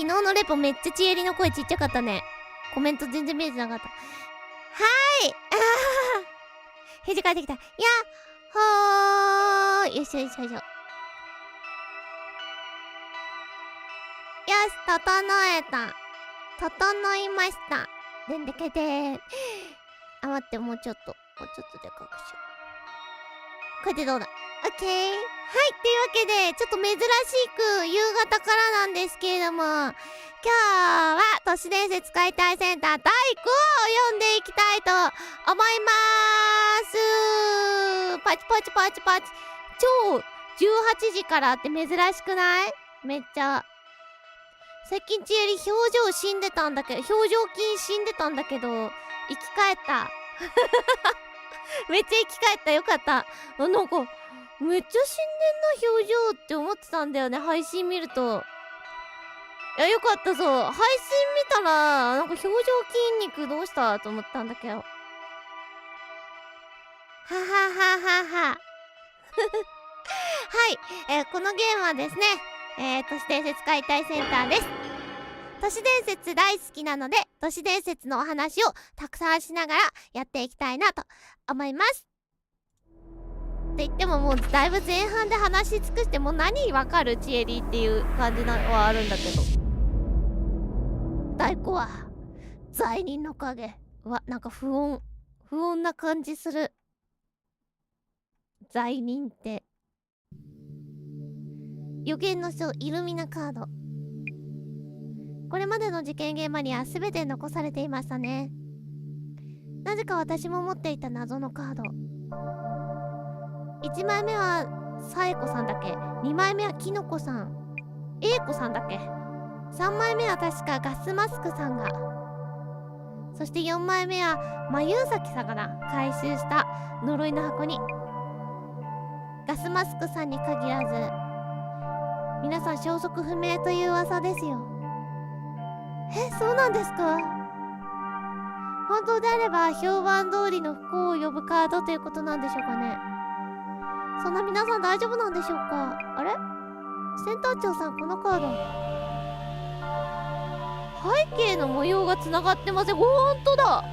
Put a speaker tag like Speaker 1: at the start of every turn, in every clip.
Speaker 1: 昨日のレポめっちゃちえりの声ちっちゃかったね。コメント全然見えてなかった。はーい。返事返ってきた。やっほー。よいしょよいしょよいしょ。よし、整えた。整いました。でんでけでー。あ、待って、もうちょっとでかくしよう。これでどうだ？オッケー。はい、というわけで、ちょっと珍しく夕方からなんですけれども、今日は都市伝説解体センター第5を読んでいきたいと思いまーす。パチパチパチパチ。超18時からって珍しくない？めっちゃ。最近ちえり表情死んでたんだけど、表情筋死んでたんだけど、生き返った。めっちゃ生き返った。よかった。なんか、めっちゃ死んでんな表情って思ってたんだよね、配信見ると。いや、よかったそう。配信見たら、なんか表情筋肉どうしたと思ったんだけど。ははははは。はい、このゲームはですね、都市伝説解体センターです。都市伝説大好きなので、都市伝説のお話をたくさんしながらやっていきたいなと思います。って言ってももうだいぶ前半で話し尽くしてもう何わかるチエリーっていう感じはあるんだけど。第5話、罪人の影。なんか不穏な感じする。罪人って。予言の書、イルミナカード。これまでの事件現場には全て残されていましたね。なぜか私も持っていた謎のカード。1枚目はサエコさんだけ、2枚目はキノコさん、エイコさんだけ、3枚目は確かガスマスクさんが、そして4枚目はマユウサキさんが回収した呪いの箱に。ガスマスクさんに限らず皆さん消息不明という噂ですよ。そうなんですか？本当であれば評判通りの不幸を呼ぶカードということなんでしょうかね。そんな皆さん大丈夫なんでしょうか？あれ？センター長さん、このカード背景の模様がつながってません。ほんとだ。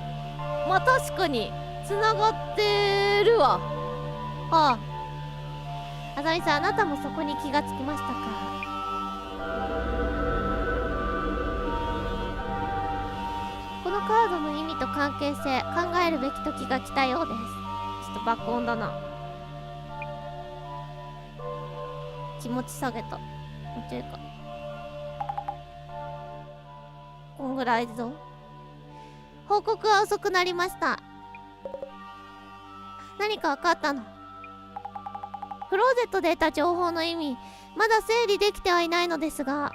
Speaker 1: まあ確かにつながってるわ。あざみさん、あなたもそこに気がつきましたか？このカードの意味と関係性考えるべき時が来たようです。ちょっと爆音だな。気持ち下げた。もうちょいか。こんぐらいぞ。報告は遅くなりました。何か分かったの？クローゼットで得た情報の意味、まだ整理できてはいないのですが、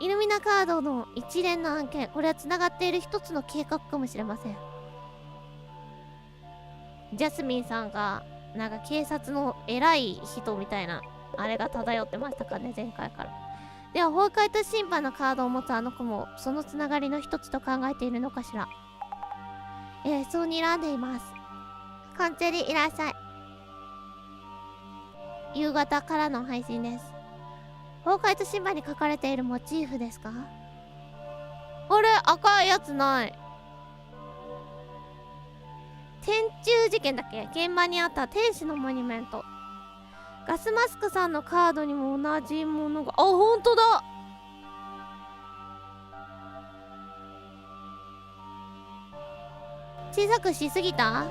Speaker 1: イルミナカードの一連の案件、これは繋がっている一つの計画かもしれません。ジャスミンさんがなんか警察の偉い人みたいなあれが漂ってましたかね、前回から。では崩壊と審判のカードを持つあの子もそのつながりの一つと考えているのかしら。そう睨んでいます。カンチェリいらっしゃい。夕方からの配信です。崩壊と審判に書かれているモチーフですか？あれ、赤いやつない。天中事件だっけ？現場にあった天使のモニュメント。ガスマスクさんのカードにも同じものが、あ、ほんとだ。小さくしすぎた？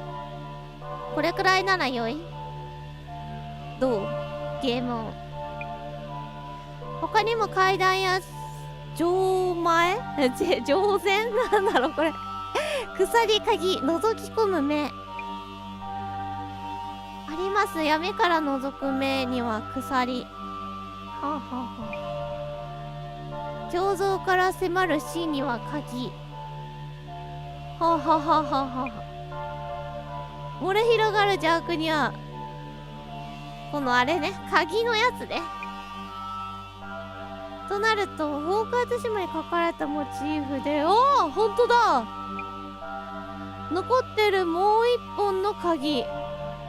Speaker 1: これくらいなら良い？どう？ゲーム音。他にも階段や錠前錠前なんだろうこれ鎖、鍵、覗き込む目あります。闇から覗く目には鎖。はあ、はあはあ、胸像から迫る死には鍵。はあ、はあはあはあはあ、漏れ広がる邪悪にはこのあれね、鍵のやつね。となると崩壊と島に書かれたモチーフで、ほんとだ。残ってるもう一本の鍵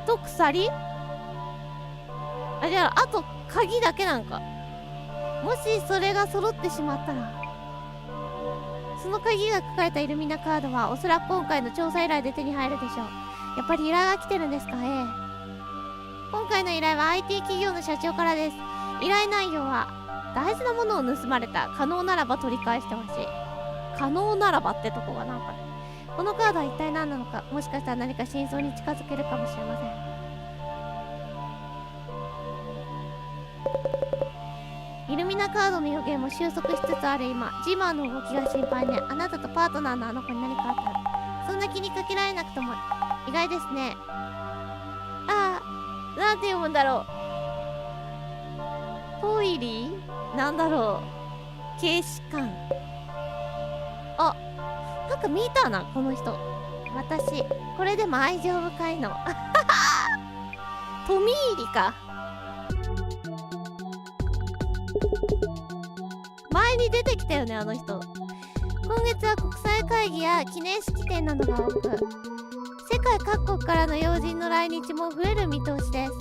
Speaker 1: と鎖、あ、じゃああと鍵だけなんか。もしそれが揃ってしまったら、その鍵が書かれたイルミナカードはおそらく今回の調査依頼で手に入るでしょう。やっぱり依頼が来てるんですか？ええ。今回の依頼は IT 企業の社長からです。依頼内容は大事なものを盗まれた。可能ならば取り返してほしい。可能ならばってとこがなんか、このカードは一体何なのか、もしかしたら何か真相に近づけるかもしれません。イルミナカードの予言も収束しつつある今、ジマーの動きが心配ね。あなたとパートナーのあの子に何かあったら、そんな気にかけられなくとも意外ですね。ああ、なんて読むんだろう。トイリーなんだろう。警視官。あ、なんか見たな、この人。私、これでも愛情深いの。トミーリか。前に出てきたよね、あの人。今月は国際会議や記念式典などが多く、世界各国からの要人の来日も増える見通しです。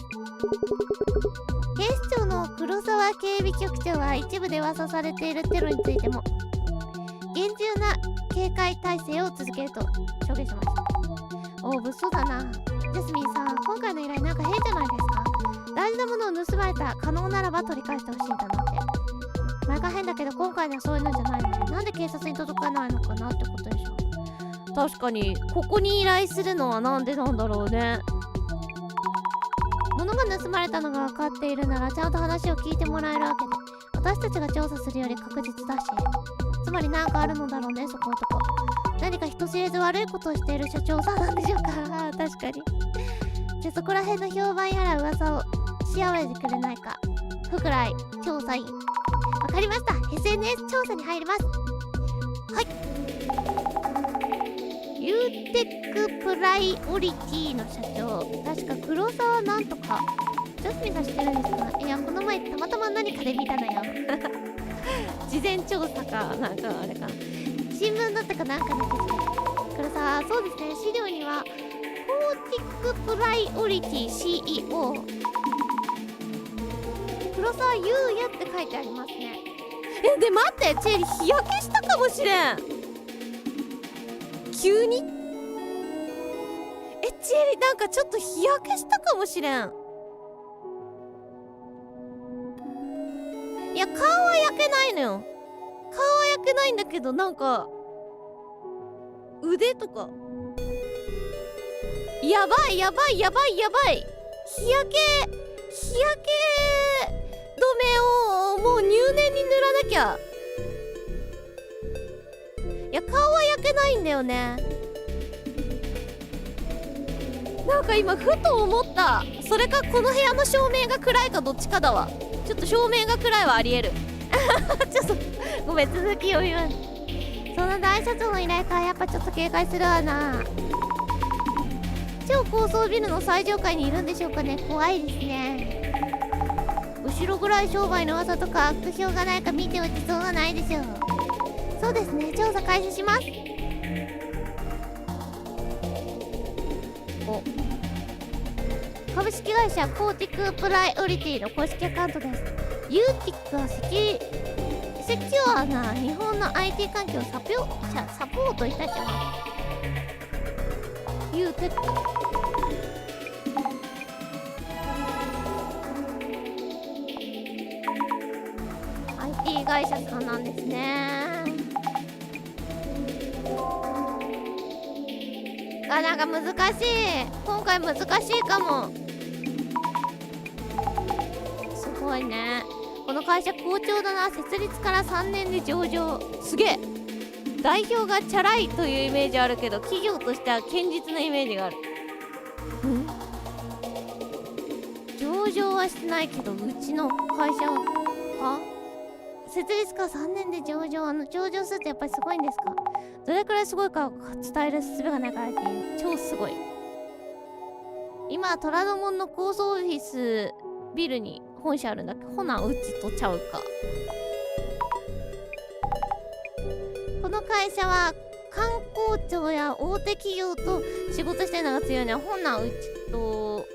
Speaker 1: 警視庁の黒沢警備局長は一部で噂されているテロについても厳重な警戒態勢を続けると証言しました。おお、物騒だな。ジャスミンさん、今回の依頼なんか変じゃないですか？大事なものを盗まれた。可能ならば取り返してほしいんだなんて。前が変だけど今回のはそういうのじゃないのね。なんで警察に届かないのかなってことでしょ。確かにここに依頼するのはなんでなんだろうね。物が盗まれたのが分かっているならちゃんと話を聞いてもらえるわけで、私たちが調査するより確実だし、つまり何かあるのだろうね、そこのとこ。何か人知れず悪いことをしている社長さんなんでしょうか。確かに。じゃあそこら辺の評判やら噂をし合わせてくれないか。福来調査員。わかりました。 SNS 調査に入ります。はい。ユーテックプライオリティの社長、確か黒沢なんとか。ジャスミンさん知ってるんですか？いや、この前たまたま何かで見たのよ。事前調査かなんかあれか、新聞だったかなんかの記事で。黒沢、そうですね、資料にはコーティックプライオリティ CEO 黒沢優也って書いてありますね。で待って、チェリー日焼けしたかもしれん。急にチェリーなんかちょっと日焼けしたかもしれん。いや、顔は焼けないのよ。顔は焼けないんだけど、なんか腕とかやばいやばいやばいやばい。日焼け止めをもう入念に塗らなきゃ。いや、顔は焼けないんだよね。なんか今ふと思った。それかこの部屋の照明が暗いかどっちかだわ。ちょっと照明が暗いはありえる。ちょっとごめん、続きを言わん。その大社長の依頼か。やっぱちょっと警戒するわな。超高層ビルの最上階にいるんでしょうかね。怖いですね。後ろぐらい商売の噂とか悪評がないか見ておきそうはないでしょう。そうですね、調査開始します。お、株式会社コーティックプライオリティの公式アカウントです。ユーティックはセキュアな日本の IT 環境をサポートいたします。ユーテックIT 会社さんなんですね。なんか難しい。今回難しいかも。すごいね。この会社好調だな。設立から3年で上場。すげえ。代表がチャラいというイメージあるけど、企業としては堅実なイメージがある。上場はしてないけど、うちの会社は設立から3年で上場。上場するってやっぱりすごいんですか？どれくらいすごいか伝える術がないからっていう。超すごい。今虎ノ門の高層オフィスビルに本社あるんだっけ。ほなうちとちゃうか。この会社は観光庁や大手企業と仕事してるのが強いね。ほなうちと、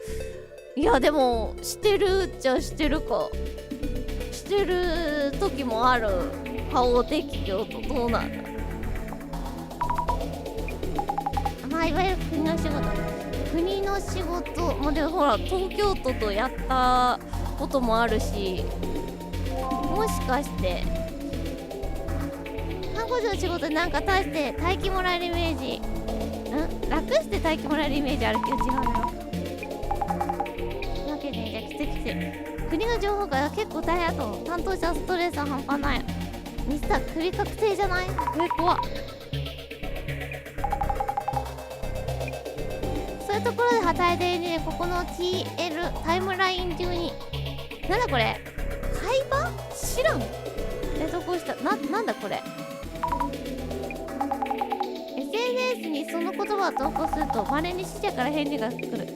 Speaker 1: いやでもしてるっちゃしてるか。ししてる時もある。法適用とどうなんだ。まあいわゆる国の仕事、まあ、でもほら東京都とやったこともあるし、もしかして看護師の仕事でなんか大して大金もらえるイメージ、楽して大金もらえるイメージあるけど違うだろう。わけね、じゃあきつい。国の情報が結構大変だと担当者ストレスは半端ない。ミスター首確定じゃない？怖っ。そういうところで働いているね。ここの TL タイムライン中になんだこれ、会話知らん。投稿したなんだこれ。 SNS にその言葉を投稿すると稀に死者から返事が来る。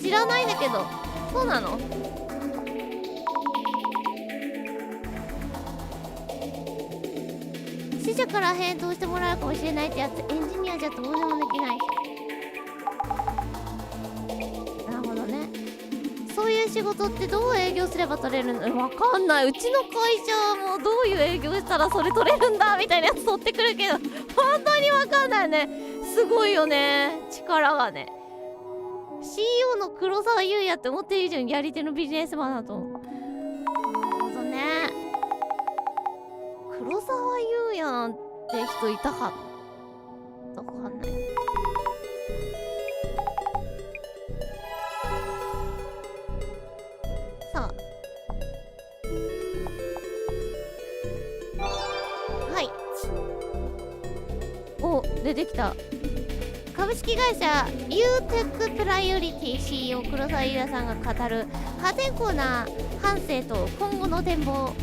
Speaker 1: 知らないんだけど。そうなの？死者から返答してもらうかもしれないってやつ、エンジニアじゃどうでもできない。なるほどね。そういう仕事ってどう営業すれば取れるの？わかんない。うちの会社もどういう営業したらそれ取れるんだみたいなやつ取ってくるけど本当にわかんないね。すごいよね、力がね。 CEO の黒沢優也って思ってる以上にやり手のビジネスマンだと思う。なるほどね。黒沢優也なんて人いたかな。わかんない。さあ、はい、お、出てきた。株式会社 UTEC プライオリティ CEO 黒沢優也さんが語る破天荒な半生と今後の展望。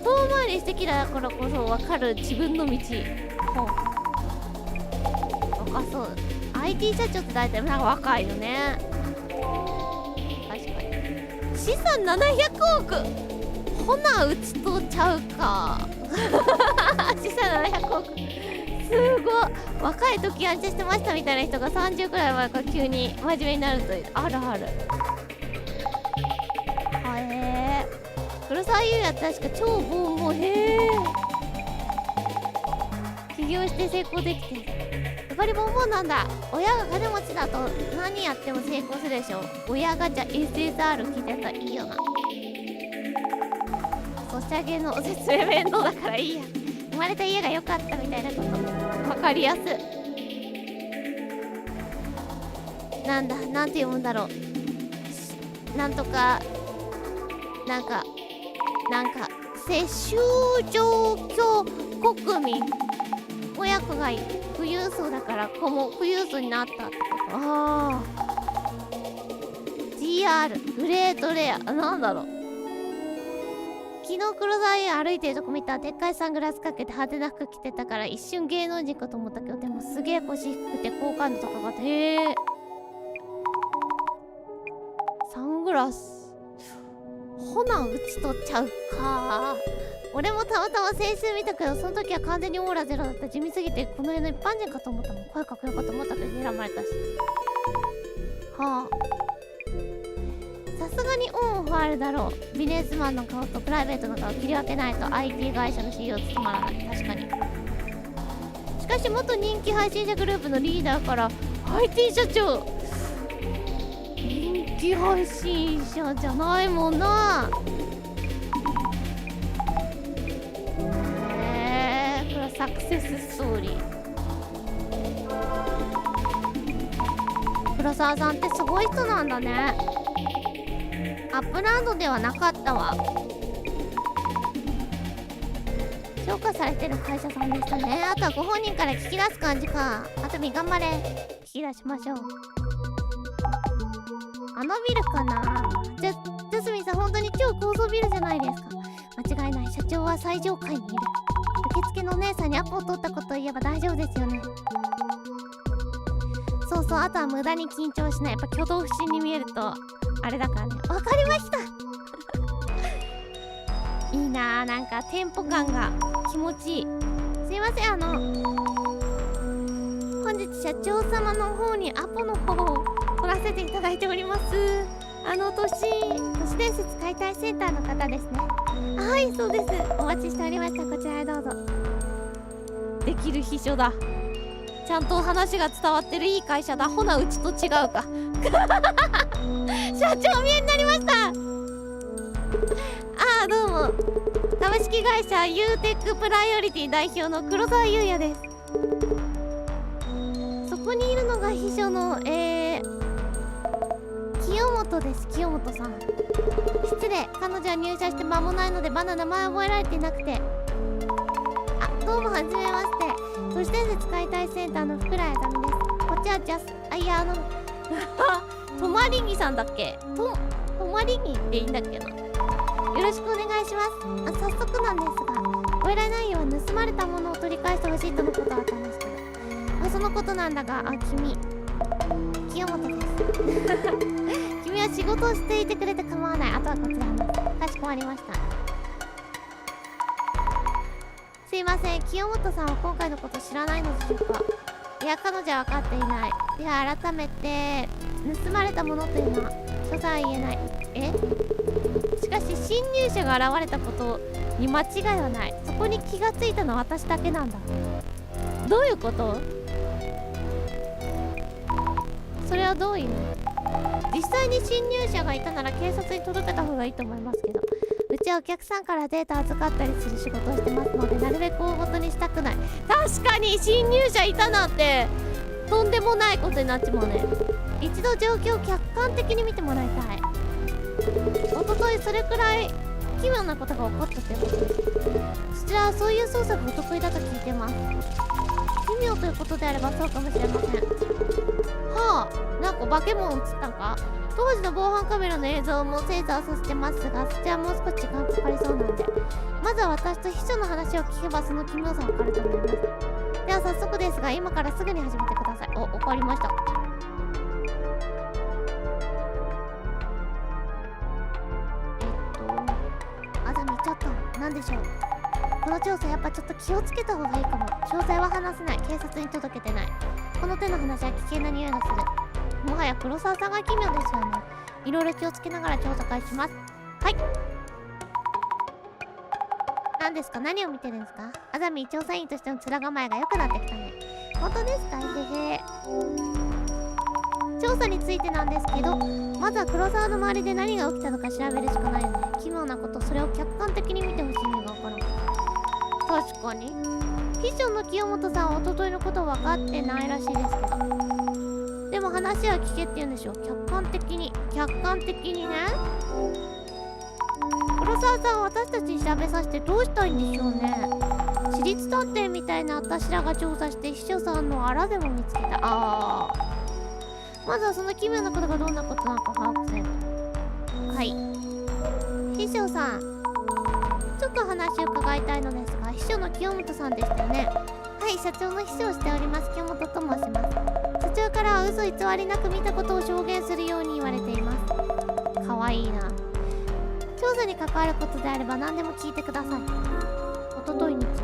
Speaker 1: 遠回りしてきたからこそ分かる自分の道。若そう。 IT 社長って大体なんか若いよね。確かに。資産700億。ほなうちとちゃうか資産700億すごい。若い時安定してましたみたいな人が30くらい前から急に真面目になるという。あるある。黒沢優也って確か超ボンボン。起業して成功できてる。やっぱりボンボンなんだ。親が金持ちだと何やっても成功するでしょ。親ガチャ SSR 聞いたやつはいいよな。ソシャゲの説明面倒だからいいや。生まれた家が良かったみたいなこと分かりやす。なんだ、なんて読むんだろう。なんとか世襲状況国民。親子が富裕層だから子も富裕層になったってこと。ああ GR グレートレア。なんだろう。昨日黒沢優歩いてるとこ見た。でっかいサングラスかけて派手な服着てたから一瞬芸能人かと思ったけど、でもすげえ腰低くて好感度高かった。へえ。サングラス。ほなうちとちゃうか。俺もたまたま先週見たけど、その時は完全にオーラゼロだった。地味すぎてこの世の一般人かと思ったもん。声かっこよかと思ったけど選ばれたし。はあ、さすがにオンオフあるだろう。ビジネスマンの顔とプライベートの顔を切り分けないと IT 会社の CEO 務まらない。確かに。しかし元人気配信者グループのリーダーから IT 社長。人気配信者じゃないもんな。これはサクセスストーリー。黒沢さんってすごい人なんだね。アップランドではなかったわ。評価されてる会社さんでしたね。あとはご本人から聞き出す感じか。あとみ頑張れ。聞き出しましょう。あのビルかな。ジャスミンさん本当に超高層ビルじゃないですか。間違いない。社長は最上階にいる。受付のお姉さんにアポを取ったことを言えば大丈夫ですよね。そうそう、あとは無駄に緊張しない。やっぱ挙動不審に見えるとあれだからね。わかりましたいいなあ、なんかテンポ感が気持ちいい。すいません、本日社長様の方にアポの方を取らせていただいております。都市伝説解体センターの方ですね。あ、はい、そうです。お待ちしておりました。こちらへどうぞ。できる秘書だ。ちゃんと話が伝わってるいい会社だ。ほなうちと違うか。社長見えになりました。ああ、どうも。株式会社ユーテックプライオリティ代表の黒沢優也です。そこにいるのが秘書の清本です。清本さん。失礼、彼女は入社して間もないのでまだ名前覚えられていなくて。あ、どうもはじめまして。都市伝説解体センターの福来あざみです。こっちはジャスいやとまりぎさんだっけ。とまりぎっていいんだっけな。よろしくお願いします。早速なんですが、覚えられないようは盗まれたものを取り返してほしいとのことだったんですけど、そのことなんだが、君清本です。君は仕事をしていてくれて構わない。あとはこちらの。かしこまりました。すいません、清本さんは今回のこと知らないのでしょうか。いや、彼女は分かっていない。では改めて、盗まれたものというのは所在言えない。しかし侵入者が現れたことに間違いはない。そこに気がついたのは私だけなんだ。どういうこと？それはどういう意味？実際に侵入者がいたなら警察に届けた方がいいと思いますけど、うちはお客さんからデータ預かったりする仕事をしてますので、なるべく大ごとにしたくない。確かに侵入者いたなんてとんでもないことになっちまうね。一度状況を客観的に見てもらいたい。おとといそれくらい奇妙なことが起こったということです。そちらはそういう捜査がお得意だと聞いてます。奇妙ということであればそうかもしれません。はあ、なんか化け物映ったんか。当時の防犯カメラの映像も精査をさせてますが、そちらもう少し時間かかりそうなんで、まずは私と秘書の話を聞けばその奇妙さわかると思います。では早速ですが、今からすぐに始めてください。お、わかりました。あざみ、ちょっとなんでしょう。この調査やっぱちょっと気をつけた方がいいかも。詳細は話せない。警察に届けてない。この手の話は危険な匂いがする。もはや黒沢さんが奇妙ですよね。いろいろ気をつけながら調査開始します。はい。何ですか？何を見てるんですか？あざみ、調査員としての面構えが良くなってきたね。本当ですか？へへ。調査についてなんですけど、まずは黒沢の周りで何が起きたのか調べるしかないよね。奇妙なこと、それを客観的に見てほしいのが分からん。確かに。秘書の清本さんは一昨日のこと分かってないらしいですけど。でも話は聞けって言うんでしょ。客観的にね。黒沢さん、私たちに調べさせてどうしたいんでしょうね。私立探偵みたいな私らが調査して秘書さんのあらでも見つけた。まずはその奇妙なことがどんなことなのか把握せん。はい。秘書さん、ちょっと話を伺いたいのですが、秘書の清本さんでしたよね。はい、社長の秘書をしております清本と申します。社長からは嘘偽りなく見たことを証言するように言われています。かわいいな。調査に関わることであれば何でも聞いてください。おとといについて、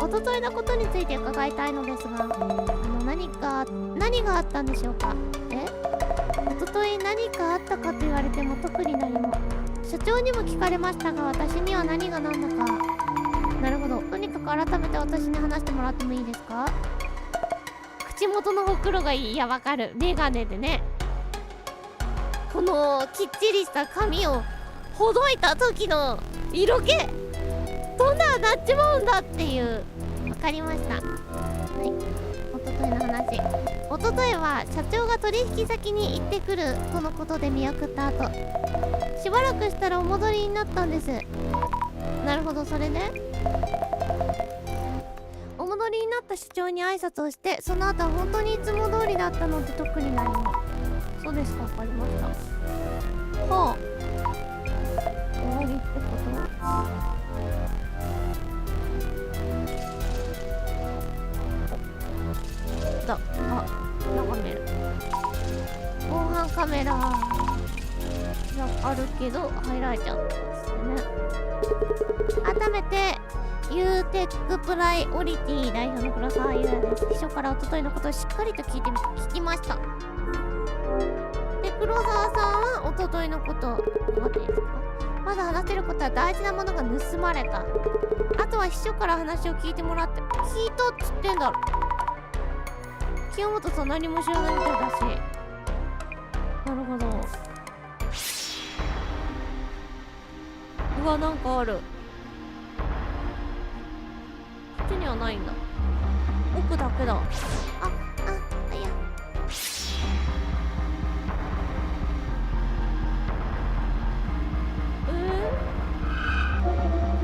Speaker 1: おとといのことについて伺いたいのですが、何があったんでしょうか。おととい何かあったかと言われても特に何も。社長にも聞かれましたが、私には何が何だか。なるほど。とにかく改めて私に話してもらってもいいですか。口元のほくろがいい。いや、わかる。メガネでね、このきっちりした髪をほどいた時の色気、どんななっちまうんだっていう。わかりました。はい。おとといの話。おとといは社長が取引先に行ってくるとのことで見送った後、しばらくしたらお戻りになったんです。なるほど。それでお戻りになった社長に挨拶をして、その後は本当にいつも通りだったので特に何も。そうですか。わかりました。はあ、終わりってことだ。眺める。防犯カメラがあるけど入られちゃうんですね。改めてユーテックプライオリティ代表の黒沢優也です。秘書から一昨日のことをしっかりと聞きました。で、黒沢さんは一昨日のこと、待っていいですか。まだ話せることは大事なものが盗まれた。あとは秘書から話を聞いてもらって。聞いたっつってんだろ。清本さん何も知らないみたいだし。なるほど。うわ、なんかある。こっちにはないんだ。奥だけだ。いや。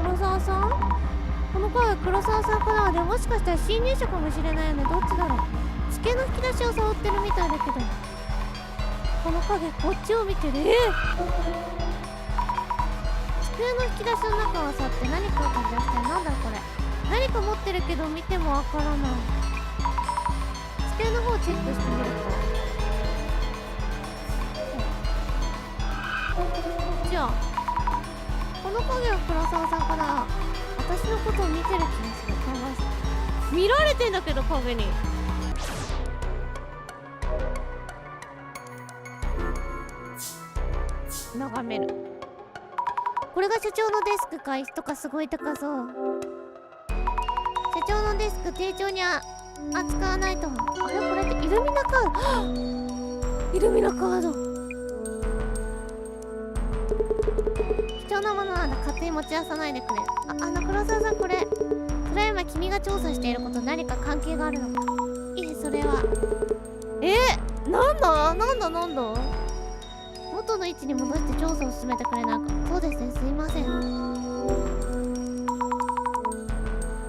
Speaker 1: 黒沢さん？この声黒沢さんかな。でもしかしたら侵入者かもしれないよね。どっちだろう。机の引き出しを触ってるみたいだけど、この影こっちを見てる。机の引き出しの中はさって何かを取り出してる。なんだこれ。何か持ってるけど見てもわからない。机の方チェックしてみるか。こっちはこの影は黒沢さんかな。私のことを見てる気がする。見られてんだけど影に。眺める。これが社長のデスクか。椅子とかすごい高そう。社長のデスク丁重に扱わないと。あれこれってイルミナカード。イルミナカード貴重なものなんだ。勝手に持ち出さないでくれ。黒沢さん、これそれは今君が調査していること何か関係があるのか。いえ、それは。なんだ元の位置に戻して調査を進めてくれないか。そうですね、すいません。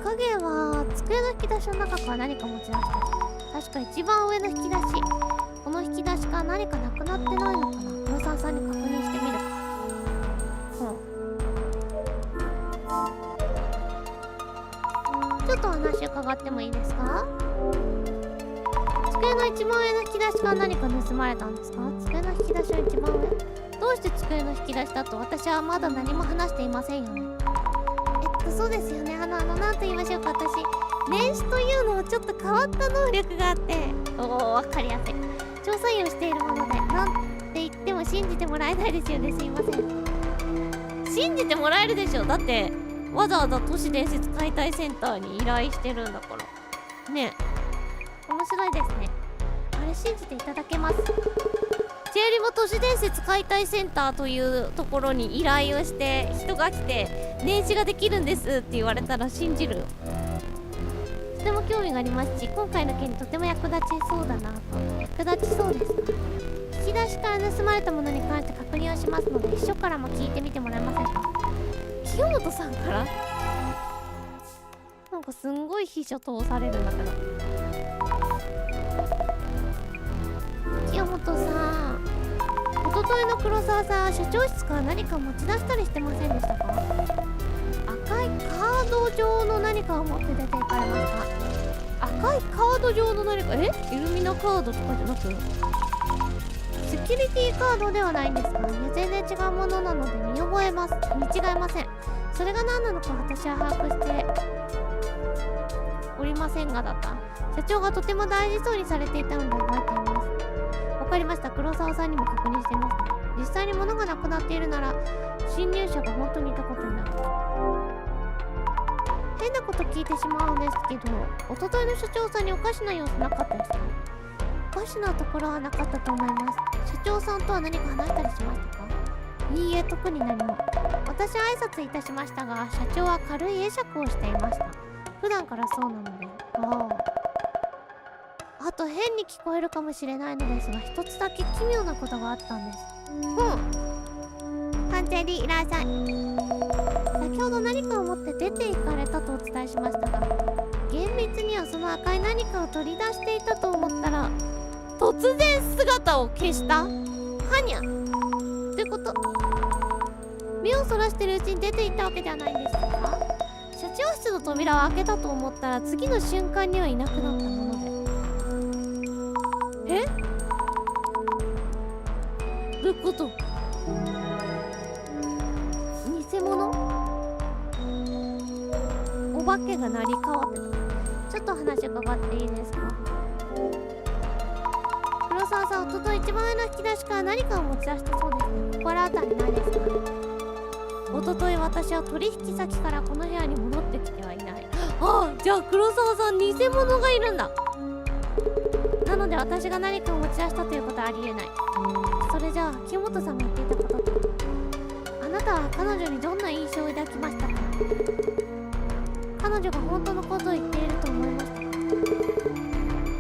Speaker 1: 影は机の引き出しの中から何か持ち出した。確か一番上の引き出し。この引き出しから何かなくなってないのかな。黒沢さんに確認してみる。ちょっと話伺ってもいいですか？机の一番上の引き出しから何か盗まれたんですか？机の引き出しの一番上？どうして机の引き出しだと？私はまだ何も話していませんよね。そうですよね。なんと言いましょうか。私、年始というのもちょっと変わった能力があって。わかりやすい。調査員をしているもので、なんて言っても信じてもらえないですよね。すいません。信じてもらえるでしょ。だって、わざわざ都市伝説解体センターに依頼してるんだからね。面白いですね。あれ信じていただけます？チェリも都市伝説解体センターというところに依頼をして人が来て年始ができるんですって言われたら信じる。とても興味がありますし、今回の件にとても役立ちそうだなと。役立ちそうですか？引き出しから盗まれたものに関して確認をしますので、秘書からも聞いてみてもらえませんか？清本さんから？なんかすんごい秘書通されるんだけど。清本さん、一昨日の黒沢さんは社長室から何か持ち出したりしてませんでしたか？赤いカード状の何かを持って出て行かれました。赤いカード状の何か、イルミナカードとかじゃなく、セキュリティカードではないんですか？全然違うものなので見違えません。それが何なのか私は把握しておりませんがだった。社長がとても大事そうにされていたので覚えています。わかりました。黒沢さんにも確認していますね。実際に物がなくなっているなら侵入者が本当にいたことになる。変なこと聞いてしまうんですけど、一昨日の社長さんにおかしな様子なかったですか？おかしなところはなかったと思います。社長さんとは何か話したりしましたか？いいえ、特に何も。私は挨拶いたしましたが、社長は軽い会釈をしていました。普段からそうなので。あと変に聞こえるかもしれないのですが、一つだけ奇妙なことがあったんです。完全にいらっしゃい。先ほど何かを持って出て行かれたとお伝えしましたが、厳密にはその赤い何かを取り出していたと思ったら、突然姿を消した？はにゃってこと？目をそらしてるうちに出て行ったわけではないんですか？社長室の扉を開けたと思ったら次の瞬間にはいなくなったもので。どういうこと？偽物？お化けが成り代わってた。ちょっと話伺っていいですか？黒沢さん、一昨日一番上の引き出しから何かを持ち出したそうですね。心当たりないですか？おととい私は取引先からこの部屋に戻ってきてはいない。ああ、じゃあ黒沢さん偽物がいるんだ。なので私が何かを持ち出したということはありえない。それじゃあ清本さんが言っていたことと、あなたは彼女にどんな印象を抱きましたか？彼女が本当のことを言っていると思いましたか？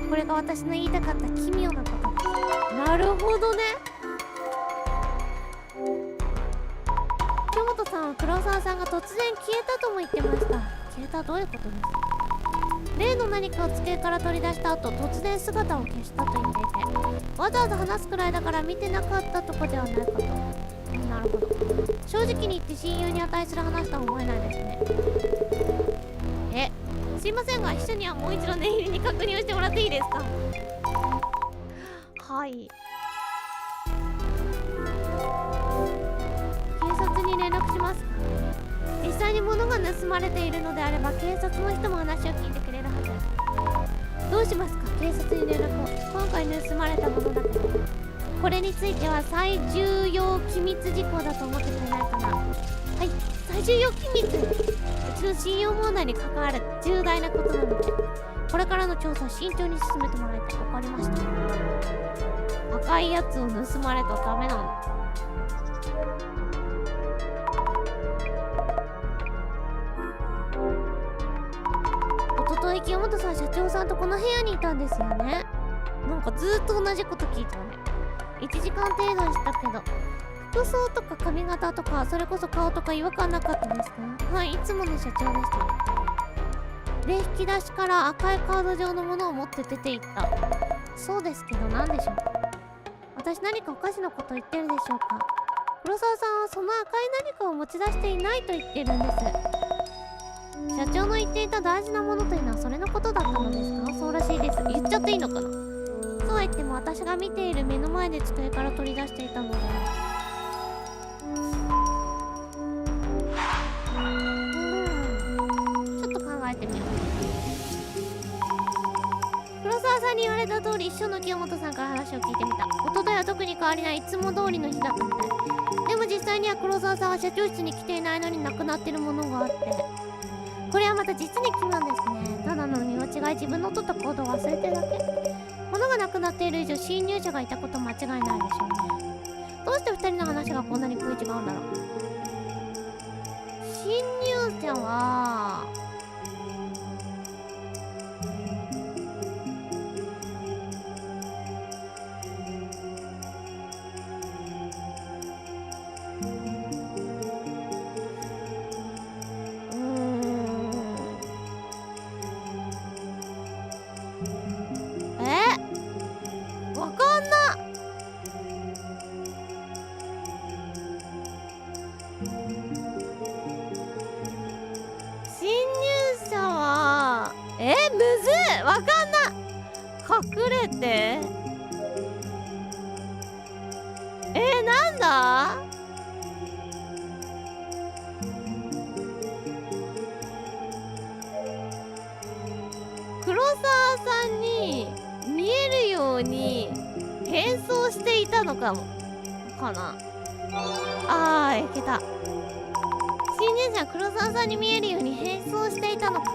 Speaker 1: これが私の言いたかった奇妙なことです。なるほどね。清本さんは黒沢さんが突然消えたとも言ってました。消えた？どういうことですか？例の何かを机から取り出した後、突然姿を消したと言っていて、わざわざ話すくらいだから見てなかったとこではないかと。なるほど。正直に言って親友に値する話とは思えないですね。すいませんが、秘書にはもう一度念入りに確認をしてもらっていいですか？はい。警察に連絡しますか？実際に物が盗まれているのであれば警察の人も話を聞いてくれるはず。どうしますか？警察に連絡を。今回盗まれたものだけど、これについては最重要機密事項だと思ってくれないかな。はい、最重要機密。うちの信用問題に関わる重大なことなので、これからの調査を慎重に進めてもらいたい。分かりました。赤いやつを盗まれたらダメなの。おととい清本さん社長さんとこの部屋にいたんですよね。なんかずーっと同じこと聞いちゃうね。1時間程度でしたけど、服装とか髪型とか、それこそ顔とか違和感なかったですか？はい、いつもの社長でした。で、引き出しから赤いカード状のものを持って出て行った。そうですけど何でしょう？私何かおかしなこと言ってるでしょうか？黒沢さんはその赤い何かを持ち出していないと言ってるんです。社長の言っていた大事なものというのはそれのことだったのですか？そうらしいです。言っちゃっていいのかな？そうは言っても私が見ている目の前で机から取り出していたので、ちょっと考えてみよう。黒沢さんに言われた通り、秘書の清本さんから話を聞いてみた。一昨日は特に変わりないいつも通りの日だったみたい。でも実際には黒沢さんは社長室に来ていないのになくなってるものがあって、これはまた実に奇妙ですね。ただの見間違い、自分の取った行動を忘れてるだけ。物がなくなっている以上、侵入者がいたこと間違いないでしょうね。どうして2人の話がこんなに食い違うんだろう。侵入者はわかんな。侵入者はむずい。わかんな。隠れてなんだ。黒沢さんに見えるように変装していたのかな。いけた。侵入者は黒沢さんに見えるように変装していたのか。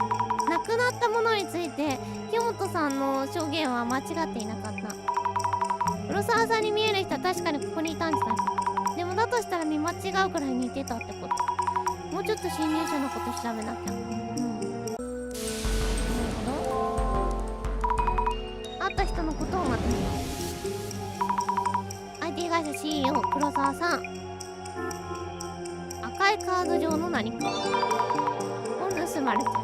Speaker 1: なくなったものについて清本さんの証言は間違っていなかった。黒沢さんに見える人は確かにここにいたんじゃないか。でもだとしたら見間違うくらい似てたってこと。もうちょっと侵入者のこと調べなきゃ。会った人のことをまとめよう。 IT 会社 CEO 黒沢さん、赤いカード上の何かを盗まれていました。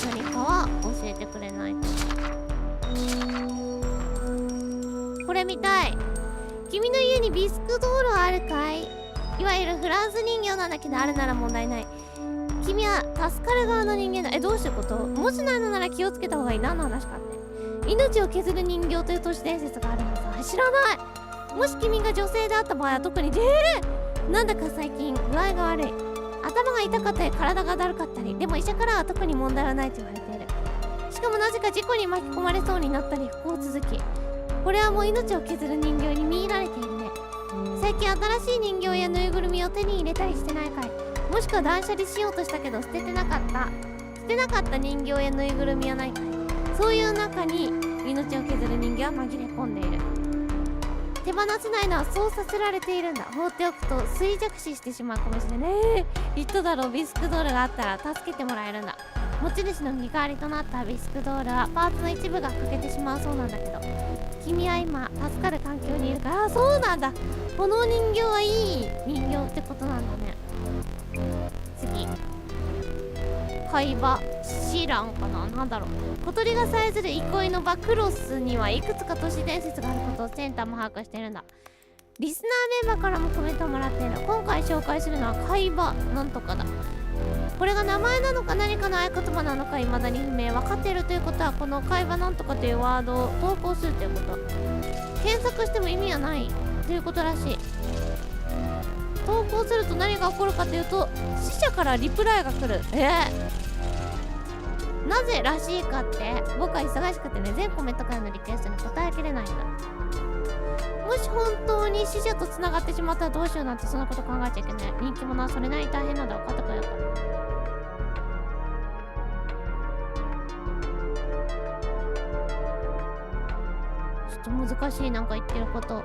Speaker 1: 何かは教えてくれないと。これ見たい。君の家にビスクドールあるかい？いわゆるフランス人形なんだけど、あるなら問題ない。君は助かる側の人間だ。どうしてこと？もしないのなら気をつけた方がいい。何の話かって。命を削る人形という都市伝説があるのさ。知らない。もし君が女性であった場合は特になんだか最近具合が悪い。頭が痛かったり体がだるかったり。でも医者からは特に問題はないと言われている。しかもなぜか事故に巻き込まれそうになったり不幸続き。これはもう命を削る人形に見入られているね。最近新しい人形やぬいぐるみを手に入れたりしてないかい？もしくは断捨離しようとしたけど捨てなかった人形やぬいぐるみはないかい？そういう中に命を削る人形は紛れ込んでいる。手放せないのはそうさせられているんだ。放っておくと衰弱死してしまうかもしれない。言っただろう、ビスクドールがあったら助けてもらえるんだ。持ち主の身代わりとなったビスクドールはパーツの一部が欠けてしまうそうなんだけど、君は今助かる環境にいるから。あ、そうなんだ。この人形はいい人形ってことなんだね。次、海馬シランかな、なんだろう。小鳥がさえずる憩いの場クロスにはいくつか都市伝説があることをセンターも把握しているんだ。リスナーメンバーからもコメントをもらっている。今回紹介するのは海馬なんとかだ。これが名前なのか何かの合言葉なのか未だに不明。分かっているということはこの海馬なんとかというワードを投稿するということ。検索しても意味はないということらしい。投稿すると何が起こるかというと死者からリプライが来る。なぜらしいかって、僕は忙しくてね、全コメントからのリクエストに答えきれないんだ。もし本当に死者とつながってしまったらどうしようなんて、そんなこと考えちゃいけない。人気者はそれなりに大変なんだ。分かったかよか。ちょっと難しい、なんか言ってること。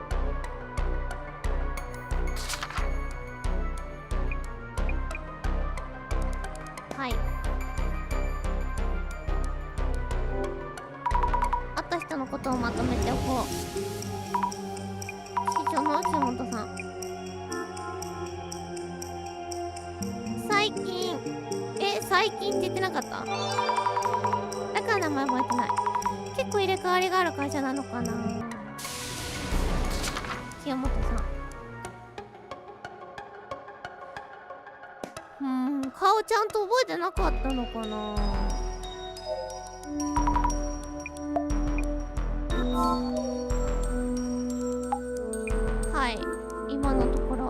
Speaker 1: はい、会った人のことをまとめておこう。師匠の木本さん、最近って言ってなかった？だから名前覚えてない。結構入れ替わりがある会社なのかな。清本さん、顔ちゃんと覚えてなかったのかな。はい、今のところ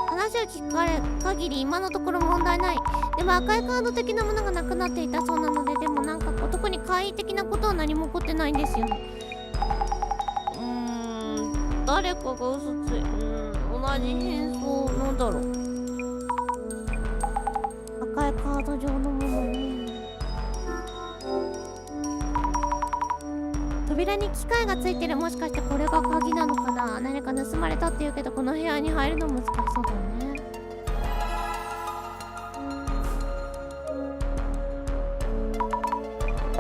Speaker 1: 話を聞かれる限り今のところ問題ない。でも赤いカード的なものがなくなっていたそうなので、でもなんか特に怪異的なことは何も起こってないんですよね。誰かが嘘つい、同じ変装なんだろう。赤いカード上のものね。扉に機械がついてる。もしかしてこれが鍵なのかな。何か盗まれたって言うけどこの部屋に入るの難しそうだよね。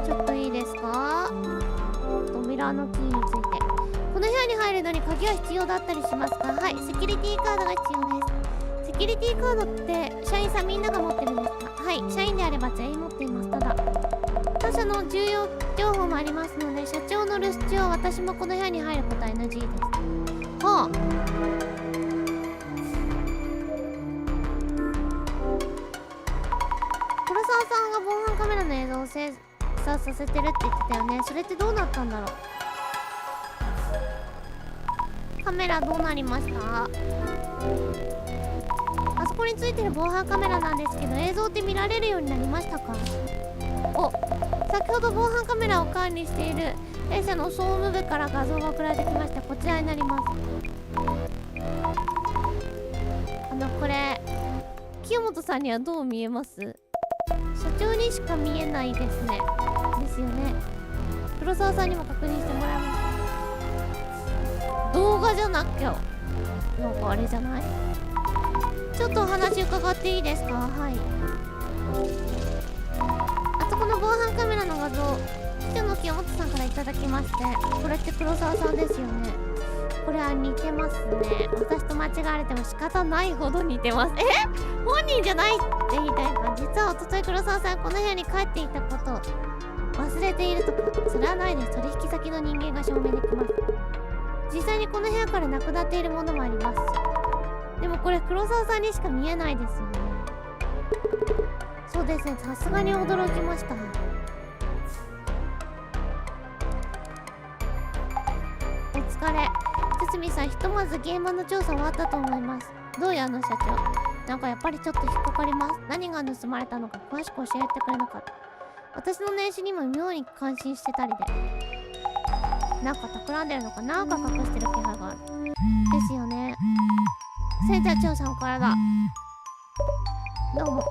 Speaker 1: ちょっといいですか。扉のキーについて。この部屋に入るのに鍵は必要だったりしますか？はい、セキュリティカードが必要です。セキュリティカードって社員さんみんなが持ってるんですか？はい、社員であれば全員持っています。ただ他社の重要情報もありますので、社長の留守中は私もこの部屋に入ることは NG です。はあ、黒沢さんが防犯カメラの映像を精査させてるって言ってたよね。それってどうなったんだろう。カメラどうなりました？あそこについてる防犯カメラなんですけど、映像って見られるようになりましたか？お、先ほど防犯カメラを管理している弊社の総務部から画像が送られてきました。こちらになります。これ清本さんにはどう見えます？社長にしか見えないですね。ですよね。黒沢さんにも確認してもらいます。動画じゃなきゃなんかあれじゃない？ちょっとお話伺っていいですか？はい。あそこの防犯カメラの画像、秘書の清本さんからいただきまして、これって黒沢さんですよね。これは似てますね。私と間違われても仕方ないほど似てます。本人じゃないって言いたいか。実は一昨日黒沢さんこの部屋に帰っていたことを忘れているとか。それはないです。取引先の人間が証明できます。実際にこの部屋からなくなっているものもあります。でもこれ黒沢さんにしか見えないですよね。そうですね、さすがに驚きました。お疲れ。堤さん、ひとまず現場の調査終わったと思います。どうや社長。なんかやっぱりちょっと引っかかります。何が盗まれたのか詳しく教えてくれなかった。私の年始にも妙に感心してたりで。なんか企んでるのかなんか隠してる気配がある。ですよね。センター長さんからだ。どうも。ひ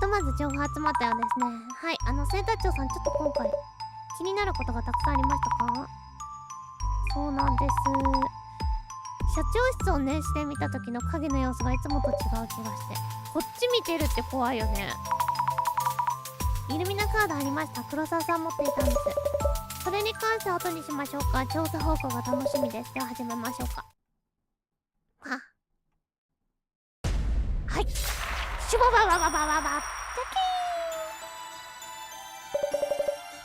Speaker 1: とまず情報集まったようですね。はい、センター長さん、ちょっと今回気になることがたくさんありましたか？そうなんです。社長室を熱してみた時の影の様子がいつもと違う気がして、こっち見てるって怖いよね。イルミナカードありました。黒沢さん持っていたんです。それに関して後にしましょうか。調査報告が楽しみです。では始めましょうか。はい、シュバババババババ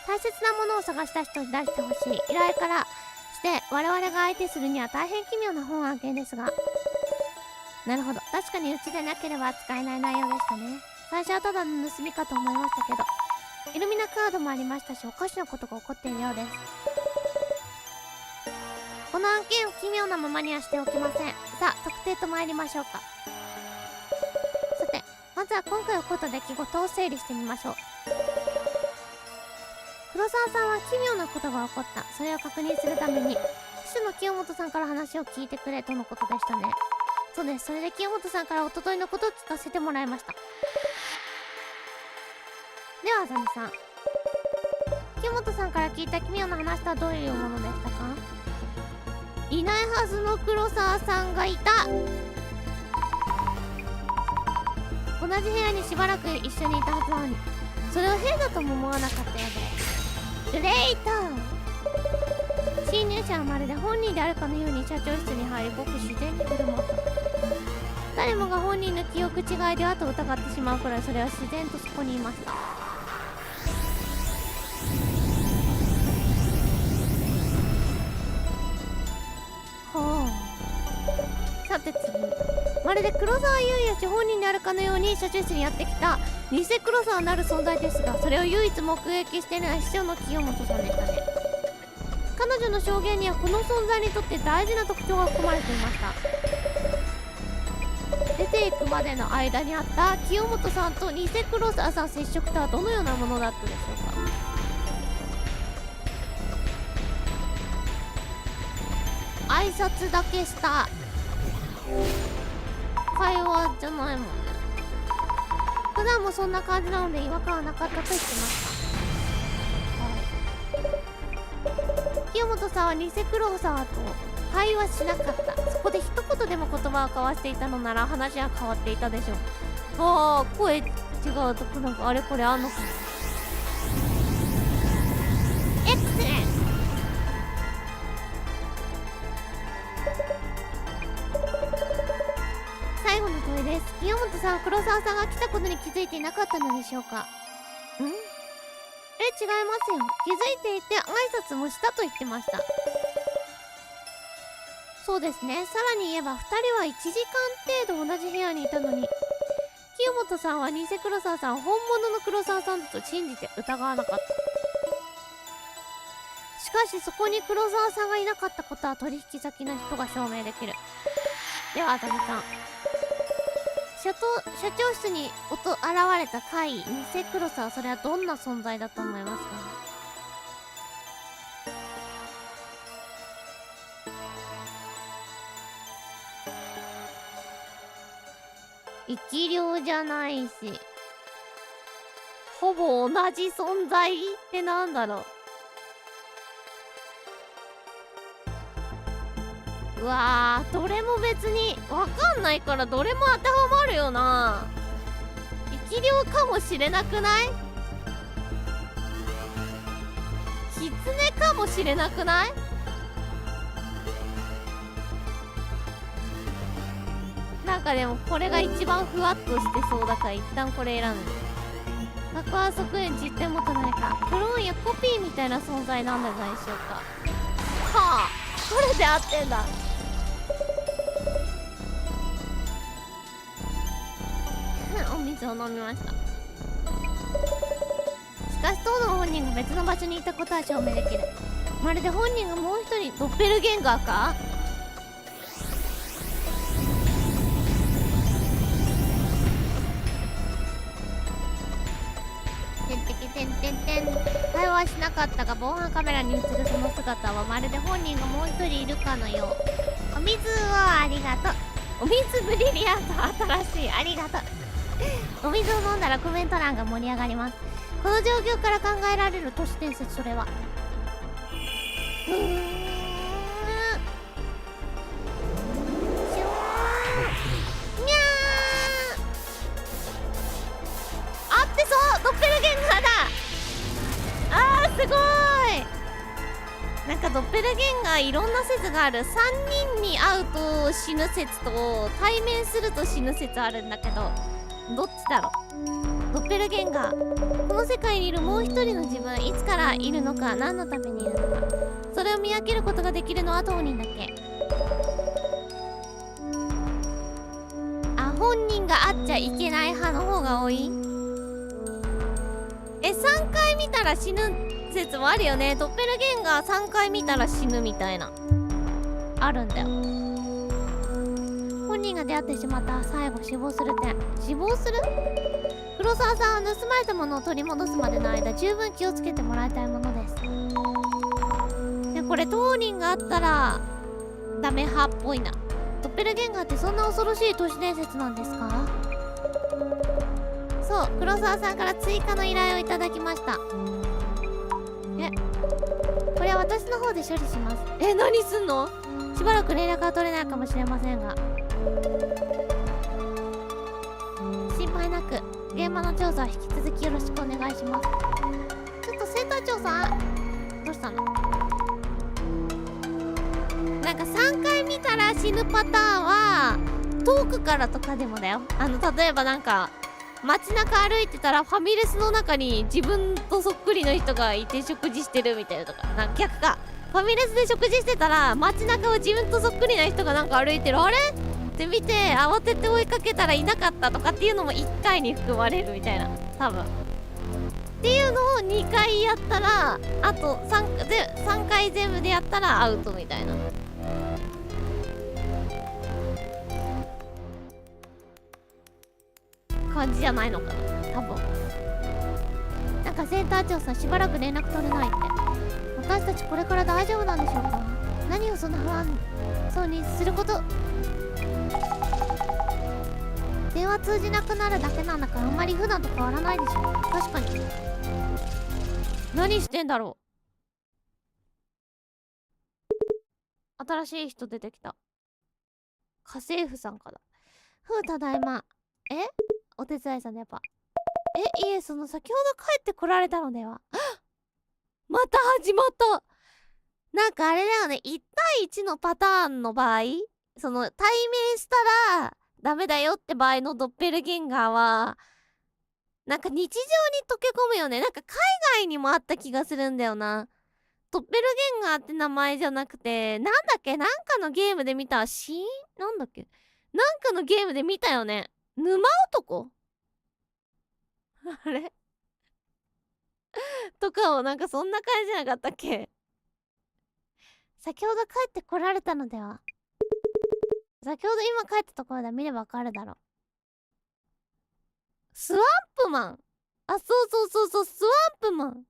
Speaker 1: 大切なものを探した人に出してほしい。依頼からして我々が相手するには大変奇妙な本案件ですが。なるほど、確かにうちでなければ使えない内容でしたね。最初はただの盗みかと思いましたけど、イルミナカードもありましたし、おかしなことが起こっているようです。この案件を奇妙なままにはしておきません。さあ、特定と参りましょうか。さて、まずは今回起こった出来事を整理してみましょう。黒沢さんは奇妙なことが起こった。それを確認するために秘書の清本さんから話を聞いてくれとのことでしたね。そうです。それで清本さんから一昨日のことを聞かせてもらいました。ではあざみさん、清本さんから聞いた奇妙な話とはどういうものでしたか？いないはずの黒沢さんがいた。同じ部屋にしばらく一緒にいたはずなのに、それを変だとも思わなかったようで。グレイト。侵入者はまるで本人であるかのように社長室に入り、ごく自然に振る舞った。誰もが本人の記憶違いではと疑ってしまうくらい、それは自然とそこにいました。さて次、まるで黒沢優也氏本人であるかのように社長室にやってきた偽黒沢なる存在ですが、それを唯一目撃しているのは秘書の清本さんでしたね。彼女の証言にはこの存在にとって大事な特徴が含まれていました。出ていくまでの間にあった清本さんと偽黒沢さん接触とはどのようなものだったでしょうか。挨拶だけした会話じゃないもんね。普段もそんな感じなので違和感はなかったと言ってました。清本さんは偽黒沢と会話しなかった。そこで一言でも言葉を交わしていたのなら話は変わっていたでしょう。ああ、声違うとこなんかあれこれあんのか。エクセレント。最後の問いです。清本さんは黒沢さんが来たことに気づいていなかったのでしょうか？違いますよ。気づいていて挨拶もしたと言ってました。そうですね。さらに言えば2人は1時間程度同じ部屋にいたのに、清本さんは偽黒沢さんを本物の黒沢さんだと信じて疑わなかった。しかしそこに黒沢さんがいなかったことは取引先の人が証明できる。ではあざみさん、社長室に現れた怪異偽黒沢、それはどんな存在だと思いますか？生き量じゃないし、ほぼ同じ存在ってなんだろう。うわー、どれも別にわかんないからどれも当てはまるよな。生き量かもしれなくない？キツネかもしれなくない？なんかでもこれが一番ふわっとしてそうだから一旦これ選んで。爆破即縁実点もとないか、クローンやコピーみたいな存在なんじゃないでしょうか。はあ、これで合ってんだ。お水を飲みました。しかし当の本人が別の場所にいたことは証明できる。まるで本人がもう一人ドッペルゲンガーか。てんてけてんてんてん。会話はしなかったが防犯カメラに映るその姿はまるで本人がもう一人いるかのよう。お水をありがとう。お水ブリリアント新しい、ありがとう。お水を飲んだらコメント欄が盛り上がります。この状況から考えられる都市伝説、それはシューンにゃーあってそう、ドッペルゲンガーだ。あーすごーい。なんかドッペルゲンガーいろんな説がある。3人に会うと死ぬ説と対面すると死ぬ説あるんだけど、どっちだろう。ドッペルゲンガー、この世界にいるもう一人の自分、いつからいるのか、何のためにいるのか、それを見分けることができるのは当人だけ。あ、本人が会っちゃいけない派の方が多い。3回見たら死ぬ説もあるよね。ドッペルゲンガー3回見たら死ぬみたいなあるんだよ。本人が出会ってしまった最後死亡する点。死亡する？黒沢さんは盗まれたものを取り戻すまでの間十分気をつけてもらいたいものです。でこれ当人があったらダメ派っぽいな。ドッペルゲンガーってそんな恐ろしい都市伝説なんですか？そう、黒沢さんから追加の依頼をいただきました。これは私の方で処理します。何すんの？しばらく連絡が取れないかもしれませんが心配なく現場の調査は引き続きよろしくお願いします。ちょっとセンター長さんどうしたの？なんか3回見たら死ぬパターンは遠くからとかでもだよ。例えばなんか街中歩いてたらファミレスの中に自分とそっくりの人がいて食事してるみたいなとか、なんか逆か、ファミレスで食事してたら街中は自分とそっくりな人がなんか歩いてる、あれって見て慌てて追いかけたらいなかったとかっていうのも1回に含まれるみたいな、多分っていうのを2回やったら、あと3回全部でやったらアウトみたいな感じじゃないのかな、多分。なんかセンター長さんしばらく連絡取れないって。私たちこれから大丈夫なんでしょうか？何をそんな不安そうにすること。電話通じなくなるだけなんだからあんまり普段と変わらないでしょ。確かに。何してんだろう。新しい人出てきた。家政婦さんかだ。ただいま。お手伝いさんでやっぱ。いえ、先ほど帰ってこられたのでは。また始まった。なんかあれだよね、1対1のパターンの場合、対面したらダメだよって場合のドッペルゲンガーは、なんか日常に溶け込むよね。なんか海外にもあった気がするんだよな。ドッペルゲンガーって名前じゃなくて、なんだっけ、なんかのゲームで見た、なんだっけ、なんかのゲームで見たよね。沼男あれとかをなんかそんな感じじゃなかったっけ？先ほど帰ってこられたのでは。先ほど今帰ったところで見ればわかるだろう。スワンプマン。そう、スワンプマン。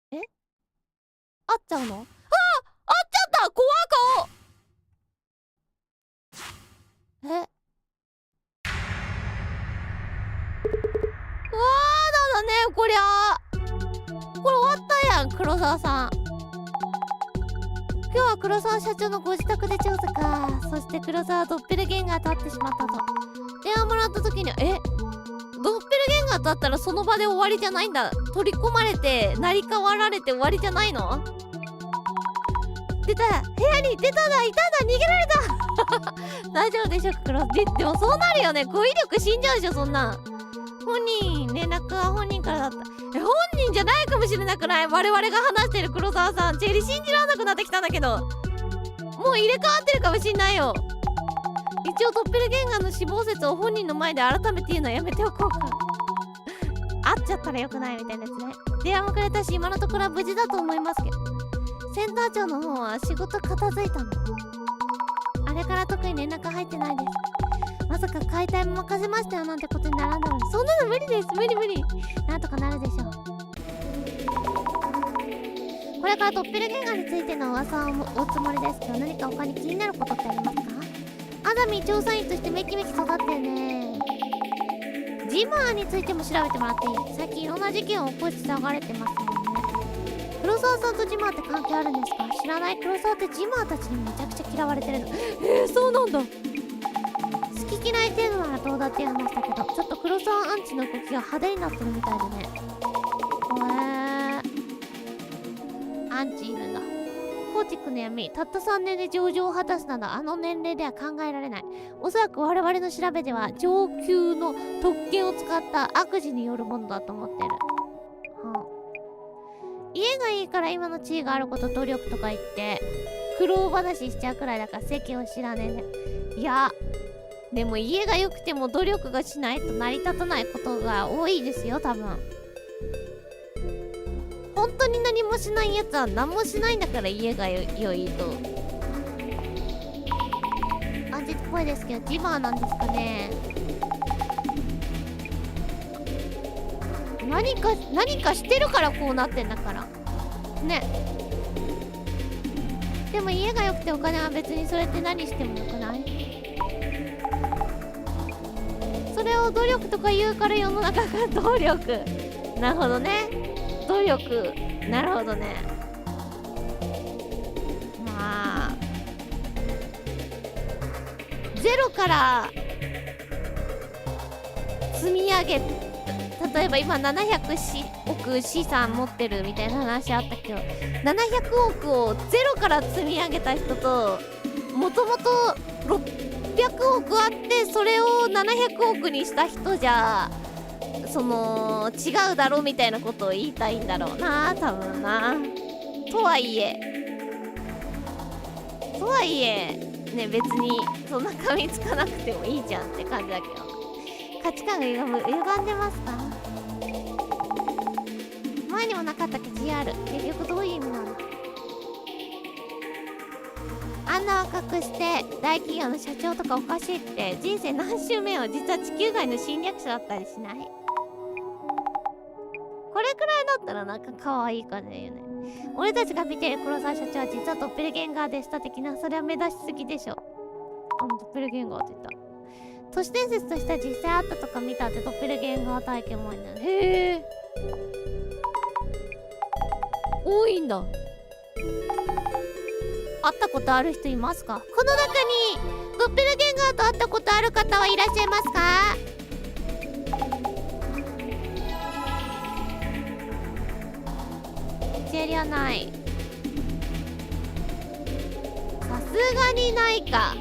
Speaker 1: 会っちゃうの？会っちゃった怖い顔。うわーだね、こりゃ。これ終わったやん、黒沢さん。今日は黒沢社長のご自宅で調査か。そして黒沢ドッペルゲンガーと会ってしまったと。電話もらった時には、ドッペルゲンガーと会ったらその場で終わりじゃないんだ。取り込まれて、成り代わられて終わりじゃないの？出た、部屋に出ただ、いただ、逃げられた大丈夫でしょうか、黒沢。でもそうなるよね。語彙力死んじゃうでしょ、そんな。本人、連絡は本人からだった。本人じゃないかもしれなくない？我々が話してる黒沢さん。チェリー信じられなくなってきたんだけど。もう入れ替わってるかもしんないよ。一応ドッペルゲンガーの死亡説を本人の前で改めて言うのはやめておこうか。会っちゃったらよくないみたいなやつね。電話もくれたし、今のところは無事だと思いますけど。センター長の方は仕事片付いたの。あれから特に連絡入ってないです。まさか解体も任せましたよなんてことにならんだろう。そんなの無理です。無理。なんとかなるでしょう。これからドッペルゲンガーについての噂を追うつもりですけど、何か他に気になることってありますか？アダミー調査員としてめきめき育ってるね。ジマーについても調べてもらっていい？最近いろんな事件を起こし騒がれてますもんね。黒沢さんとジマーって関係あるんですか？知らない。黒沢ってジマーたちにめちゃくちゃ嫌われてるの。そうなんだ。好き嫌い程度ならどうだっていう話だけど、ちょっと黒沢アンチの動きが派手になってるみたいでね。アンチいるんだ。コーチックの闇、たった3年で上場を果たすなど、あの年齢では考えられない。おそらく我々の調べでは上級の特権を使った悪事によるものだと思ってる。家がいいから今の地位があること、努力とか言って苦労話しちゃうくらいだから世間を知らねえね。いやでも家が良くても努力がしないと成り立たないことが多いですよ、多分。本当に何もしないやつは何もしないんだから、家が良いと。アンジっぽいですけど、ジマーなんですかね。何かしてるからこうなってんだからね。でも家が良くてお金は別にそれって何してもよくない？それを努力とか言うから世の中が努力。なるほどね。努力。なるほどね。まあゼロから積み上げ、例えば今700億資産持ってるみたいな話あったけど、700億をゼロから積み上げた人と、もともと600億あってそれを700億にした人じゃその違うだろみたいなことを言いたいんだろうな、多分な。とはいえね、別にそんな噛みつかなくてもいいじゃんって感じだけど、価値観が歪んでますか？前にもなかったっけ GR。 結局どういう意味なの？あんな若くして大企業の社長とかおかしいって。人生何周目よ。実は地球外の侵略者だったりしない？これくらいだったらなんか可愛い感じだよね。俺たちが見てる黒沢社長は実はドッペルゲンガーでした的な、それは目立ちすぎでしょ。ドッペルゲンガーって言った。都市伝説としては実際あったとか見たってドッペルゲンガー体験もあるんだよ。へえ、多いんだ。会ったことある人いますか？この中にドッペルゲンガーと会ったことある方はいらっしゃいますか？ジェリはない。さすがにないか。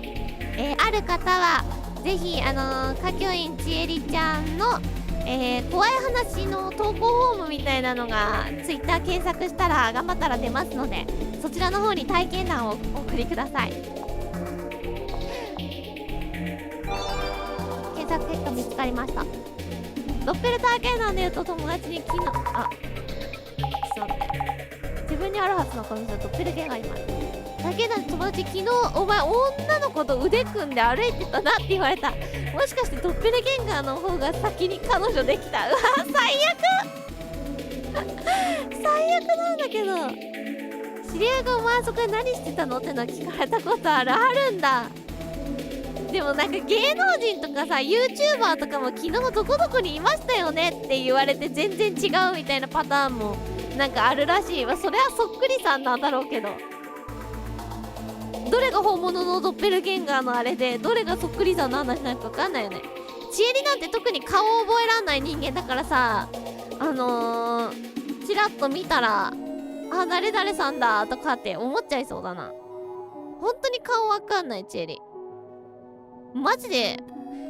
Speaker 1: ある方はぜひ歌教員ちえりちゃんの、怖い話の投稿フォームみたいなのが Twitter 検索したら頑張ったら出ますので、そちらの方に体験談をお送りください。検索結果見つかりました。ドッペル体験談で言うと、友達に昨日そう自分にあるはずのこの人ドッペルゲンガーいます。だけど友達、昨日お前女の子と腕組んで歩いてたなって言われた。もしかしてドッペルゲンガーの方が先に彼女できた？うわ最悪最悪なんだけど、知り合いがお前そこで何してたのっての聞かれたことあるんだ。でもなんか芸能人とかさ YouTuber とかも昨日どこどこにいましたよねって言われて全然違うみたいなパターンもなんかあるらしいわ。それはそっくりさんなんだろうけど、どれが本物のドッペルゲンガーのあれでどれがそっくりさんの話なのか分かんないよね。ちえりなんて特に顔を覚えらんない人間だからさ、チラッと見たら誰々さんだとかって思っちゃいそうだな。本当に顔わかんないちえり。マジで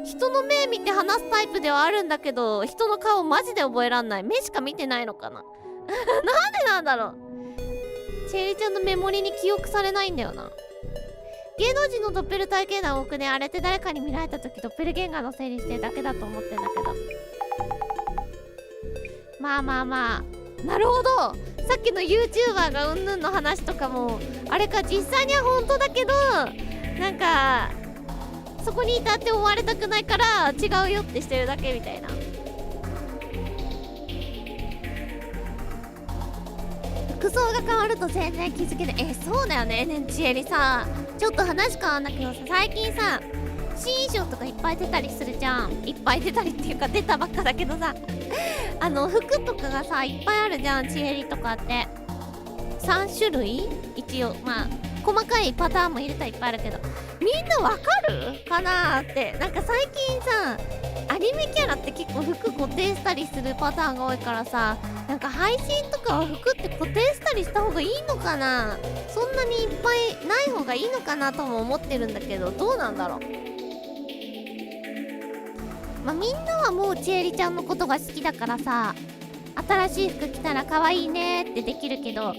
Speaker 1: 人の目見て話すタイプではあるんだけど、人の顔マジで覚えらんない。目しか見てないのかななんでなんだろう。ちえりちゃんのメモリに記憶されないんだよな。芸能人のドッペル体験談多くね。あれって誰かに見られた時ドッペルゲンガーのせいにしてるだけだと思ってんだけど、まあなるほど。さっきの YouTuber がうんぬんの話とかもあれか、実際には本当だけどなんかそこにいたって思われたくないから違うよってしてるだけみたいな。服装が変わると全然気づけない。そうだよね。ねちえりさ、ちょっと話変わんだけどさ、最近さ新衣装とかいっぱい出たりするじゃん。いっぱい出たりっていうか出たばっかだけどさ服とかがさいっぱいあるじゃん、ちえりとかって。3種類一応、まあ細かいパターンも入れたらいっぱいあるけど、みんなわかるかなーって。なんか最近さアニメキャラって結構服固定したりするパターンが多いからさ、なんか配信とかは服って固定したりした方がいいのかな。そんなにいっぱいない方がいいのかなとも思ってるんだけど、どうなんだろう。まあみんなはもうちえりちゃんのことが好きだからさ、新しい服着たら可愛いねってできるけど、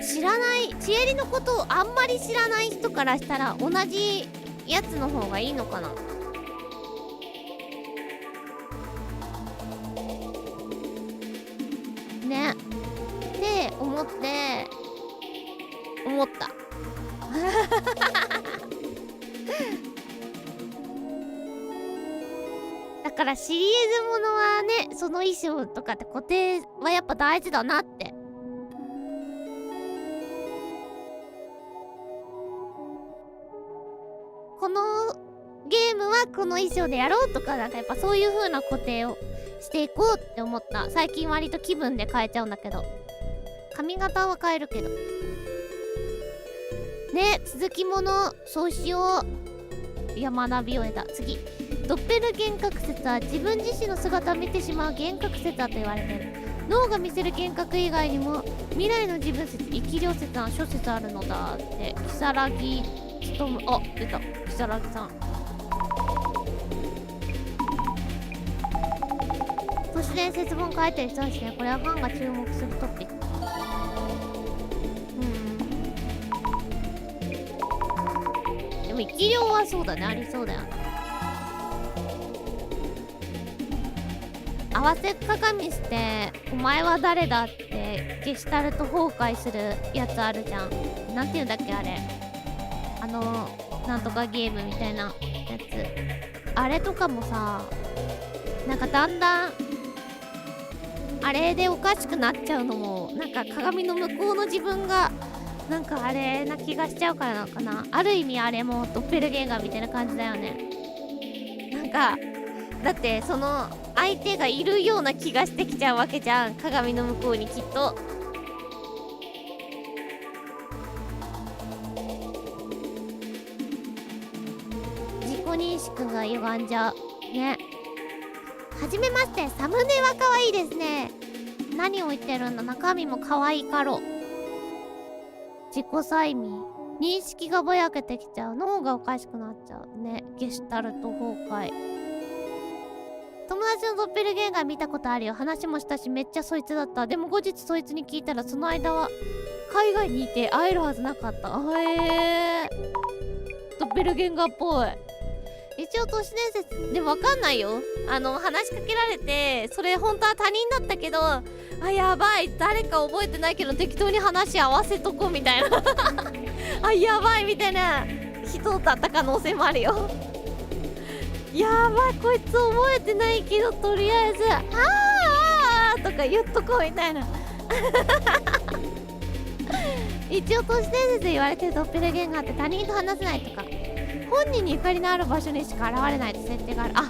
Speaker 1: 知らないちえりのことをあんまり知らない人からしたら同じやつの方がいいのかな。ねって思っただからシリーズものはね、その衣装とかって固定はやっぱ大事だなって。このゲームはこの衣装でやろうとか、なんかやっぱそういう風な固定をしていこうって思った。最近割と気分で変えちゃうんだけど、髪型は変えるけどね。続きものそうしよう。いや、学びを得た。次、ドッペル幻覚説は自分自身の姿を見てしまう幻覚説だと言われている。脳が見せる幻覚以外にも未来の自分説、生き量説な諸説あるのだって。如月勉、あ、出た、如月さん。都市伝説本書いてる人たちね。これはファンが注目するトピック。でも生き量はそうだね、ありそうだよね。合わせ鏡捨てお前は誰だってゲシュタルト崩壊するやつあるじゃん。なんて言うんだっけあれ、なんとかゲームみたいなやつ。あれとかもさ、なんかだんだんあれでおかしくなっちゃうのも、なんか鏡の向こうの自分がなんかあれな気がしちゃうからなのかな。ある意味あれもドッペルゲンガーみたいな感じだよね。なんかだってその相手がいるような気がしてきちゃうわけじゃん、鏡の向こうにきっと。自己認識が歪んじゃうね。はじめまして、サムネは可愛いですね。何を言ってるんだ、中身も可愛いかろ。自己催眠、認識がぼやけてきちゃう、脳がおかしくなっちゃうね。ゲシュタルト崩壊。友達のドッペルゲンガー見たことあるよ。話もしたしめっちゃそいつだった。でも後日そいつに聞いたらその間は海外にいて会えるはずなかった。ドッペルゲンガーっぽい。一応都市伝説でもわかんないよ。話しかけられてそれ本当は他人だったけど、あ、やばい、誰か覚えてないけど適当に話合わせとこうみたいなあ、やばいみたいな人だった可能性もあるよやばい、こいつ覚えてないけどとりあえず「あーとか言っとこうみたいな一応都市伝説で言われてるドッペルゲンガーって他人と話せないとか、本人にゆかりのある場所にしか現れないって設定がある。あ、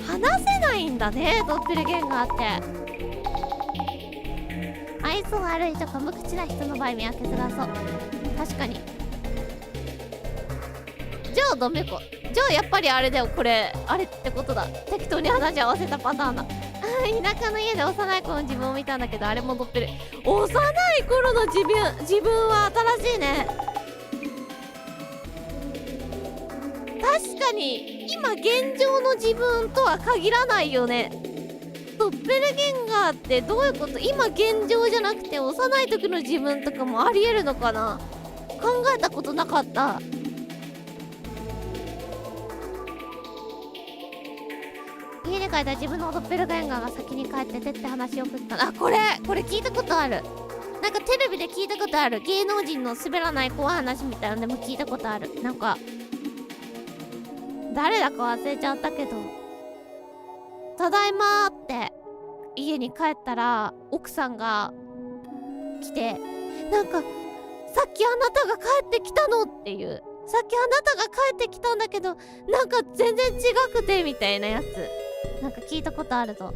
Speaker 1: 話せないんだね、ドッペルゲンガーって。愛想悪いとか無口な人の場合見分けづらそう。確かに。じゃあダメか。じゃあやっぱりあれだよ、これあれってことだ。適当に話合わせたパターンだ。田舎の家で幼い頃の自分を見たんだけど、あれもドッペル。幼い頃の自分は新しいね。確かに今現状の自分とは限らないよね。ドッペルゲンガーってどういうこと？今現状じゃなくて幼い時の自分とかもありえるのかな。考えたことなかった。家に帰ったら自分のドッペルゲンガーが先に帰っててって話を送った。あ、これ聞いたことある。なんかテレビで聞いたことある。芸能人の滑らない怖い話みたいなのでも聞いたことある。なんか誰だか忘れちゃったけど、ただいまーって家に帰ったら奥さんが来て、なんかさっきあなたが帰ってきたのっていう、さっきあなたが帰ってきたんだけどなんか全然違くてみたいなやつ、なんか聞いたことあるぞ。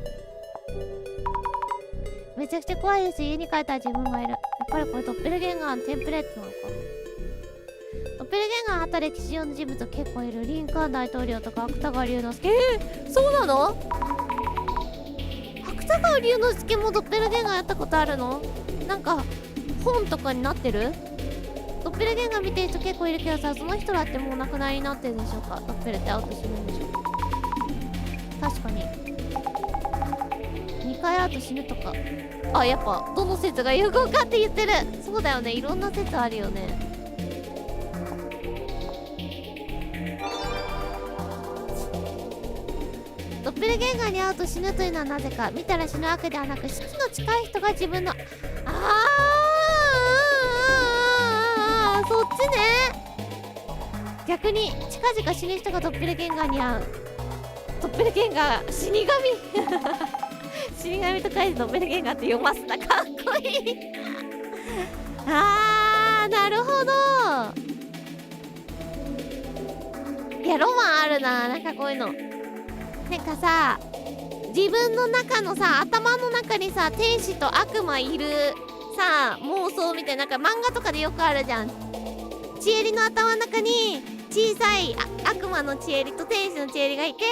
Speaker 1: めちゃくちゃ怖いです。家に帰ったら自分もいる。やっぱりこれドッペルゲンガーのテンプレートなのか。ドッペルゲンガーあった歴史上の人物結構いる。リンカーン大統領とか芥川龍之介。そうなの？芥川龍之介もドッペルゲンガーやったことあるの？なんか本とかになってる？ドッペルゲンガー見てる人結構いるけどさ、その人だってもうお亡くなりになってるでしょうか。ドッペルって会うと死ぬんでしょ。確かに2回会うと死ぬとか。あ、やっぱどの説が有効かって言ってる。そうだよね、いろんな説あるよね。ドッペルゲンガーに会うと死ぬというのはなぜか。見たら死ぬわけではなく、死期の近い人が自分のそっちね。逆に近々死ぬ人がドッペルゲンガーに会う。ドッペルゲンガー死神死神と書いてドッペルゲンガーって読ますな。かっこいいなるほど。いやロマンあるな。なんかこういうのなんかさ、自分の中のさ、頭の中にさ、天使と悪魔いるさ、妄想みたいな、なんか漫画とかでよくあるじゃん。ちえりの頭の中に小さい悪魔のちえりと天使のちえりがいて、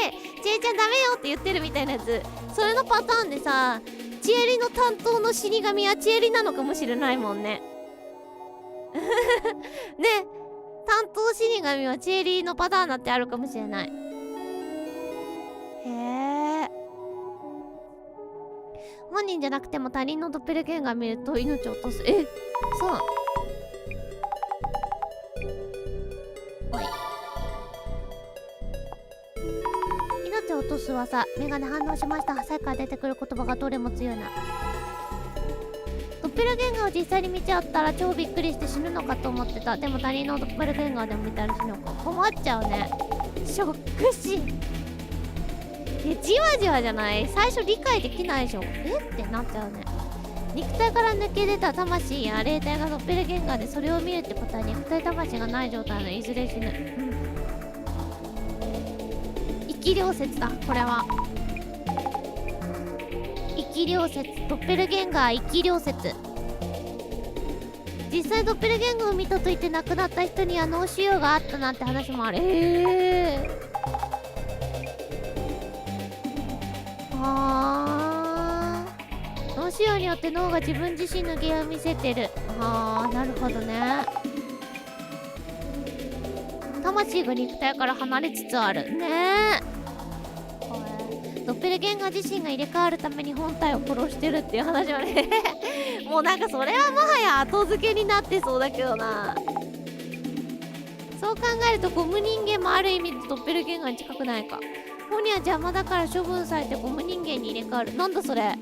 Speaker 1: ちえりちゃんダメよって言ってるみたいなやつ。それのパターンでさ、ちえりの担当の死神はちえりなのかもしれないもんねね、担当死神はちえりのパターンだってあるかもしれない。へえ。本人じゃなくても他人のドッペルゲンガー見ると命を落とす。そう。はい。命を落とすはさ、メガネ反応しました。さっきから出てくる言葉がどれも強いな。ドッペルゲンガーを実際に見ちゃったら超びっくりして死ぬのかと思ってた。でも他人のドッペルゲンガーでも見たら死ぬのか。困っちゃうね。ショック死。じわじわじゃない？最初理解できないでしょ。ってなっちゃうね。肉体から抜け出た魂や霊体がドッペルゲンガーでそれを見るってことは肉体魂がない状態のいずれ死ぬ。生き量説だこれは。生き量説、ドッペルゲンガー生き量説。実際ドッペルゲンガーを見たと言って亡くなった人には脳腫瘍があったなんて話もある。脳腫瘍によって脳が自分自身の芸を見せてる。なるほどね。魂が肉体から離れつつあるね。ドッペルゲンガー自身が入れ替わるために本体を殺してるっていう話はねもうなんかそれはもはや後付けになってそうだけどな。そう考えるとゴム人間もある意味でドッペルゲンガーに近くないか。本人は邪魔だから処分されてゴム人間に入れ替わる。なんだそれ。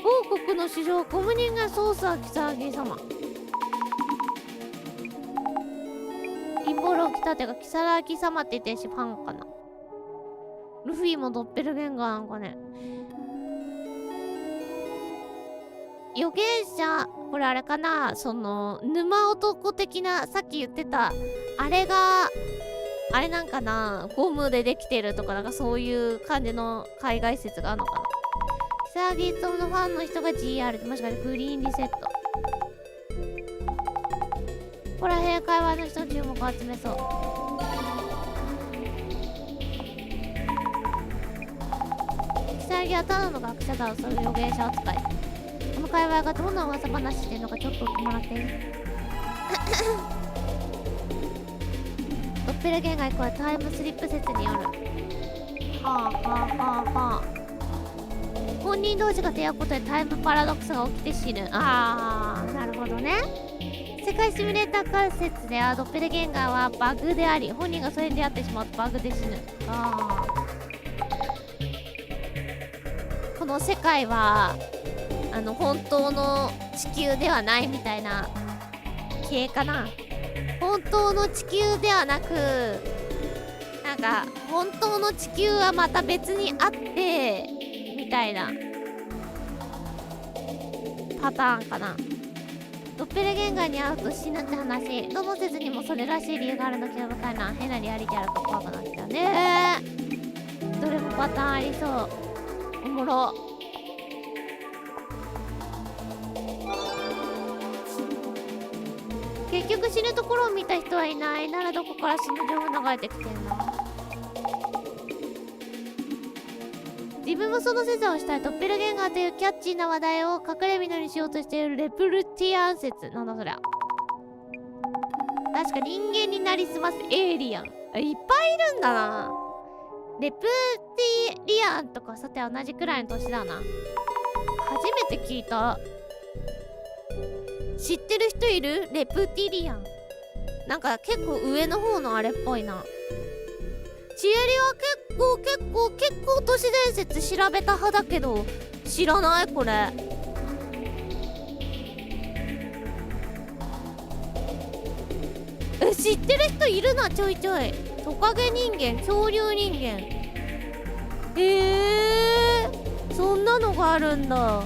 Speaker 1: 王国の史上ゴム人間ソースはキサラギ様。陰謀論来たてがキサラギ様って言ってるしファンかな。ルフィもドッペルゲンガーなんかね。預言者、これあれかな、その沼男的な、さっき言ってたあれがあれなんかな、ゴムでできてるとかなんかそういう感じの海外説があるのかな。キサラギイツオのファンの人が GR で、もしかしてグリーンリセット。ここら辺会話の人の注目を集めそう。キサラギはただの学者だろ、そういう預言者扱い。この会話がどんな噂話してるのかちょっと追ってもらっていい？ドッペルゲンガーイコールタイムスリップ説による。本人同士が出会うことでタイムパラドックスが起きて死ぬ。なるほどね。世界シミュレーター仮説ではドッペルゲンガーはバグであり、本人がそれに出会ってしまうとバグで死ぬ。この世界は本当の地球ではないみたいな系かな。本当の地球ではなく、なんか本当の地球はまた別にあってみたいな。パターンかな。ドッペルゲンガーに会うと死ぬって話。どの説にもそれらしい理由があるの興味深いな。変なリアリティあると怖くなってきたね。どれもパターンありそう。おもろ。結局死ぬところを見た人はいないならどこから死ぬ情報流れてきてんの。自分もその説をしたい。ドッペルゲンガーというキャッチーな話題を隠れ蓑にしようとしているレプルティアン説。なんだそりゃ。確か人間になりすますエイリアン。いっぱいいるんだな。レプティリアンとかさて同じくらいの年だな。初めて聞いた。知ってる人いる？レプティリアン。なんか結構上の方のあれっぽいな。ちえりは結構都市伝説調べた派だけど知らないこれ。知ってる人いるな。ちょいちょい。トカゲ人間、恐竜人間。そんなのがあるんだ。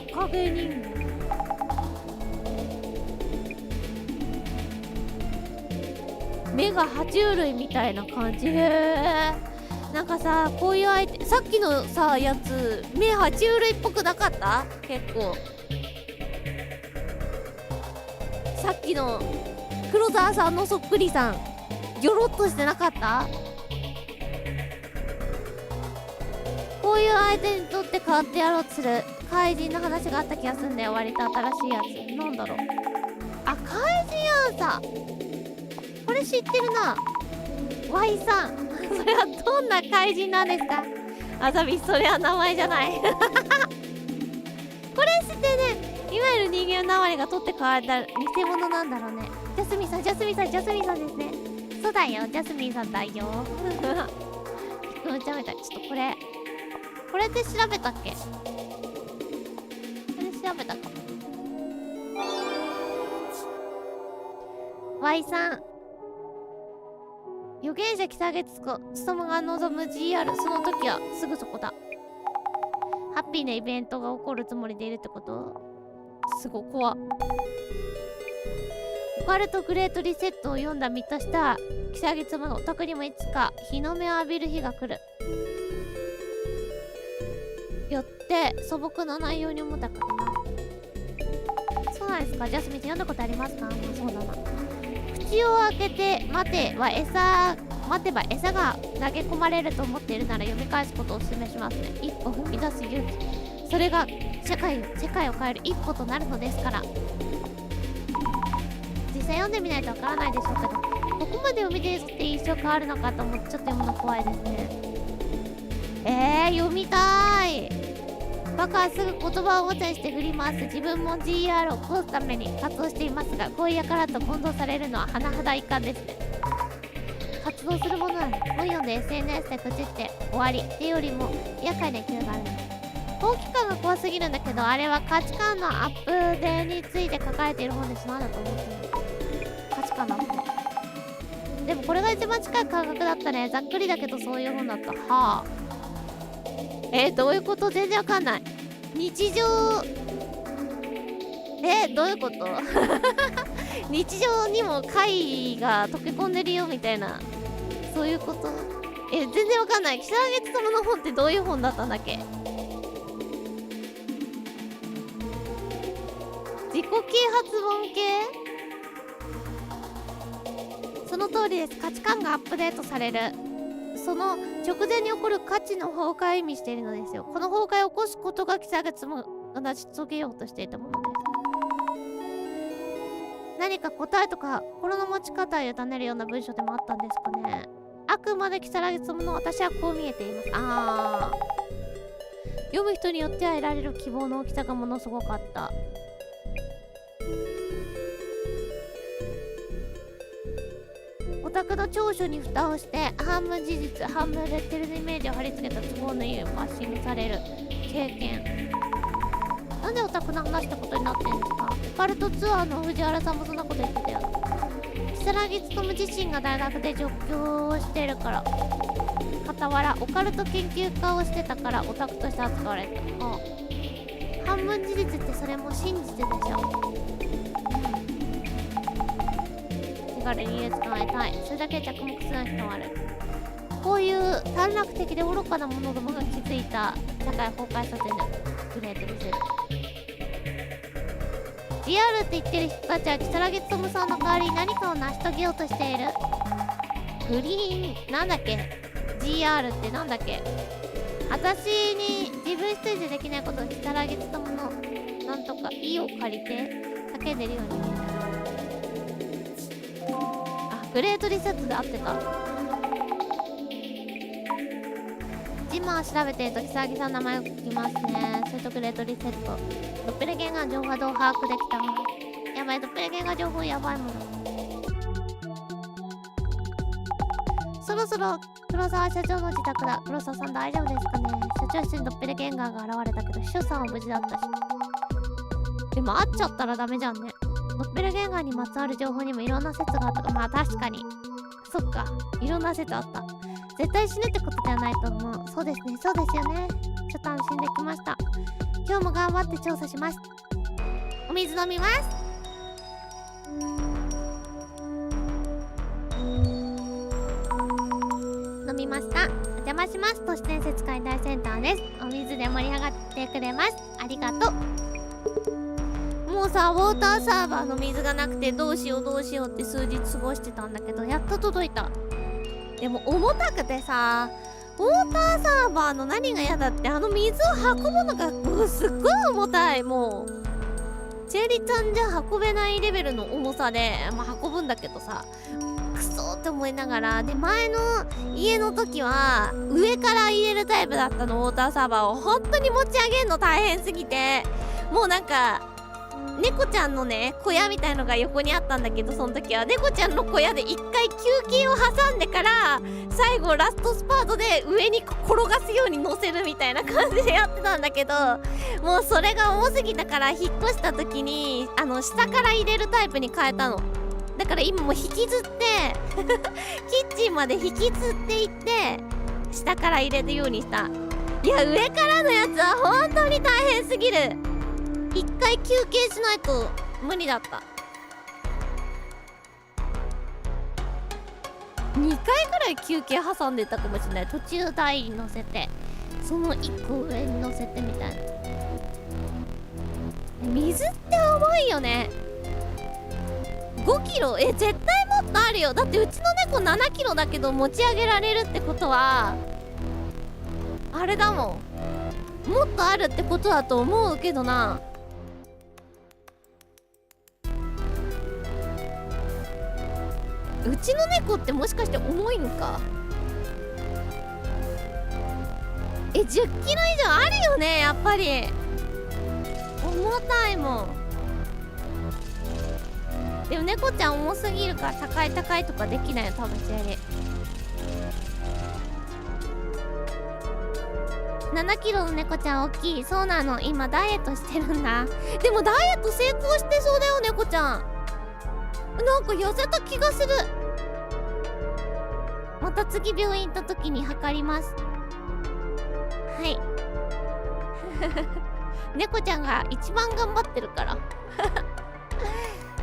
Speaker 1: トカゲ人間。目が爬虫類みたいな感じ。なんかさ、こういう相手、さっきのさやつ目爬虫類っぽくなかった？結構さっきの黒沢さんのそっくりさんギョロッとしてなかった？こういう相手にとって変わってやろうとする怪人の話があった気がするんだよ。割と新しいやつ。なんだろう。あ、怪人アンサー。これ知ってるな。Y さんそれはどんな怪人なんですか？あざみ、それは名前じゃないこれ知ってね。いわゆる人間の名前が取って変わった偽物なんだろうね。ジャスミンさんですね。そうだよ、ジャスミンさんだよピクムちゃんみたい。ちょっとこれで調べたっけ？これで調べたか。Y さん、預言者北月子務が望む GR。 その時はすぐそこだ。ハッピーなイベントが起こるつもりでいるってこと？すごい怖っ。オカルトグレートリセットを読んだ身としたら北月のお宅にもいつか日の目を浴びる日が来る。よって素朴な内容に思ったからな。そうなんですか。ジャスミン読んだことありますか？まあそうだな。口を開けて待てば餌が投げ込まれると思っているなら読み返すことをお勧めしますね。一歩踏み出す勇気、それが世界を変える一歩となるのですから。実際読んでみないとわからないでしょうけど、ここまで読みでって印象変わるのかと思ってちょっと読むの怖いですね。読みたい。バカはすぐ言葉をおもちゃにして振り回す。自分も GR を起こすために活動していますが、こういう輩と混同されるのは甚だ遺憾ですね。活動するものは本読んで SNS で愚痴って終わりっていうよりも厄介な勢いがあるんです。本気感が怖すぎるんだけど、あれは価値観のアップデについて書かれている本です。なんだと思ってる。価値観のアップデ。でもこれが一番近い感覚だったね。ざっくりだけどそういう本だった。はあ。どういうこと？全然わかんない。日常どういうこと日常にも怪異が溶け込んでるよみたいな、そういうこと？全然わかんない。北月様の本ってどういう本だったんだっけ？自己啓発本系？その通りです。価値観がアップデートされる。その直前に起こる価値の崩壊を意味しているのですよ。この崩壊を起こすことが北月も成し遂げようとしていたものです。何か答えとか心の持ち方を委ねるような文章でもあったんですかね。あくまで木更津の私はこう見えています。読む人によっては得られる希望の大きさがものすごかった。オタクの長所に蓋をして半分事実半分レッテルのイメージを貼り付けた都合のいいバッシングされる経験。なんでオタクの話したことになってんですか？オカルトツアーの藤原さんもそんなこと言ってたよ。如月勉自身が大学で助教をしてるから。傍らオカルト研究家をしてたからオタクとして扱われた。あ、半分事実ってそれも真実でしょ。手軽に家捕まえたい。それだけ着目する人もある。こういう短絡的で愚かな者どもが築いた社会崩壊させるグレートリセット。GR って言ってる人たちは如月勉さんの代わりに何かを成し遂げようとしている。グリーンなんだっけ、 GR ってなんだっけ。私に自分一人でできないことを如月勉のなんとか意を借りて叫んでるように見える。あ、グレートリセットで合ってた。ジマー調べてると如月さんの名前を聞きますね。それとグレートリセット。ドッペルゲンガー情報どう把握できた。やばい、ドッペルゲンガー情報やばいもの。そろそろ黒沢社長の自宅だ。黒沢さん大丈夫ですかね。社長室にドッペルゲンガーが現れたけど秘書さんは無事だったし。でも会っちゃったらダメじゃんね。ドッペルゲンガーにまつわる情報にもいろんな説があったから。まあ確かにそっか、いろんな説あった。絶対死ぬってことではないと思う。そうですね、そうですよね。ちょっと安心できました。今日も頑張って調査します。お水飲みます。飲みました。お邪魔します。都市伝説界大センターです。お水で盛り上がってくれます。ありがとう。もうさ、ウォーターサーバーの水がなくてどうしようどうしようって数日過ごしてたんだけど、やっと届いた。でも重たくてさ、ウォーターサーバーの何が嫌だって、あの水を運ぶのがもうすっごい重たい。もうチェリちゃんじゃ運べないレベルの重さで、まあ運ぶんだけどさ、クソって思いながら。で、前の家の時は上から入れるタイプだったの、ウォーターサーバーを。本当に持ち上げるの大変すぎて、もうなんか猫ちゃんのね小屋みたいのが横にあったんだけど、その時は猫ちゃんの小屋で一回休憩を挟んでから最後ラストスパートで上に転がすように乗せるみたいな感じでやってたんだけど、もうそれが重すぎたから引っ越した時に下から入れるタイプに変えたの。だから今もう引きずってキッチンまで引きずっていって下から入れるようにした。いや、上からのやつは本当に大変すぎる。一回休憩しないと無理だった。2回ぐらい休憩挟んでたかもしれない。途中台に乗せてその1個上に乗せてみたいな。水って重いよね。5キロ絶対もっとあるよ。だってうちの猫7キロだけど持ち上げられるってことはあれだもん、もっとあるってことだと思うけどな。うちの猫ってもしかして重いんか。10キロ以上あるよね、やっぱり重たいもん。でも猫ちゃん重すぎるから高い高いとかできないよ多分。チェリ7キロの猫ちゃん大きい。そうなの、今ダイエットしてるんだ。でもダイエット成功してそうだよ猫ちゃん。なんか痩せた気がする。また次病院行った時に測ります。はい猫ちゃんが一番頑張ってるから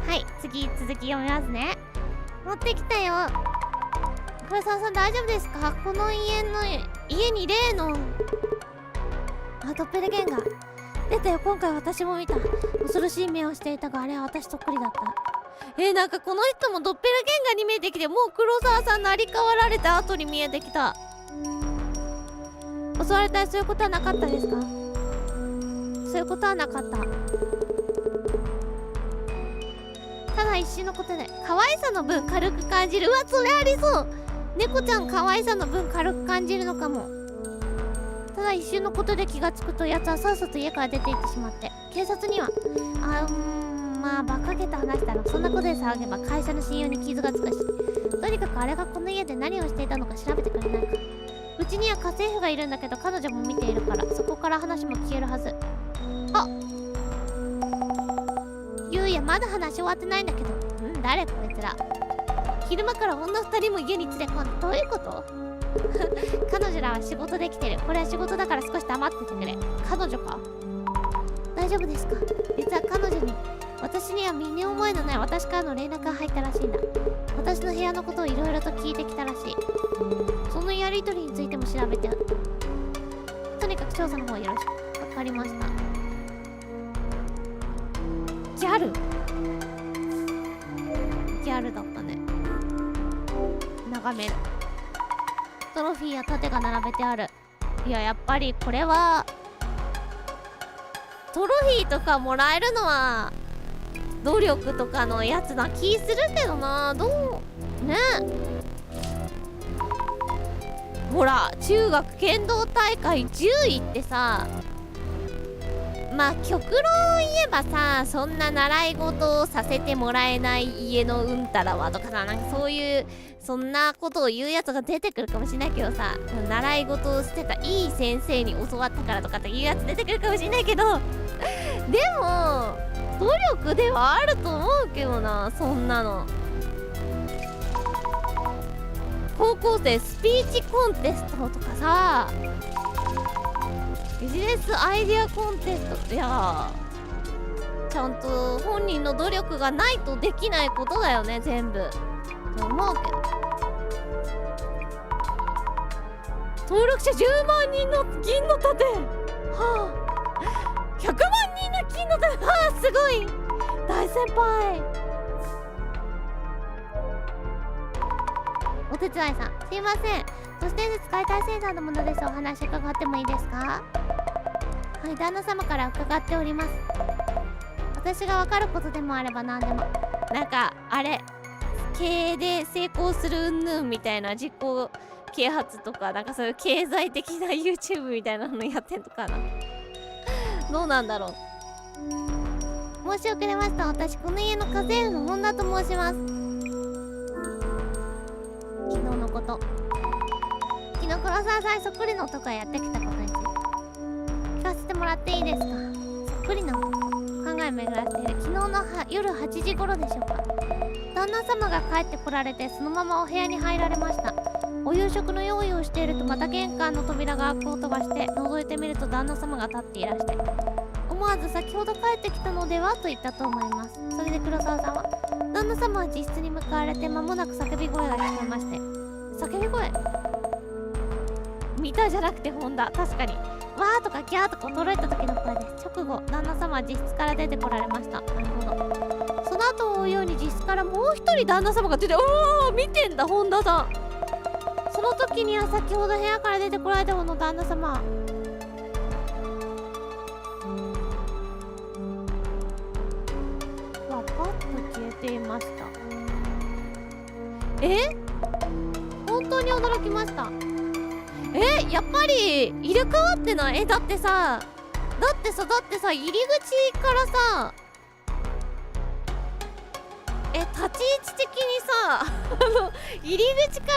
Speaker 1: はい、次続き読みますね。持ってきたよ。黒沢さん大丈夫ですか。この家に例のドッペルゲンガー出たよ。今回私も見た。恐ろしい目をしていたが、あれは私そっくりだった。なんかこの人もドッペルゲンガーに見えてきて、もう黒沢さん成り代わられた後に見えてきた。襲われたりそういうことはなかったですか。そういうことはなかった。ただ一瞬のことで可愛さの分軽く感じる。うわ、それありそう。猫ちゃん可愛さの分軽く感じるのかも。ただ一瞬のことで気がつくと、やつはさっさと家から出て行ってしまって、警察にはまあ馬鹿げた話だろ。そんなことで騒げば会社の信用に傷がつくし、とにかくあれがこの家で何をしていたのか調べてくれないか。うちには家政婦がいるんだけど、彼女も見ているからそこから話も聞けるはず。あ、ゆうやまだ話終わってないんだけど。誰こいつら。昼間から女2人も家に連れ込んで、どういうこと？彼女らは仕事できてる。これは仕事だから少し黙っててくれ。彼女か？大丈夫ですか？実は彼女に、私には身に覚えのない私からの連絡が入ったらしいんだ。私の部屋のことをいろいろと聞いてきたらしい。そのやりとりについても調べてある。とにかく調査の方よろしく。わかりました。ギャルだったね。眺める。トロフィーや盾が並べてある。いや、やっぱりこれはトロフィーとかもらえるのは努力とかのやつな気するけどな。どうね。ほら、中学剣道大会10位ってさ、まあ極論言えばさ、そんな習い事をさせてもらえない家のうんたらはとかさ、なんかそういうそんなことを言うやつが出てくるかもしれないけどさ、習い事をしてたいい先生に教わったからとかっていうやつ出てくるかもしれないけど、でも努力ではあると思うけどな、そんなの。高校生スピーチコンテストとかさ、ビジネスアイデアコンテスト、いやちゃんと本人の努力がないとできないことだよね、全部と思うけど。登録者10万人の銀の盾、はあ、100万人の金の盾、はあ、すごい大先輩。お手伝いさん、すいません。都市伝説解体センターのものです。お話伺ってもいいですか？はい、旦那様から伺っております。私が分かることでもあれば何でも。なんかあれ、経営で成功するうんぬんみたいな自己啓発とか、なんかそういう経済的な YouTube みたいなのやってんのかな。どうなんだろう。申し遅れました。私この家の家政婦の本田と申します。昨日のこと、昨日黒沢さんにそっくりの男がやってきたことについて聞かせてもらっていいですか？そっくりな男、考え巡らせている。昨日の夜8時頃でしょうか。旦那様が帰ってこられて、そのままお部屋に入られました。お夕食の用意をしていると、また玄関の扉が開く音がして、覗いてみると旦那様が立っていらして、思わず先ほど帰ってきたのではと言ったと思います。それで黒沢さんは、旦那様は自室に向かわれて間もなく叫び声が聞こえまして。叫び声、見たじゃなくて本田、確かにわーとかギャーとか驚いた時の声です。直後旦那様は自室から出てこられました。なるほど。その後を追うように自室からもう一人旦那様が出て、おー、見てんだ本田さん。その時には先ほど部屋から出てこられた方の旦那様、はパッと消えていました。本当に驚きました。やっぱり入れ替わってない？だってさ入り口からさ、立ち位置的にさ入り口か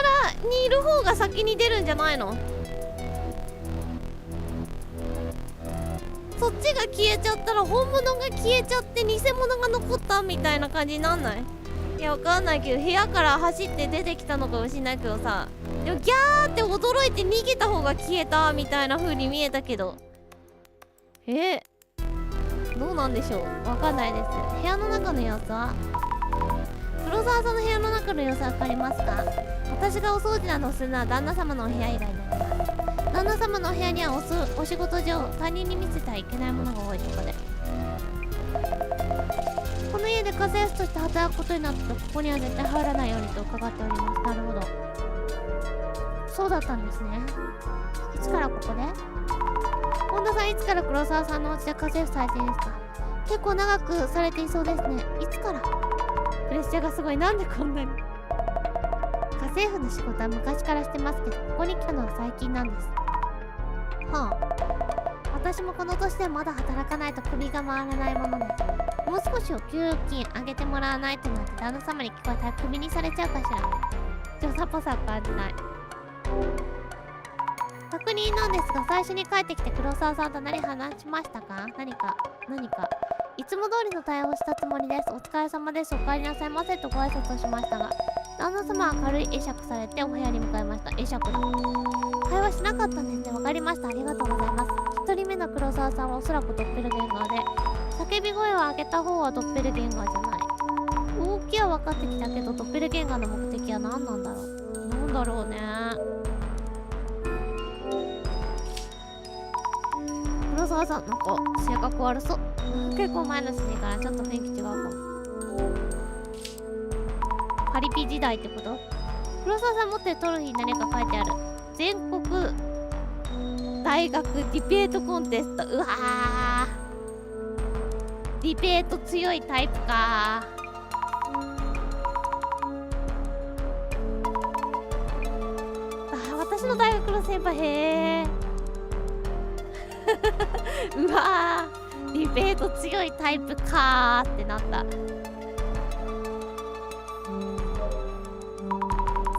Speaker 1: らにいる方が先に出るんじゃないの？そっちが消えちゃったら本物が消えちゃって偽物が残ったみたいな感じになんない？いや、わかんないけど、部屋から走って出てきたのかもしれないけどさ、でもギャーって驚いて逃げた方が消えたみたいな風に見えたけど、どうなんでしょう、わかんないです。部屋の中の様子は、黒沢さんの部屋の中の様子わかりますか？私がお掃除などをするのは旦那様のお部屋以外になります。旦那様のお部屋にはお仕事上他人に見せてはいけないものが多いとこで、この家で家政婦として働くことになったと、ここには絶対入らないようにと伺っております。なるほど、そうだったんですね。いつからここで？本田さん、いつから黒沢さんのお家で家政婦されているんですか？結構長くされていそうですね。いつから？プレッシャーがすごい。なんでこんなに？家政婦の仕事は昔からしてますけど、ここに来たのは最近なんです。はあ、私もこの年でまだ働かないと首が回らないものです。もう少しお給金上げてもらわないとなって旦那様に聞こえたらクビにされちゃうかしら。女さっぽさは感じない。確認なんですが、最初に帰ってきて黒沢さんと何話しましたか？何かいつも通りの対応をしたつもりです。お疲れ様です。お帰りなさいませとご挨拶をしましたが、旦那様は軽い会釈されてお部屋に向かいました。会釈だ。会話しなかったんですね。わかりました。ありがとうございます。一人目の黒沢さんはおそらくドッペルゲンガーで、叫び声を上げた方はドッペルゲンガーじゃない。動きは分かってきたけど、ドッペルゲンガーの目的は何なんだろう。なんだろうね。黒沢さん、なんか性格悪そう。結構前のシーンからちょっと雰囲気違うかも。パリピ時代ってこと？黒沢さん持ってるトロフィーに何か書いてある。全国大学ディベートコンテスト。うわー、ディベート強いタイプかー。私の大学の先輩。へーうわー、ディベート強いタイプかーってなった。す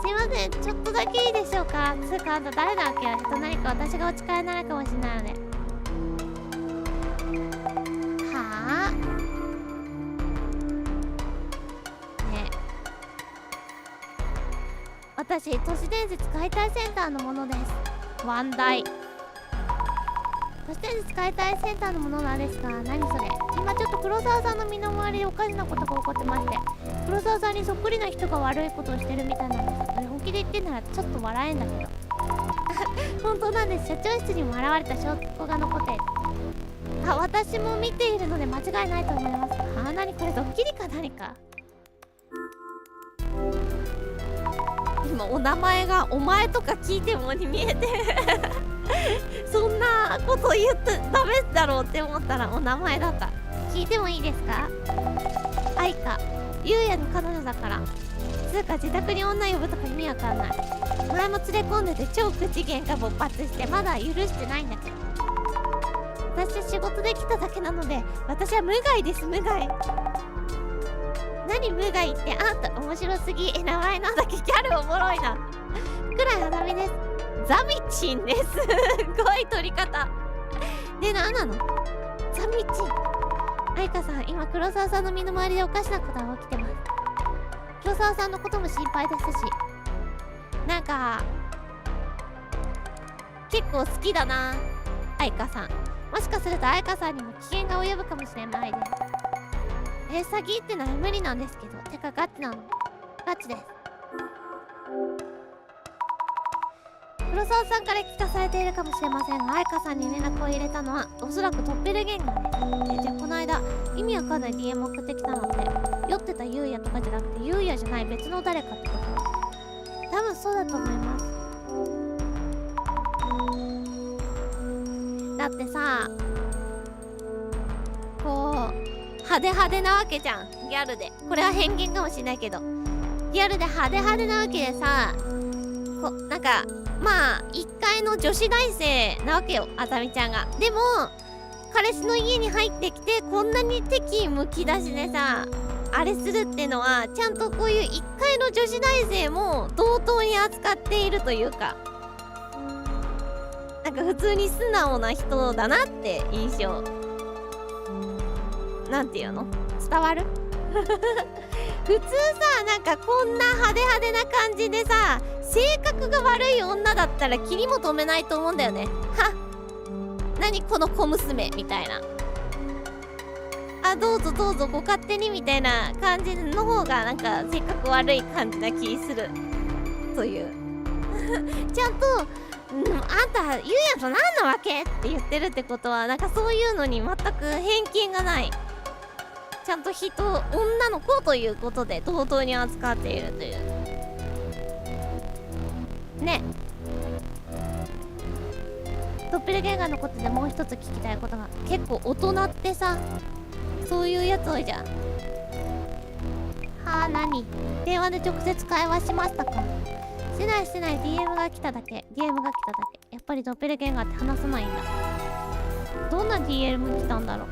Speaker 1: いません、ちょっとだけいいでしょうか。つうかあんた誰だっけ。何か私がお力になるかもしれないので。はあねえ、私都市伝説解体センターのものです。ワンダイ都市伝説解体センターのものなんですが、何それ。今ちょっと黒沢さんの身の回りでおかしなことが起こってまして、黒沢さんにそっくりな人が悪いことをしてるみたいなんです。本気で言ってんならちょっと笑えんだけど本当なんです。社長室にも現れた証拠が残っている。あ、私も見ているので間違いないと思います。あ、何これ、ドッキリか何か。今お名前がお前とか聞いてもに見えてそんなこと言ってダメだろうって思ったらお名前だった。聞いてもいいですか。愛花、ゆうやの彼女だから。つうか自宅に女呼ぶとか意味わかんない。前も連れ込んでて超口喧嘩勃発してまだ許してないんだけど。私は仕事で来ただけなので、私は無害です。無害。何無害って。あんた面白すぎ。名前なんだっけ。ギャルおもろいな。くらいはダメです。ザミチンです。すごい取り方で、何なのザミチン。愛花さん、今黒沢さんの身の回りでおかしなことが起きてます。黒沢さんのことも心配ですし、なんか結構好きだな愛花さん。もしかすると愛花さんにも危険が及ぶかもしれないです。詐欺ってのは無理なんですけど。てかガチなの。ガチです。黒沢さんから聞かされているかもしれませんが、愛花さんに連絡を入れたのはおそらくドッペルゲンガーです。じゃあこの間意味わかんない DM 送ってきたのって酔ってたゆうやとかじゃなくて、ゆうやじゃない別の誰かってこと？多分そうだと思います。だってさ、こう派手派手なわけじゃん、ギャルで。これは偏見かもしれないけど、ギャルで派手派手なわけでさ、なんかまあ一階の女子大生なわけよ、あざみちゃんが。でも彼氏の家に入ってきてこんなに敵むき出しでさあれするってのは、ちゃんとこういう一階の女子大生も同等に扱っているというか、なんか普通に素直な人だなって印象。なんていうの、伝わる普通さ、なんかこんな派手派手な感じでさ、性格が悪い女だったら気にも留めないと思うんだよね。はっ、何この小娘みたいな、あ、どうぞどうぞご勝手にみたいな感じの方がなんか性格悪い感じな気するというちゃんと、あんたゆうやと何なわけって言ってるってことは、なんかそういうのに全く偏見がない。ちゃんと女の子ということで同等に扱っているというね。ドッペルゲンガーのことでもう一つ聞きたいことが、結構大人ってさ、そういうやつ多いじゃん。はあ、何、電話で直接会話しましたか。してないしてない。 DM が来ただけ。DM が来ただけ。やっぱりドッペルゲンガーって話さないんだ。どんな DM 来たんだろう。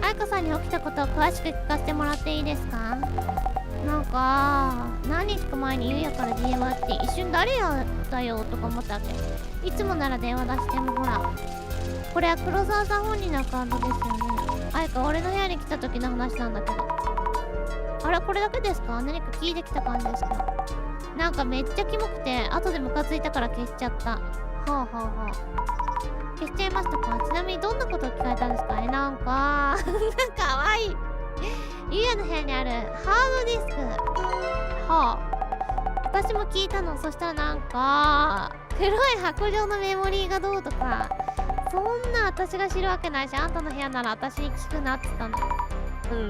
Speaker 1: 愛花さんに起きたことを詳しく聞かせてもらっていいですか。なんか何日か前にゆうやから DM が来て、一瞬誰やだよとか思ったわけ。いつもなら電話出してもほらこれは黒沢さん本人のアカウントですよね。あいか俺の部屋に来た時の話なんだけど。あれこれだけですか？何か聞いてきた感じですけど。なんかめっちゃキモくて後でムカついたから消しちゃった。はあはあはあ。消しちゃいましたか？ちなみにどんなことを聞かれたんですか？なんかかわいい。ゆうやの部屋にあるハードディスク。はあ。私も聞いたの。そしたらなんか黒い箱状のメモリーがどうとか、そんな私が知るわけないし、あんたの部屋なら私に聞くなって言ったの。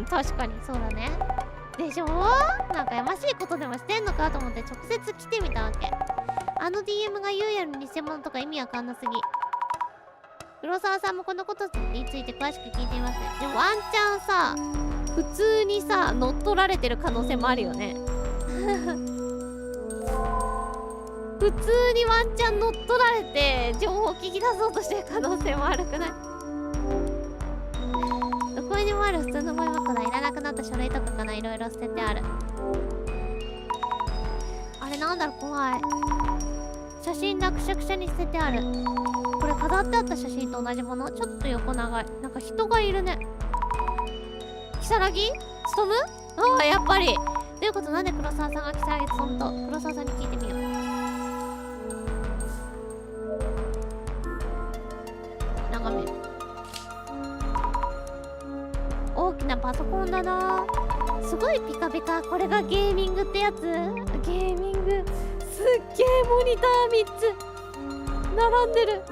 Speaker 1: 確かにそうだね。でしょ？なんかやましいことでもしてんのかと思って直接来てみたわけ。あの DM がゆうやの偽物とか意味わかんなすぎ。黒沢さんもこのことについて詳しく聞いてみます。でもワンチャンさ、普通にさ乗っ取られてる可能性もあるよね。普通にワンチャン乗っ取られて情報を聞き出そうとしてる可能性も悪くない？どこにもある普通のゴミ箱だ。いらなくなった書類とかかな。いろいろ捨ててある。あれなんだろう、怖い。写真だ、くしゃくしゃに捨ててある。これ飾ってあった写真と同じもの？ちょっと横長い。なんか人がいるね。如月勉？ああ、やっぱり。ということ、なんで黒沢さんが如月勉と黒沢さんに聞いてみよう。眺める。大きなパソコンだな。すごいピカピカ。これがゲーミングってやつ？ゲーミング。すっげえモニター3つ並んでる。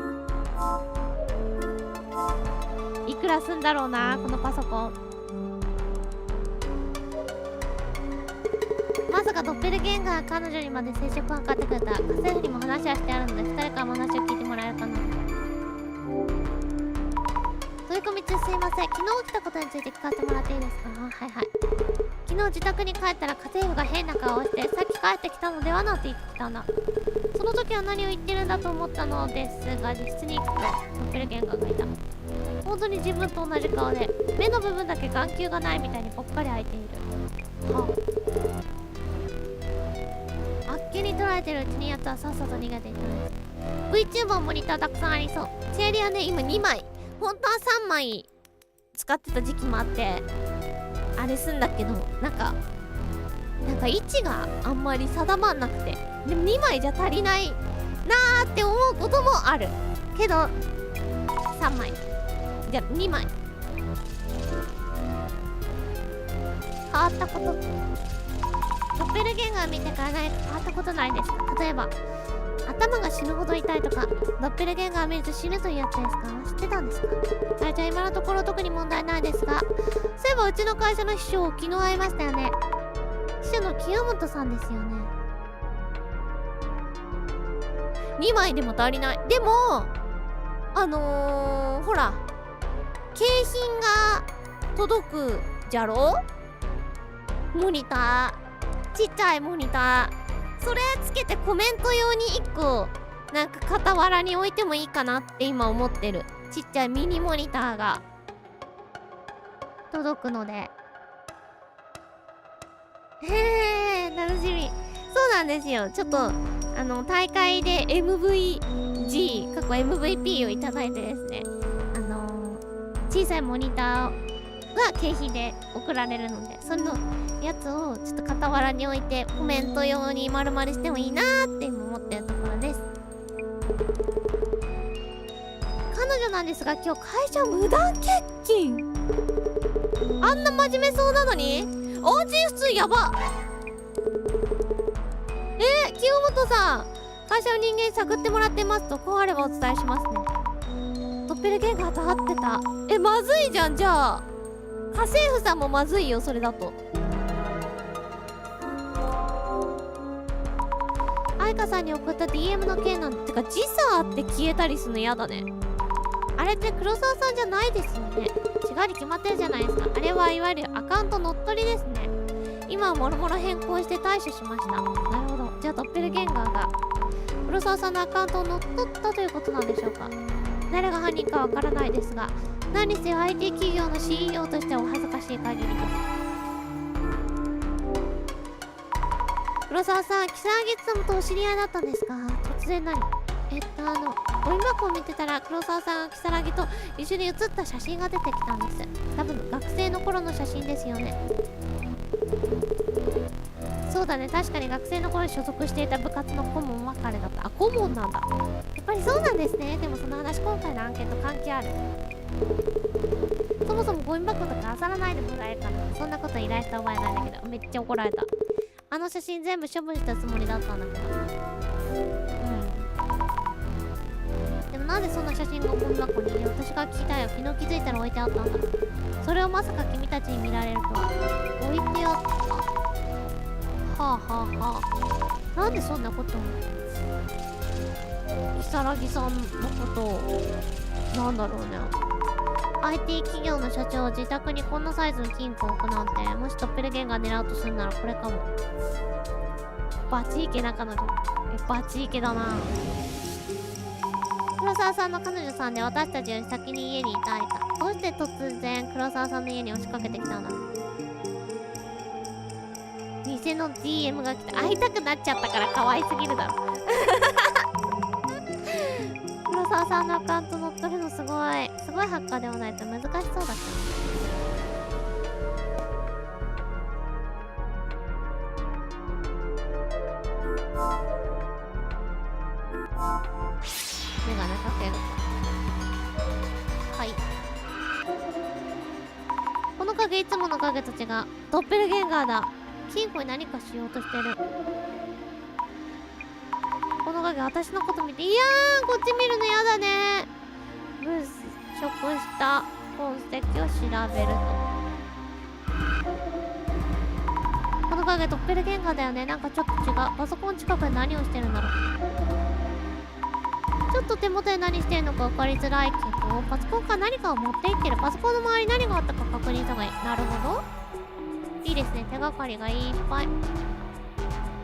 Speaker 1: いくらすんだろうなこのパソコン。まさかドッペルゲンガー彼女にまで接触を図ってくれた。家政婦にも話はしてあるので2人からも話を聞いてもらえるかな。飛び込み中すいません。昨日起きたことについて聞かせてもらっていいですか？はいはい。昨日自宅に帰ったら家政婦が変な顔をして、さっき帰ってきたのではなんて言ってきたんだ。その時は何を言ってるんだと思ったのですが、実質に行くとドッペルゲンガーがいた。本当に自分と同じ顔で、目の部分だけ眼球がないみたいにぽっかり開いている。はあ、あっけに取られてるうちにやつはさっさと逃げていったんです。 VTuber モニターたくさんありそう。整理はね今2枚、本当は3枚使ってた時期もあってあれすんだけど、なんか位置があんまり定まんなくて、でも2枚じゃ足りないなーって思うこともあるけど、3枚じゃ2枚変わったこと、ドッペルゲンガー見てから何か変わったことないですか？例えば頭が死ぬほど痛いとか、ドッペルゲンガー見ると死ぬというやつですか？知ってたんですか？じゃあ今のところ特に問題ないですが、そういえばうちの会社の秘書昨日会いましたよね。秘書の清本さんですよね。2枚でも足りない。でもほら景品が届くじゃろ？モニター、ちっちゃいモニター、それつけてコメント用に1個なんか傍らに置いてもいいかなって今思ってる。ちっちゃいミニモニターが届くので、楽しみ。そうなんですよ。ちょっと大会で MVG 過去 MVP をいただいてですね、小さいモニターが景品で送られるので、そのやつをちょっと傍らに置いてコメント用に丸々してもいいなーって今思ってるところです。彼女なんですが今日会社無断欠勤。あんな真面目そうなのに OG 普通やば。清本さん、会社の人間探ってもらってますとこうあればお伝えしますね。ドッペルゲンガーと会ってた。まずいじゃん。じゃあ家政婦さんもまずいよそれだと。愛花さんに送った DM の件なんてか、時差あって消えたりするの嫌だね。あれって黒沢さんじゃないですよね。違うに決まってるじゃないですか。あれはいわゆるアカウント乗っ取りですね。今はもろもろ変更して対処しました。なるほど。じゃあドッペルゲンガーが黒沢さんのアカウントを乗っ取ったということなんでしょうか。誰が犯人かわからないですが、何せ IT 企業の CEO としてはお恥ずかしい限りです。黒沢さん、如月様とお知り合いだったんですか？突然何？ゴミ箱を見てたら黒沢さんが如月と一緒に写った写真が出てきたんです。多分学生の頃の写真ですよね。そうだね、確かに学生の頃に所属していた部活の顧問は彼だった。あ、顧問なんだ。やっぱりそうなんですね。でもその話今回のアンケート関係ある。そもそもゴミ箱とか漁らないでもらえるかな。そんなこと依頼した覚えないんだけど、めっちゃ怒られた。あの写真全部処分したつもりだったんだけど。でもなんでそんな写真がゴミ箱にいる？私が聞きたいよ。昨日気づいたら置いてあったんだ。それをまさか君たちに見られるとは。置いてあった。はあはあはあ。なんでそんなことを？如月さんのことをなんだろうね。IT 企業の社長自宅にこんなサイズの金庫を置くなんて、もしドッペルゲンガー狙うとするならこれかも。バチイケな彼女。バチイケだな。黒沢さんの彼女さんで私たちより先に家にいたいた。どうして突然黒沢さんの家に押しかけてきたんだろう。偽の DM が来て会いたくなっちゃったから可愛すぎるだろ。黒沢さんのアカウント乗っ取るのすごいハッカーではないと難しそうだった。メガネかける。はい。この影いつもの影と違う。ドッペルゲンガーだ。金庫に何かしようとしてる。この影私のこと見て、いやーこっち見るのやだね。物色した痕跡を調べると。この影ドッペルゲンガーだよね。なんかちょっと違う。パソコン近くで何をしてるんだろう。ちょっと手元で何してるのか分かりづらいけど、パソコンから何かを持っていってる。パソコンの周りに何があったか確認した方がいい。なるほど、いいですね。手がかりがいっぱい。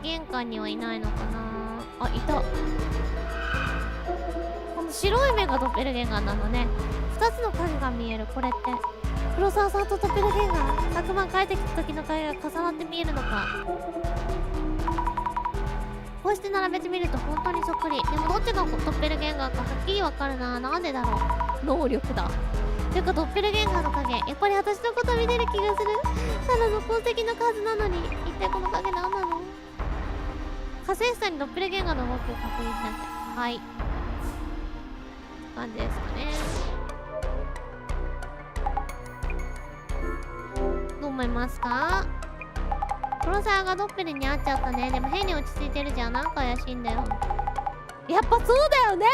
Speaker 1: 玄関にはいないのかな。あ、いた。この白い目がドッペルゲンガーなのね。2つの影が見える。これって黒沢さんとドッペルゲンガー、昨晩帰ってきた時の影が重なって見えるのか。こうして並べてみると本当にそっくり。でもどっちがドッペルゲンガーかはっきりわかるな。なんでだろう。能力だ。ていうかドッペルゲンガーの影、やっぱり私のこと見てる気がする。ただの痕跡の数なのに、一体この影何なの。家政婦さんにドッペルゲンガーの動きを確認しなきゃ。はい。感じですかね。どう思いますか？黒沢がドッペルに会っちゃったね。でも変に落ち着いてるじゃん。なんか怪しいんだよ。やっぱそうだよね。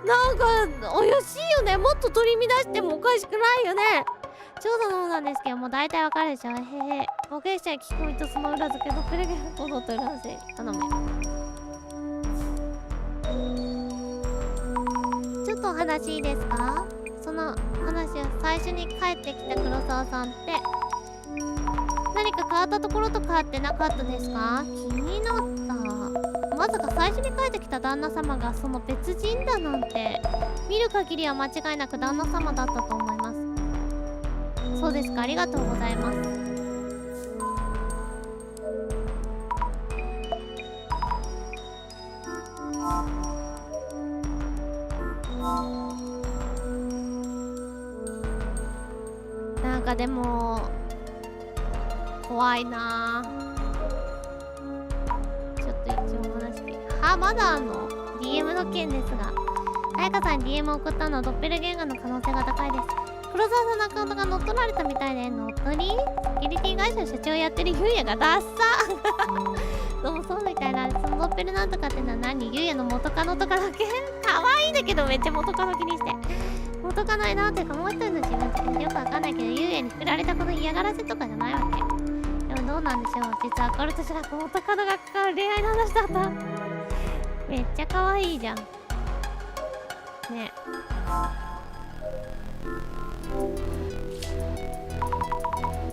Speaker 1: なんか怪しいよね。もっと取り乱してもおかしくないよね。調査の方なんですけど、もう大体わかるでしょ。へへ。目撃者に聞き込みとその裏付け、ドッペルゲンガー行動と裏付け頼むよ。ちょっとお話いいですか？その話は最初に帰ってきた黒沢さんって何か変わったところとかあってなかったですか？気になった。まさか最初に帰ってきた旦那様がその別人だなんて。見る限りは間違いなく旦那様だったと思います。そうですか、ありがとうございます。なんかでも怖いな。ちょっと一応お話して。あ、まだあんの DM の件ですが、彩香さんに DM を送ったのはドッペルゲンガーの可能性が高いです。黒沢さんのアカウントが乗っ取られたみたいで、乗っ取り？セキュリティ会社の社長をやってるゆうやがダッサどうもそうみたいな。そのドッペルなんとかってのは何？ゆうやの元カノとかだけ可愛いんだけどめっちゃ元カノ気にして。元カノいなっていうかもう一人の自分ってよくわかんないけど、ゆうやに振られたこと嫌がらせとかじゃないわけ。でもどうなんでしょう。実はこれとしらく元カノが関わる恋愛の話だった。めっちゃ可愛いじゃん。ね。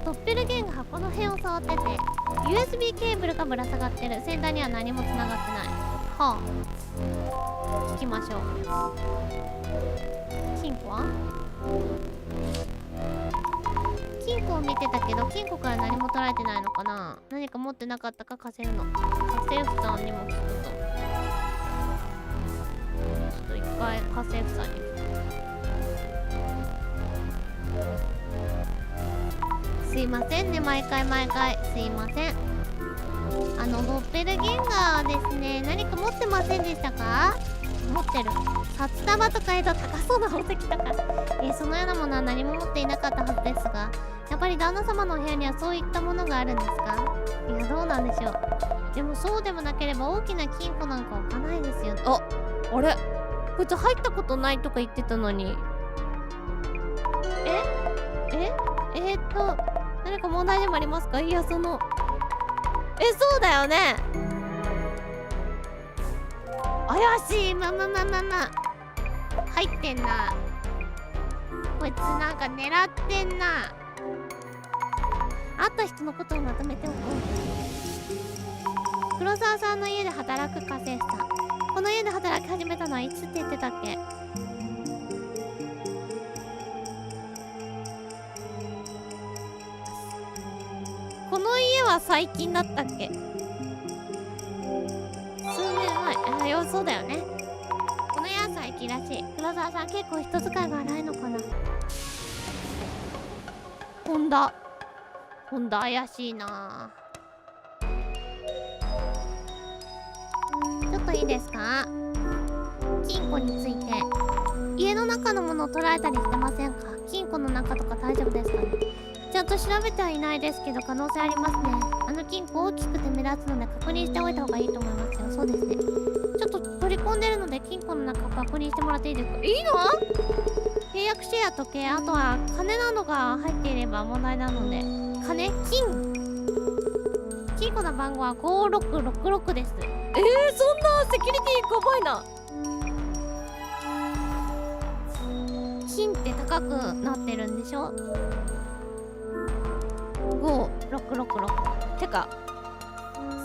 Speaker 1: ドッペルゲンガーこの辺を触ってて USB ケーブルがぶら下がってる。先端には何もつながってない。はあ、聞きましょう。金庫は？金庫を見てたけど金庫から何も取られてないのかな。何か持ってなかったか家政婦の。家政婦さんにも聞くと。と一回家政婦さんに。すいませんね、毎回すいません。ドッペルゲンガーですね、何か持ってませんでしたか？持ってる。札束とか高そうな宝石とか、そのようなものは何も持っていなかったはずですが、やっぱり旦那様のお部屋にはそういったものがあるんですか？いや、どうなんでしょう。でもそうでもなければ大きな金庫なんか置かないですよね。あれ、こいつ入ったことないとか言ってたのに。何か問題でもありますか？いや、そうだよね。怪しい。入ってんな。こいつなんか狙ってんな。会った人のことをまとめておこう。黒沢さんの家で働く家政婦さん。この家で働き始めたのはいつって言ってたっけ？この家は最近だったっけ？数年前。そうだよね。この家は最近らしい。黒沢さん結構人使いが荒いのかな。本田怪しいな。ちょっといいですか？金庫について。家の中のものを捉えたりしてませんか？金庫の中とか大丈夫ですかね？ちゃんと調べてはいないですけど可能性ありますね。金庫大きくて目立つので確認しておいた方がいいと思いますよ。そうですね。ちょっと取り込んでるので金庫の中確認してもらっていいですか？いいの？契約書や時計、あとは金などが入っていれば問題なので。金庫の番号は5666です。そんなセキュリティやばいな。金って高くなってるんでしょ？5666てか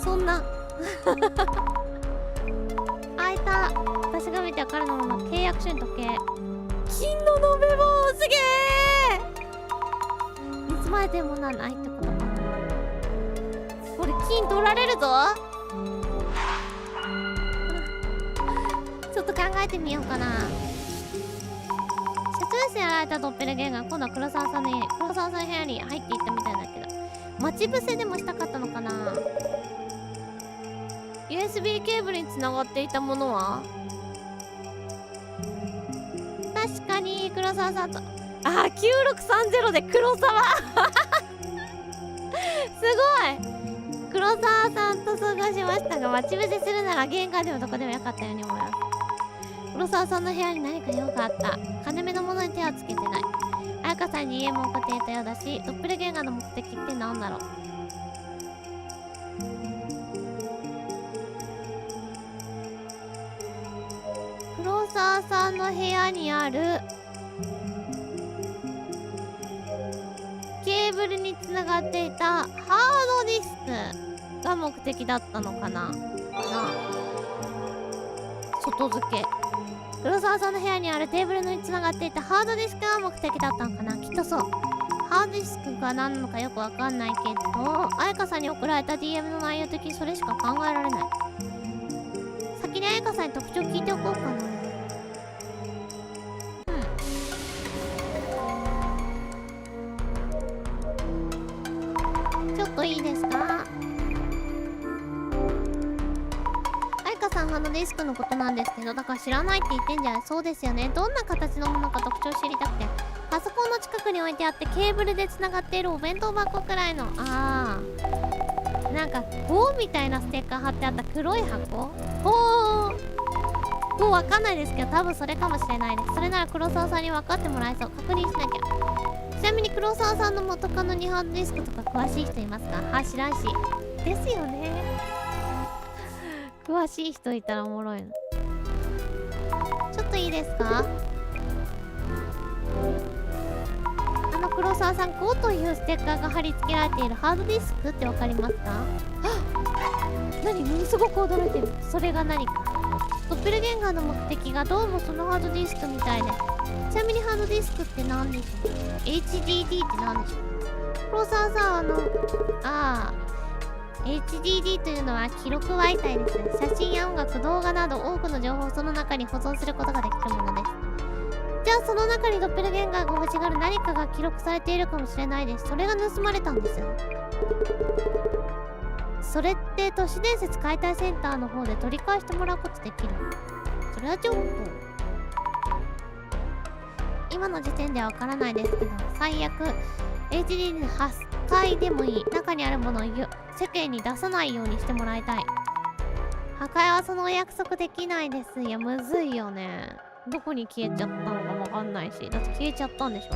Speaker 1: そんな開いた。私が見てわかるのは契約書に時計。金の延べ棒すげえ。盗まれてるものはないってことかな。これ金取られるぞ。ちょっと考えてみようかな。社長室にやられたドッペルゲンガー、今度は黒沢さんの部屋に入っていったみたいだけど、待ち伏せでもしたかったのかな。 USB ケーブルにつながっていたものは確かに黒沢さんと9630で黒沢すごい。黒沢さんと遭遇しましたが、待ち伏せするなら玄関でもどこでもよかったように思います。黒沢さんの部屋に何か用があった。金目のものに手はつけてない。彩香さんに家も送っていたようだし、ドッペルゲンガーの目的って何だろう。黒沢さんの部屋にあるケーブルにつながっていたハードディスクが目的だったのかな。外付け。黒沢さんの部屋にあるテーブルにつながっていたハードディスクが目的だったのかな。きっとそう。ハードディスクが何なのかよくわかんないけど、彩香さんに送られた DM の内容的にそれしか考えられない。先に彩香さんに特徴聞いておこうかな。ちょっといいですか？彩香さんハードディスクのことなんですけど、だから知らないって言ってんじゃん。そうですよね。どんな形のものか特徴知りたくて。パソコンの近くに置いてあってケーブルでつながっているお弁当箱くらいの。なんか5みたいなステッカー貼ってあった黒い箱。5わかんないですけど、多分それかもしれないです。それなら黒沢さんに分かってもらえそう。確認しなきゃ。ちなみに黒沢さんの元カノにハードディスクとか詳しい人いますか？知らんし。ですよね。詳しい人いたらおもろいの。ちょっといいですか？黒沢さん、5というステッカーが貼り付けられているハードディスクってわかりますか？何？ものすごく驚いてる。それが何か。ドッペルゲンガーの目的がどうもそのハードディスクみたいです。ちなみにハードディスクって何でしょう？ HDD って何でしょう？黒沢さん、HDD というのは記録媒体です。写真や音楽、動画など多くの情報をその中に保存することができるものです。じゃあその中にドッペルゲンガーが欲しがる何かが記録されているかもしれないです。それが盗まれたんですよ。それって都市伝説解体センターの方で取り返してもらうことできる？それはちょっと今の時点ではわからないですけど、最悪 HD に破壊でもいい。中にあるものを世間に出さないようにしてもらいたい。破壊はそのお約束できないです。いやむずいよね。どこに消えちゃったのかわかんないし、だって消えちゃったんでしょ。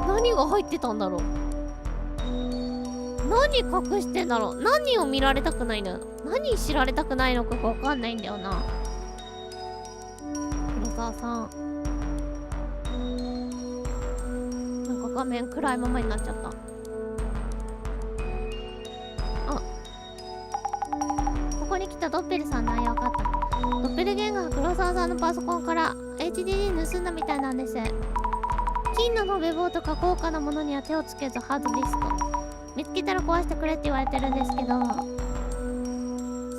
Speaker 1: 何が入ってたんだろう。何隠してんだろう。何を見られたくないんだよ。何知られたくないのかわかんないんだよな。黒沢さん、なんか画面暗いままになっちゃった。あ、ここに来たドッペルさん、内容分かった。ドッペルゲンガーが黒沢さんのパソコンから HDD 盗んだみたいなんです。金の延べ棒とか高価なものには手をつけずハードディスク見つけたら壊してくれって言われてるんですけど、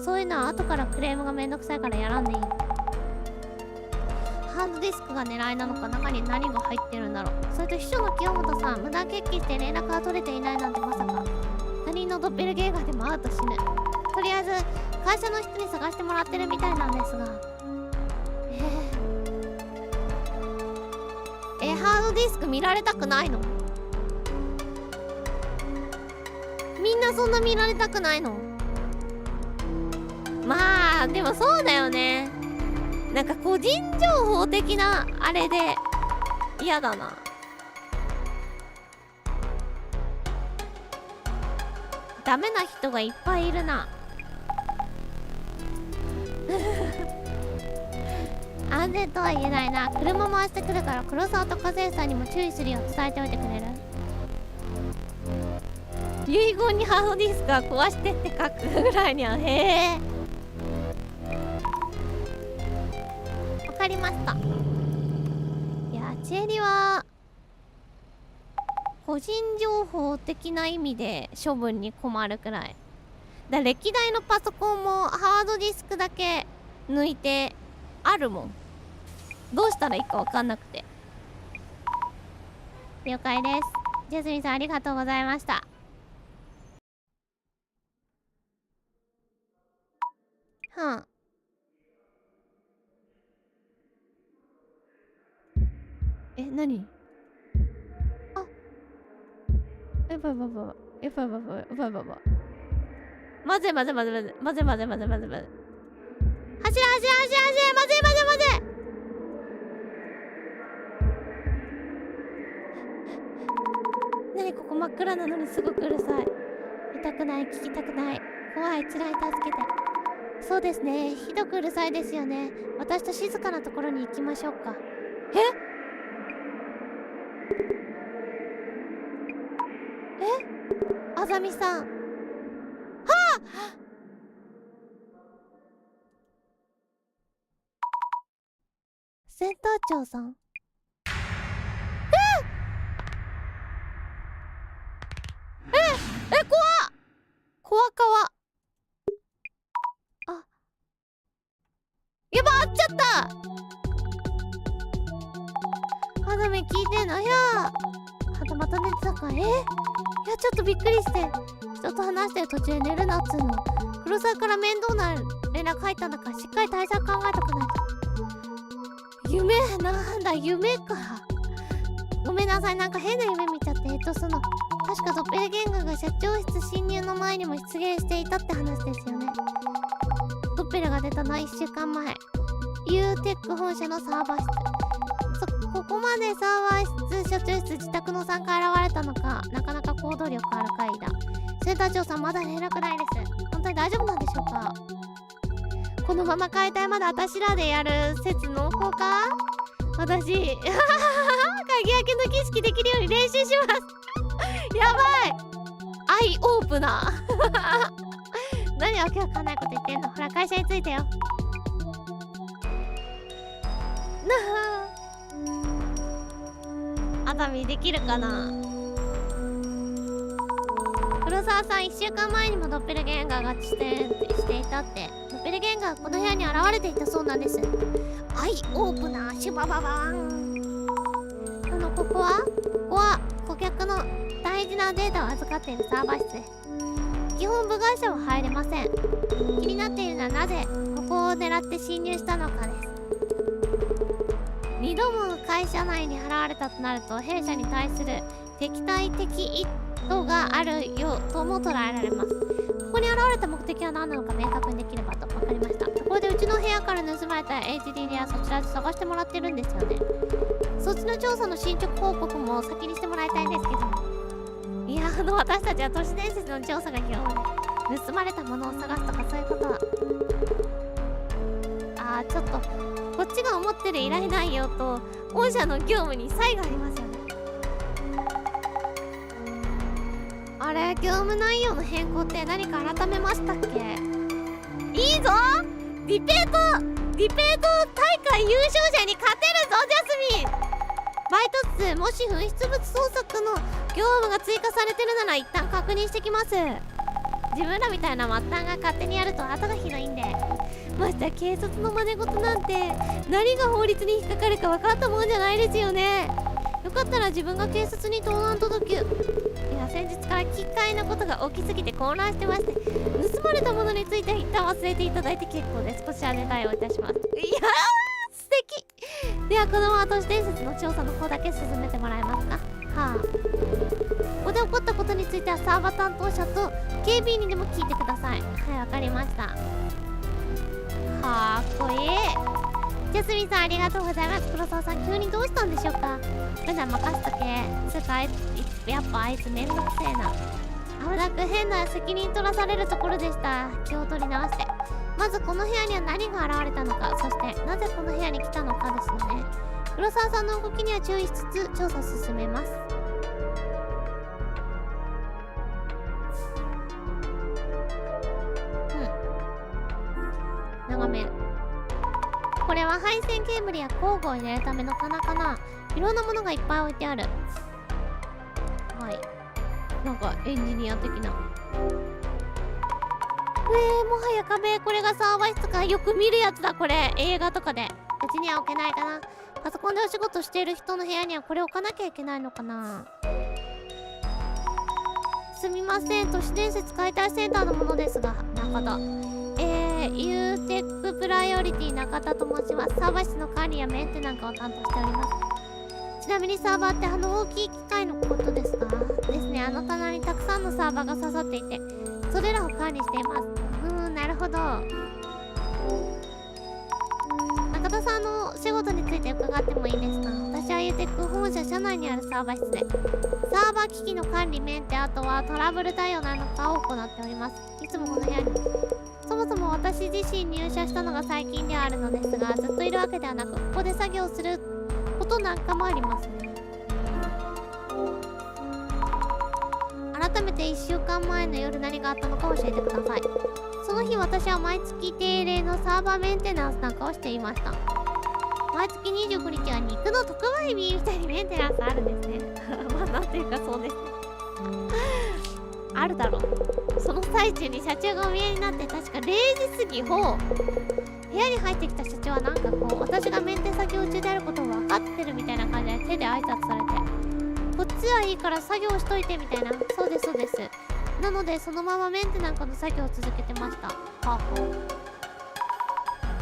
Speaker 1: そういうのは後からクレームがめんどくさいからやらんでいい。ハードディスクが狙いなのか、中に何が入ってるんだろう。それと秘書の清本さん、無断欠勤して連絡が取れていないなんてまさか他人のドッペルゲーガーでも会うと死ぬ。とりあえず会社の人に探してもらってるみたいなんですが、ハードディスク見られたくないの？みんなそんな見られたくないの？まあでもそうだよね。なんか個人情報的なあれで嫌だな。ダメな人がいっぱいいるな。安全とは言えないな。車回してくるから黒沢と和江さんにも注意するよう伝えておいてくれる？遺言にハードディスクは壊してって書くぐらいには。へえ、わかりました。いやチェリは個人情報的な意味で処分に困るくらいだ。歴代のパソコンもハードディスクだけ抜いてあるもん。どうしたらいいかわかんなくて。了解です。ジェスミンさんありがとうございました。はあ、何？あ、やばいやばいやばいやばいやばいやばいやばい。まぜまぜまぜまぜまぜまぜまぜまぜまぜ。走れ走れ走れ走れ、まぜまぜまぜ。何ここ真っ暗なのにすごくうるさい。見たくない、聞きたくない、怖い、辛い、助けて。そうですね、ひどくうるさいですよね。私と静かなところに行きましょうか。あざみさん。はあ、センター長さん。怖っ、怖かわ。あ、やば、会っちゃった。あざみ聞いてんの？いやー、また寝てたか。いやちょっとびっくりして、人と話してる途中で寝るなっつうの。黒沢から面倒な連絡入ったんだから、しっかり対策考えとかないと。夢なんだ、夢か。ごめんなさい、なんか変な夢見ちゃって。その確かドッペルゲンガーが社長室侵入の前にも出現していたって話ですよね。ドッペルが出たのは1週間前。U テック本社のサーバー室。ここまでサーバー室、社長室、自宅の3階現れたのか。なかなか行動力ある回だ。センター長さんまだ連絡ないです。本当に大丈夫なんでしょうか？このまま解体まだ私らでやる説濃厚か？私鍵開けの儀式できるように練習しますやばい、アイオープナー何わけわかんないこと言ってんの。ほら会社に着いたよ。なあ、熱海できるかな。黒沢さん、1週間前にもドッペルゲンガーが出演していたって。ドッペルゲンガーがこの部屋に現れていたそうなんです。はい、オープナーシュバババーン。ここは顧客の大事なデータを預かっているサーバー室です。基本部外者は入れません。気になっているのはなぜここを狙って侵入したのかです。2度も会社内に払われたとなると、弊社に対する敵対的意図があるようとも捉えられます。ここに現れた目的は何なのか明確にできればと分かりました。ところでうちの部屋から盗まれた HDD はそちらで探してもらってるんですよね。そっちの調査の進捗報告も先にしてもらいたいんですけど。いや、私たちは都市伝説の調査が基本で、盗まれたものを探すとかそういうことは。ちょっとこっちが思ってる依頼内容と御社の業務に差異がありますよね。あれ、業務内容の変更って何か改めましたっけ？いいぞ！ディペート大会優勝者に勝てるぞ、ジャスミン！バイト数もし紛失物捜索の業務が追加されてるなら一旦確認してきます。自分らみたいな末端が勝手にやると後がひどいんで。ましてや警察の真似事なんて何が法律に引っかかるか分かったもんじゃないですよね。よかったら自分が警察に盗難届け。いや、先日から奇怪なことが起きすぎて混乱してまして、盗まれたものについては一旦忘れていただいて結構です。こちらで対応いたします。いやー、素敵。ではこのまま都市伝説の調査の方だけ進めてもらえますか。はあ、ここで起こったことについてはサーバー担当者と警備員にでも聞いてください。はい、わかりました。かっこいい。ジャスミンさん、ありがとうございます。黒沢さん、急にどうしたんでしょうか。普段任せとけ。つうかやっぱあいつめんどくせえな。危なく変な責任取らされるところでした。気を取り直して。まずこの部屋には何が現れたのか、そしてなぜこの部屋に来たのかですよね。黒沢さんの動きには注意しつつ調査進めます。眺める。これは配線ケーブルや工具を入れるための棚かな。いろんなものがいっぱい置いてある。はい、なんかエンジニア的な。もはや壁。これがサーバー室か。よく見るやつだこれ、映画とかで。うちには置けないかな。パソコンでお仕事している人の部屋にはこれ置かなきゃいけないのかな。すみません、都市伝説解体センターのものですが。中田ユーテックプライオリティ中田と申します。サーバー室の管理やメンテなんかを担当しております。ちなみにサーバーって大きい機械のことですか？ですね。棚にたくさんのサーバーが刺さっていて、それらを管理しています。なるほど。中田さんの仕事について伺ってもいいですか？私はユーテック本社社内にあるサーバー室でサーバー機器の管理、メンテ、あとはトラブル対応なんかを行っております。いつもこの部屋に。そもそも私自身入社したのが最近ではあるのですが、ずっといるわけではなく、ここで作業することなんかもありますね。改めて1週間前の夜何があったのか教えてください。その日私は毎月定例のサーバーメンテナンスなんかをしていました。毎月29日は肉の特売日みたいにメンテナンスあるんですね。まあなんていうかそうですね。あるだろう。その最中に社長がお見えになって、確か0時過ぎ部屋に入ってきた社長はなんか私がメンテ作業中であることを分かってるみたいな感じで手で挨拶されて、こっちはいいから作業しといてみたいな。そうですそうです。なのでそのままメンテなんかの作業を続けてました。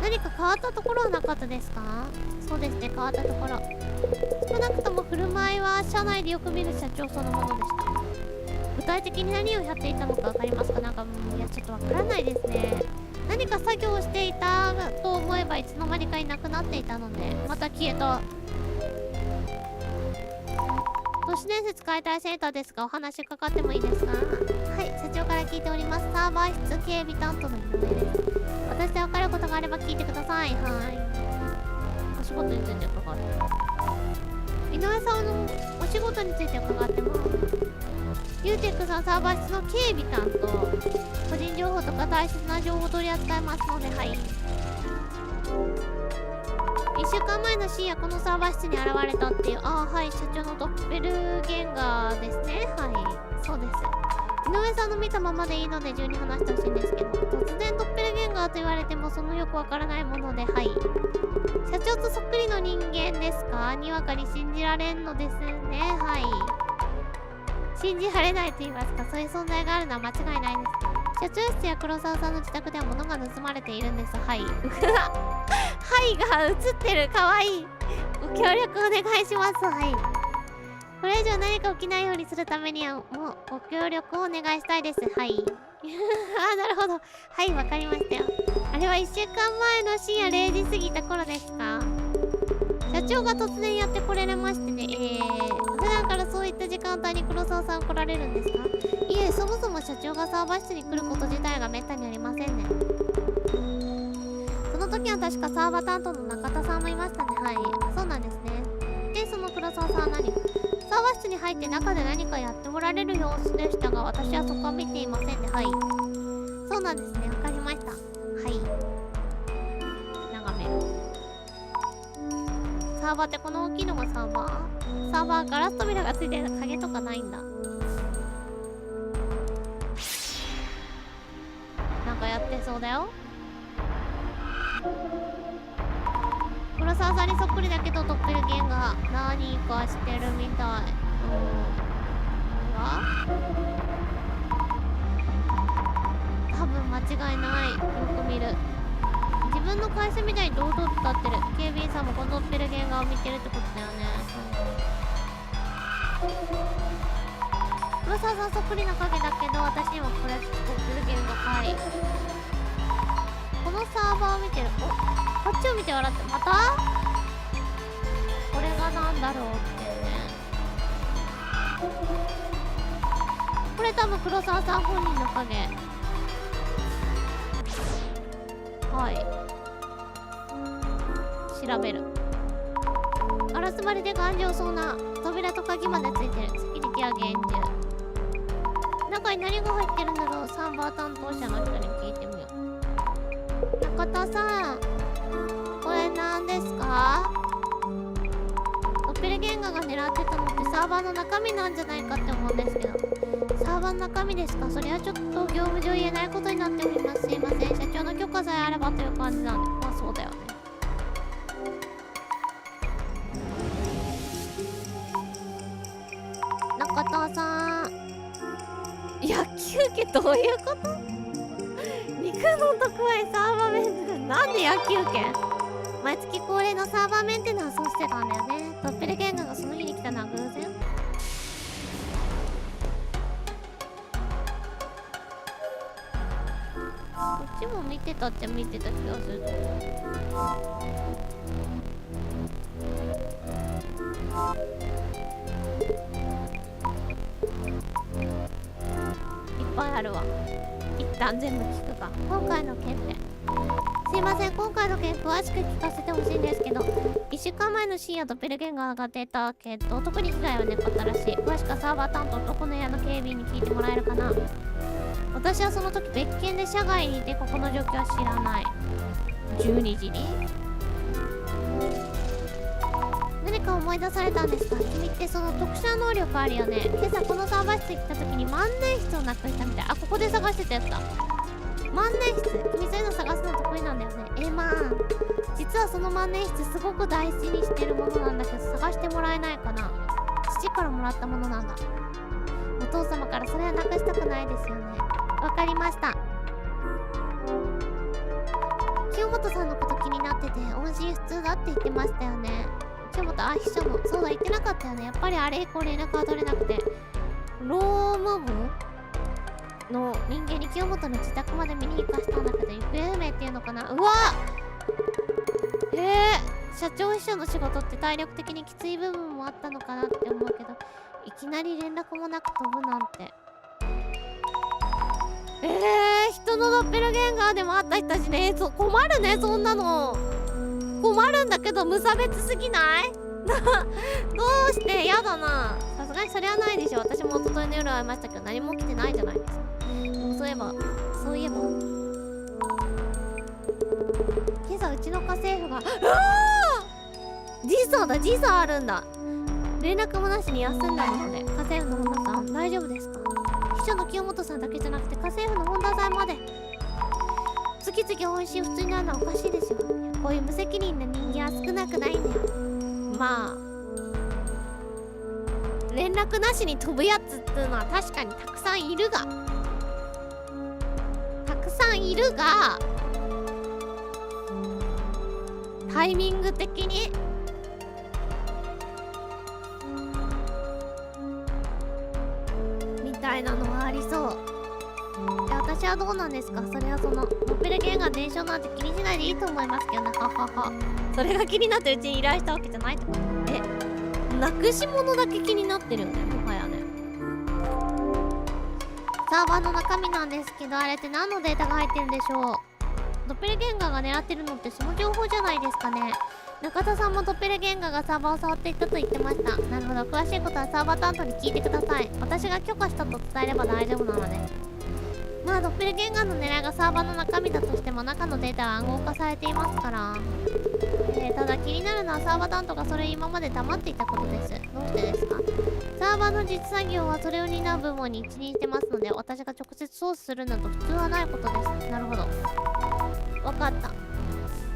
Speaker 1: 何か変わったところはなかったですか？そうですね、変わったところ少なくとも振る舞いは社内でよく見る社長そのものでした。具体的に何をやっていたのか分かりますか？いやちょっと分からないですね。何か作業をしていたと思えばいつの間にかいなくなっていたので、また消えた。都市伝説解体センターですが、お話伺ってもいいですか？はい、社長から聞いております。サーバー室警備担当の井上です。私で分かることがあれば聞いてください。お仕事について伺ってます。井上さんのお仕事について伺ってます。ユーテックさんサーバー室の警備担当、個人情報とか大切な情報を取り扱いますので、はい。1週間前の深夜このサーバー室に現れたっていう。はい、社長のドッペルゲンガーですね。はい、そうです。井上さんの見たままでいいので順に話してほしいんですけど、突然ドッペルゲンガーと言われてもそのよくわからないもので、はい。社長とそっくりの人間ですか？にわかに信じられんのですね。はい。信じられないと言いますか、そういう存在があるのは間違いないです。社長室や黒沢さんの自宅では物が盗まれているんです。はい。はいが映ってる。かわいい。ご協力お願いします。はい。これ以上何か起きないようにするためにはもうご協力をお願いしたいです。はい。あ、なるほど。はい、わかりましたよ。あれは1週間前の深夜0時過ぎた頃ですか？社長が突然やってこられましてね。普段からそういった時間帯に黒沢さん来られるんですか？いえ、そもそも社長がサーバー室に来ること自体がめったにありませんね。その時は確かサーバー担当の中田さんもいましたね。はい。そうなんですね。で、その黒沢さんは何？サーバー室に入って中で何かやっておられる様子でしたが、私はそこは見ていませんね。はい。そうなんですね。わかりました。はい。眺める。サーバーってこの大きいのがサーバー？サーバーガラス扉がついてる影とかないんだ。なんかやってそうだよ。黒沢さんにそっくりだけどドッペルゲンガー何かしてるみたい。多分間違いない。よく見る。自分の会社みたいに堂々と立ってる。警備員さんもこのドッペルゲンガーを見てるってことだよね。黒沢さんそっくりな影だけど、私にはこれドッペルゲンガー。はい。このサーバーを見てる。お、こっちを見て笑って。またこれがなんだろうってね。これ多分黒沢さん本人の影。はい。調べる。ガラス張りで頑丈そうな扉と鍵までついてる。セキュリティは厳重。中に何が入ってるんだろう。サーバー担当者の人に聞いてみよう。中田さん、これ何ですか？ドッペルゲンガーが狙ってたのってサーバーの中身なんじゃないかって思うんですけど。サーバーの中身ですか？それはちょっと業務上言えないことになっております。すいません。社長の許可さえあればという感じなんで。まあそうだよね。中田さん、野球券どういうこと？肉の特売サーバーメンテナンス。なんで野球券？毎月恒例のサーバーメンテナンスをしてたんだよね。ドッペルゲンガーがその日に来たのは偶然？こっちも見てたっちゃ見てた気がする。いっぱいあるわ。一旦全部聞くか。今回の件ってすいません。今回の件詳しく聞かせてほしいんですけど、1週間前の深夜ドッペルゲンガーが出たけど特に被害はなかったらしい。詳しくはサーバー担当とこの部屋の警備員に聞いてもらえるかな。私はその時別件で社外にいてここの状況は知らない。12時に何か思い出されたんですか？君ってその特殊な能力あるよね。今朝このサーバー室に来た時に万年筆をなくしたみたい。あ、ここで探してたやつだ。万年筆、君そういうの探すの得意なんだよね。まあ実はその万年筆すごく大事にしてるものなんだけど、探してもらえないかな。父からもらったものなんだ。お父様からそれはなくしたくないですよね。わかりました。清本さんのこと気になってて音信不通だって言ってましたよね。清本、あ、秘書の、そうだ言ってなかったよね。やっぱりあれ以降連絡が取れなくて、ローム部の人間に清本の自宅まで見に行かしたんだけど行方不明っていうのかな。うわ社長秘書の仕事って体力的にきつい部分もあったのかなって思うけど、いきなり連絡もなく飛ぶなんて。人のドッペルゲンガーでもあった人たちね。困るね、そんなの。困るんだけど無差別すぎないどうしてやだな。さすがにそれはないでしょ。私も一昨日の夜会いましたけど何も起きてないじゃないですか。でもそういえば今朝うちの家政婦が時差あるんだ。連絡もなしに休んだので、家政婦の女さん大丈夫ですか？役所の清本さんだけじゃなくて家政婦の本田さんまで次々美味しい普通になるのはおかしいですよ。こういう無責任な人間は少なくないんだよ。まあ連絡なしに飛ぶやつっていうのは確かにたくさんいるがタイミング的にみたいなのはありそう。私はどうなんですか。それはそのノペルゲンが伝承なんて気にしないでいいと思いますけどね。ははは。それが気になってうちに依頼したわけじゃないってこと。なくし物だけ気になってるよね、もはやね。サーバーの中身なんですけど、あれって何のデータが入ってるんでしょう。ドッペルゲンガーが狙ってるのってその情報じゃないですかね。中田さんもドッペルゲンガーがサーバーを触っていたと言ってました。なるほど、詳しいことはサーバー担当に聞いてください。私が許可したと伝えれば大丈夫なので。まあドッペルゲンガーの狙いがサーバーの中身だとしても中のデータは暗号化されていますから。ただ気になるのはサーバー担当がそれ今まで黙っていたことです。どうしてですか。サーバーの実作業はそれを担う部門に一任してますので、私が直接操作するなど普通はないことです。なるほど、わかった。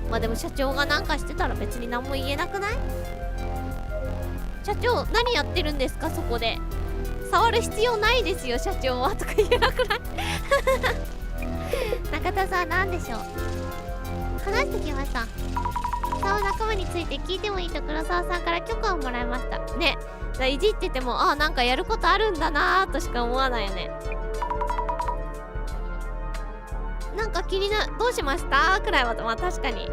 Speaker 1: まあでも社長がなんかしてたら別に何も言えなくない？社長何やってるんですかそこで。触る必要ないですよ社長はとか言えなくない？中田さん何でしょう。話してきました。サウ仲間について聞いてもいいと黒沢さんから許可をもらいましたね。いじっててもなんかやることあるんだなーとしか思わないよね。なんか気になどうしましたくらいはまあ確かに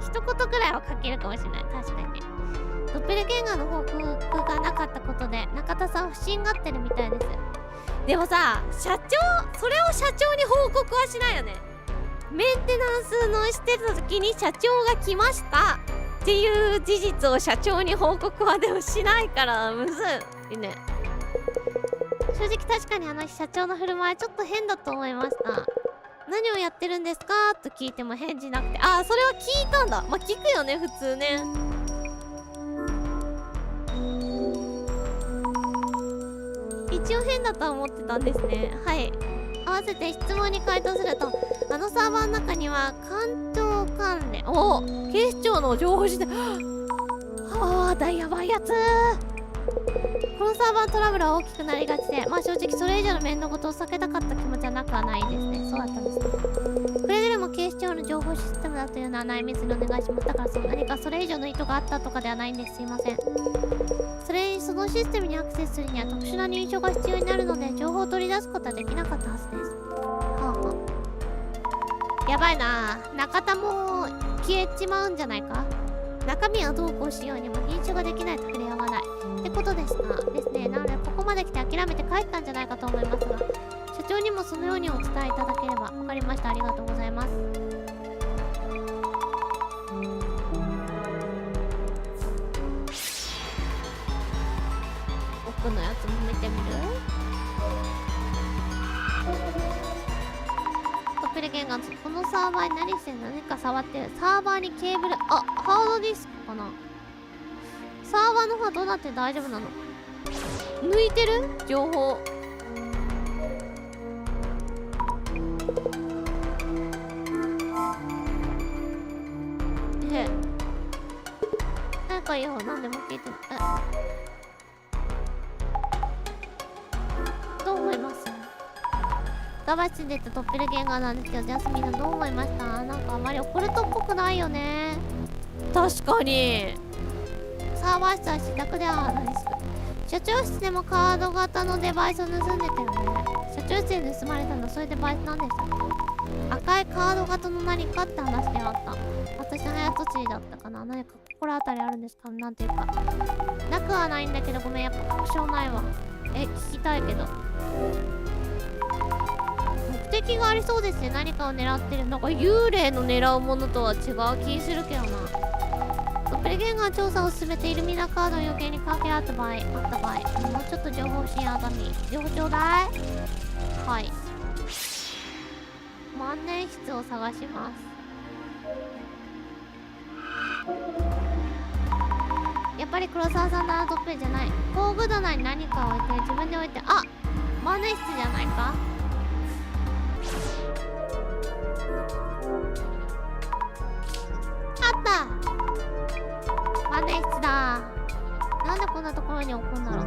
Speaker 1: 一言くらいは書けるかもしれない。確かにね。ドッペルゲンガーの報告がなかったことで中田さん不審がってるみたいです。でもさ社長それを社長に報告はしないよね。メンテナンスのしてた時に社長が来ましたっていう事実を社長に報告はでもしないからむずいね。正直確かにあの日社長の振る舞いちょっと変だと思いました。何をやってるんですかと聞いても返事なくて、それは聞いたんだ。まあ聞くよね普通ね。一応変だとは思ってたんですね。はい。合わせて質問に回答すると、あのサーバーの中には官庁関連警視庁の情報時代やばいやつ。このサーバーのトラブルは大きくなりがちで、まあ正直それ以上の面倒事を避けたかった気持ちはなくはないですね。そうだったんですね。くれぐれも警視庁の情報システムだというのは内密にお願いします。だから何かそれ以上の意図があったとかではないんです。すいません。そのシステムにアクセスするには特殊な認証が必要になるので情報を取り出すことはできなかったはずです。やばいな。中田も消えちまうんじゃないか。中身はどうこうしようにも認証ができないと触れ合わないってことですか。ですね。なのでここまで来て諦めて帰ったんじゃないかと思いますが、社長にもそのようにお伝えいただければ。わかりました。ありがとうございます。奥のやつも見てみる。ドッペルゲンガー、このサーバーに何してんの。何か触ってる。サーバーにケーブル、ハードディスクかな。サーバーの方はどうなって大丈夫なの。抜いてる情報。なんかよ、何でも聞いてもどう思います。ガバチで言ったドッペルゲンガーなんですけど、ジャスミンのどう思いました。なんかあまりオコルトっぽくないよね。確かにサーバー室は自宅ではないです。社長室でもカード型のデバイスを盗んでたよね。社長室で盗まれたのそういうデバイスなんでしたっけ。赤いカード型の何かって話であった。私の早とちりだったかな。何か心当たりあるんですか。なんていうかなくはないんだけど、ごめんやっぱ確証ないわ。聞きたいけど目的がありそうですね。何かを狙ってる。なんか幽霊の狙うものとは違う気するけどな。ドッペルゲンガー調査を進めてイルミナカードの余計に関係あった場合、もうちょっと情報欲しい。あだみ情報ちょうだい。はい、万年筆を探します。やっぱり黒沢さんのドッペルじゃない。工具棚に何かを置いて自分で置いて、マネ室じゃないか。あった、マネ室だ。なんでこんなところに置くんだろう。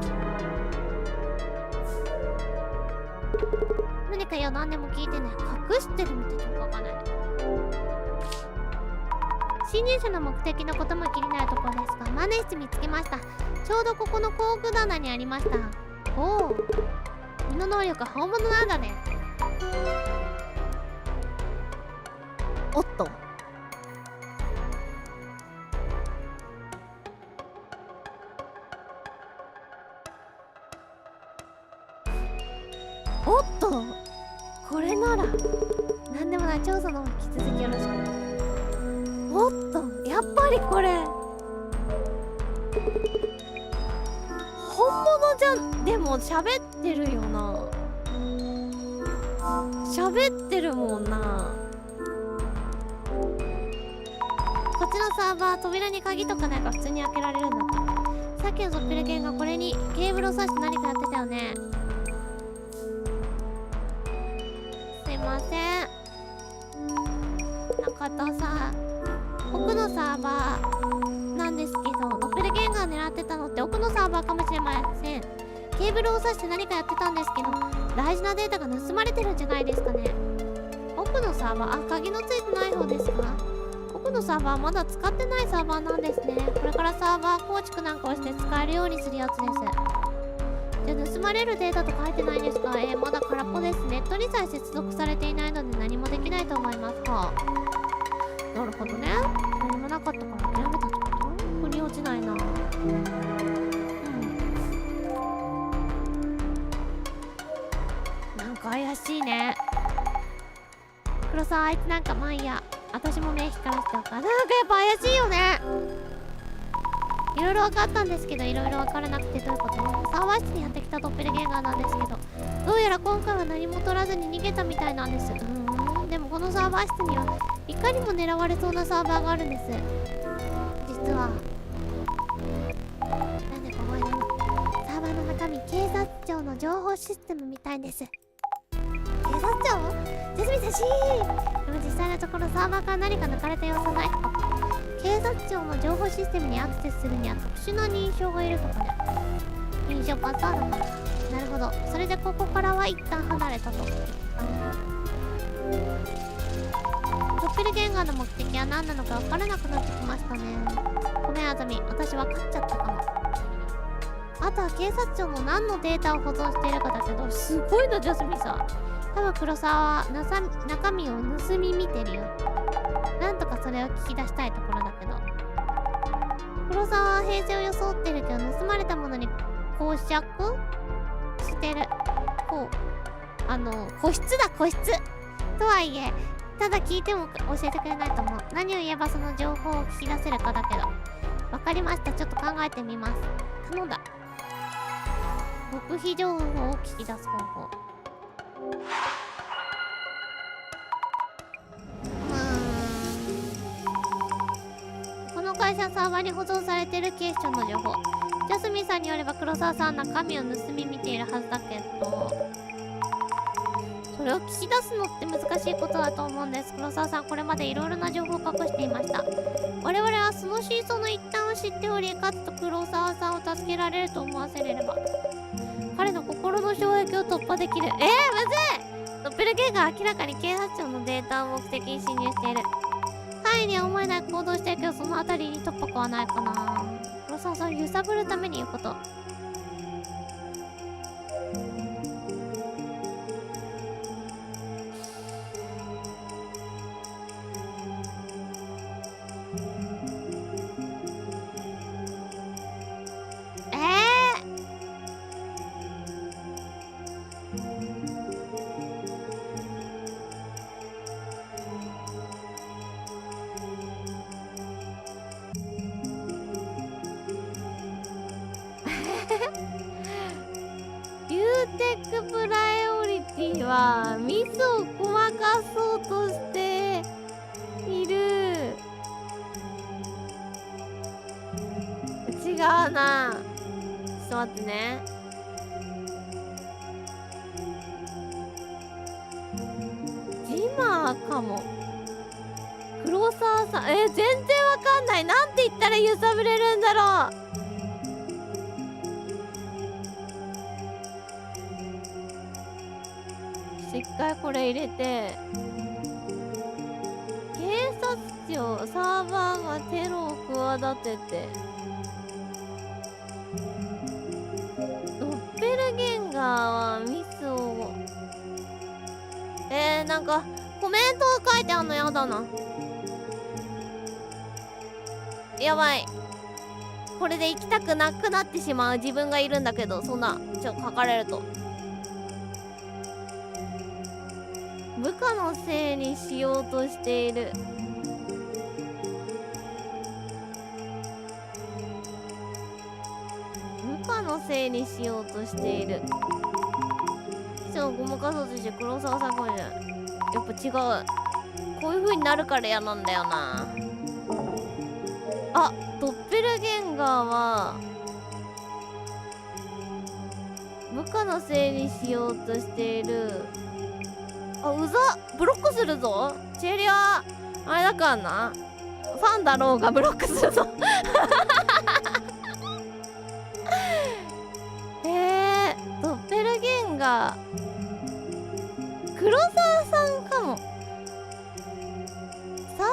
Speaker 1: 何かよ、何でも聞いてね。隠してるみたいなよくわかんない。侵入者の目的のことも気になるところですが、マネ室見つけました。ちょうどここの工具棚にありました。おお、身の能力本物なんだね。おっと、おっと、これならなんでもない。調査の引き続きよろしく。おっと、やっぱりこれ本物じゃん。でも喋ってるよな。喋ってるもんな。こっちのサーバー扉に鍵とかないか普通に開けられるんだって。さっきのソッペル犬がこれにケーブルを挿して何かやってたよね。すいません、中田さん。奥のサーバーなんですけど、ドッペルゲンガー狙ってたのって奥のサーバーかもしれません。ケーブルを挿して何かやってたんですけど、大事なデータが盗まれてるんじゃないですかね。奥のサーバー、あ、鍵のついてない方ですか。奥のサーバーはまだ使ってないサーバーなんですね。これからサーバー構築なんかをして使えるようにするやつです。じゃあ盗まれるデータと書いてないんですか。まだ空っぽです。ネットにさえ接続されていないので何もできないと思いますか。なるほどね。何もなかったから諦めたってこと。腑に落ちないな。なんか怪しいね。黒沢、あいつなんかまあいいや。私も目光らせておくから。なんかやっぱ怪しいよね。いろいろ分かったんですけど、いろいろ分からなくてどういうこと。サーバー室にやってきたドッペルゲンガーなんですけど、どうやら今回は何も取らずに逃げたみたいなんです。でもこのサーバー室にはいかにも狙われそうなサーバーがあるんです。実はなんでか覚えない。サーバーの中身、警察庁の情報システムみたいです。警察庁？ジャスミンさんしー。でも実際のところサーバーから何か抜かれた様子はない。警察庁の情報システムにアクセスするには特殊な認証がいるとかね。認証パスワードか。なるほど。それでここからは一旦離れたと。ドッペルゲンガーの目的は何なのか分からなくなってきましたね。ごめんあざみ、私分かっちゃったかも。あとは警察庁の何のデータを保存しているかだけど、すごいなジャスミンさん。多分黒沢は中身を盗み見てるよ。なんとかそれを聞き出したいところだけど、黒沢は平成を装ってるけど盗まれたものに講釈してる。こう個室だ、個室とはいえ、ただ聞いても教えてくれないと思う。何を言えばその情報を聞き出せるかだけど。わかりました、ちょっと考えてみます。頼んだ。極秘情報を聞き出す方法。この会社サーバーに保存されている警視庁の情報。ジャスミンさんによれば黒沢さんは中身を盗み見ているはずだけど、それを聞き出すのって難しいことだと思うんです。黒沢さんこれまでいろいろな情報を隠していました。我々はその真相の一端を知っており、かつ黒沢さんを助けられると思わせれれば彼の心の障壁を突破できる。むずい。ドッペルゲンガーは明らかに警察庁のデータを目的に侵入している。範囲には思えない行動してるけど、そのあたりに突破口はないかな。黒沢さんを揺さぶるために言うこと。ユーテックプライオリティはミスをごまかそうとしている。違うな。ちょっと待ってね。ーかも。黒沢さん全然わかんない。なんて言ったら揺さぶれるんだろう。一回これ入れて、警察庁サーバーがテロを企てて、ドッペルゲンガーはミスをなんかコメントを書いてあんのやだな。やばい、これで行きたくなくなってしまう自分がいるんだけど、そんな書かれると部下のせいにしようとしている。部下のせいにしようとしている。ごまかそうとして黒沢さんこれじゃん。やっぱ違う。こういう風になるから嫌なんだよな。あ、ドッペルゲンガーは部下のせいにしようとしている。あ、うざっ、ブロックするぞ。チェリアあれだからな、ファンだろうがブロックするぞドッペルゲンガー黒沢さんかも。サー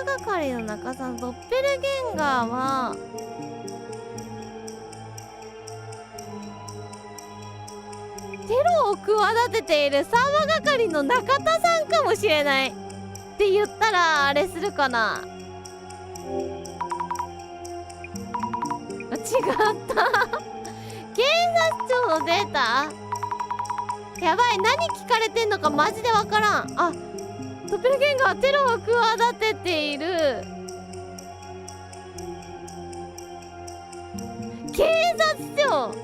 Speaker 1: バー係の中さん、ドッペルゲンガーはテロを企てているサーバー係の中田さんかもしれないって言ったらあれするかな。違った警察庁のデータやばい、何聞かれてんのかマジでわからん。あ、ドッペルゲンガーはテロを企てている。警察庁、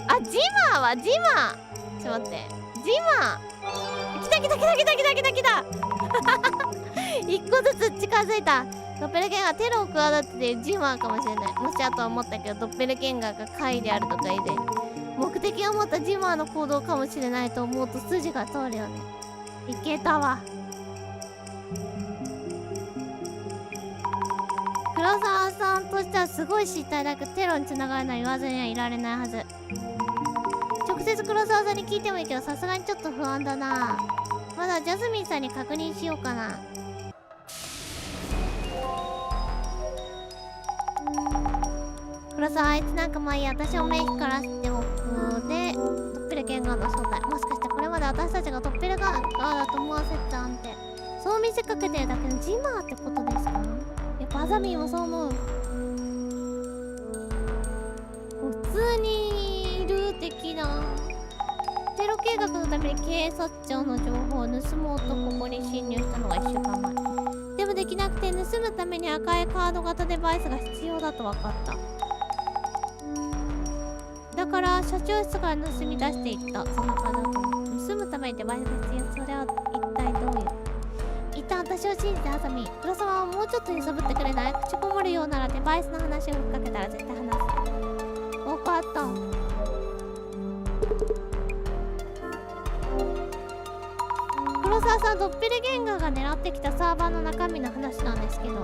Speaker 1: あ、ジマーはジマー、ちょっと待って、ジマー来た来た来た来た来た来た来た一個ずつ近づいた。ドッペルゲンガーテロを企てているジマーかもしれない。もしあとは思ったけど、ドッペルゲンガーが怪であるとか以前に目的を持ったジマーの行動かもしれないと思うと筋が通るよね。いけたわ。黒沢さんとしてはすごい失態だけど、テロに繋がるのは言わずにはいられないはず。直接黒沢さんに聞いてもいいけど、さすがにちょっと不安だな。まだジャスミンさんに確認しようかな。黒沢、あいつなんかまあいいや、私を目光らせておくで、ドッペルゲンガーの正体、もしかしてこれまで私たちがドッペルゲンガーだと思わせてたんて、そう見せかけてるだけのジマーってことですか？やっぱアザミンもそう思う。普通にいる的な。テロ計画のために警察庁の情報を盗もうとここに侵入したのが1週間前。でもできなくて、盗むために赤いカード型デバイスが必要だと分かった。だから社長室から盗み出していった。そんなカードを盗むためにデバイスが必要。それは一体どういう。一旦私を信じてハサミ。黒沢はもうちょっと揺さぶってくれない？口こもるようならデバイスの話をふっかけたら絶対話す。分かった。黒沢さん、ドッペルゲンガーが狙ってきたサーバーの中身の話なんですけど、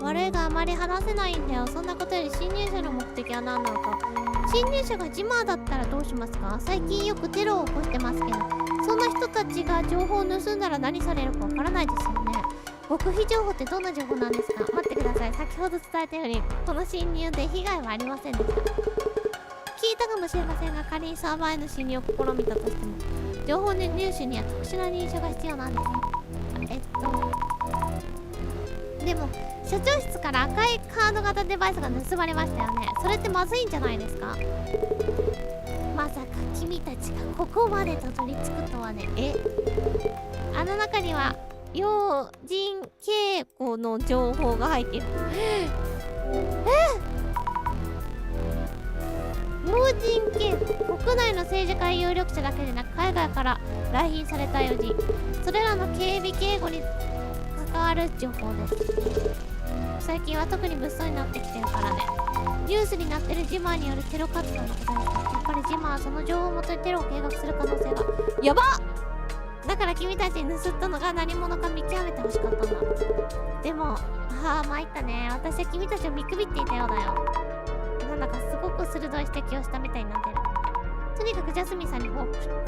Speaker 1: 悪いがあまり話せないんだよ。そんなことより侵入者の目的は何なのか。侵入者がジマーだったらどうしますか？最近よくテロを起こしてますけど、そんな人たちが情報を盗んだら何されるかわからないですよね。極秘情報ってどんな情報なんですか？待ってください。先ほど伝えたようにこの侵入で被害はありませんでした。聞いたかもしれませんが、仮にサーバーへの侵入を試みたとしても、情報の入手には特殊な認証が必要なんですね。でも社長室から赤いカード型デバイスが盗まれましたよね。それってまずいんじゃないですか？まさか君たちがここまでたどり着くとはね。あの中には要人警護の情報が入っている。要人警護、国内の政治家有力者だけでなく海外から来賓された要人、それらの警備警護に関わる情報です。最近は特に物騒になってきてるからね。ニュースになってるジマーによるテロ活動のことです。やっぱりジマーはその情報をもとにテロを計画する可能性がやばっ。だかから君たちに盗ったのが何者か見極めてほしかったんだ。でも参ったね。私は君たちを見くびっていたようだよ。なんだかすごく鋭い指摘をしたみたいになってる。とにかくジャスミンさんに報告しよう。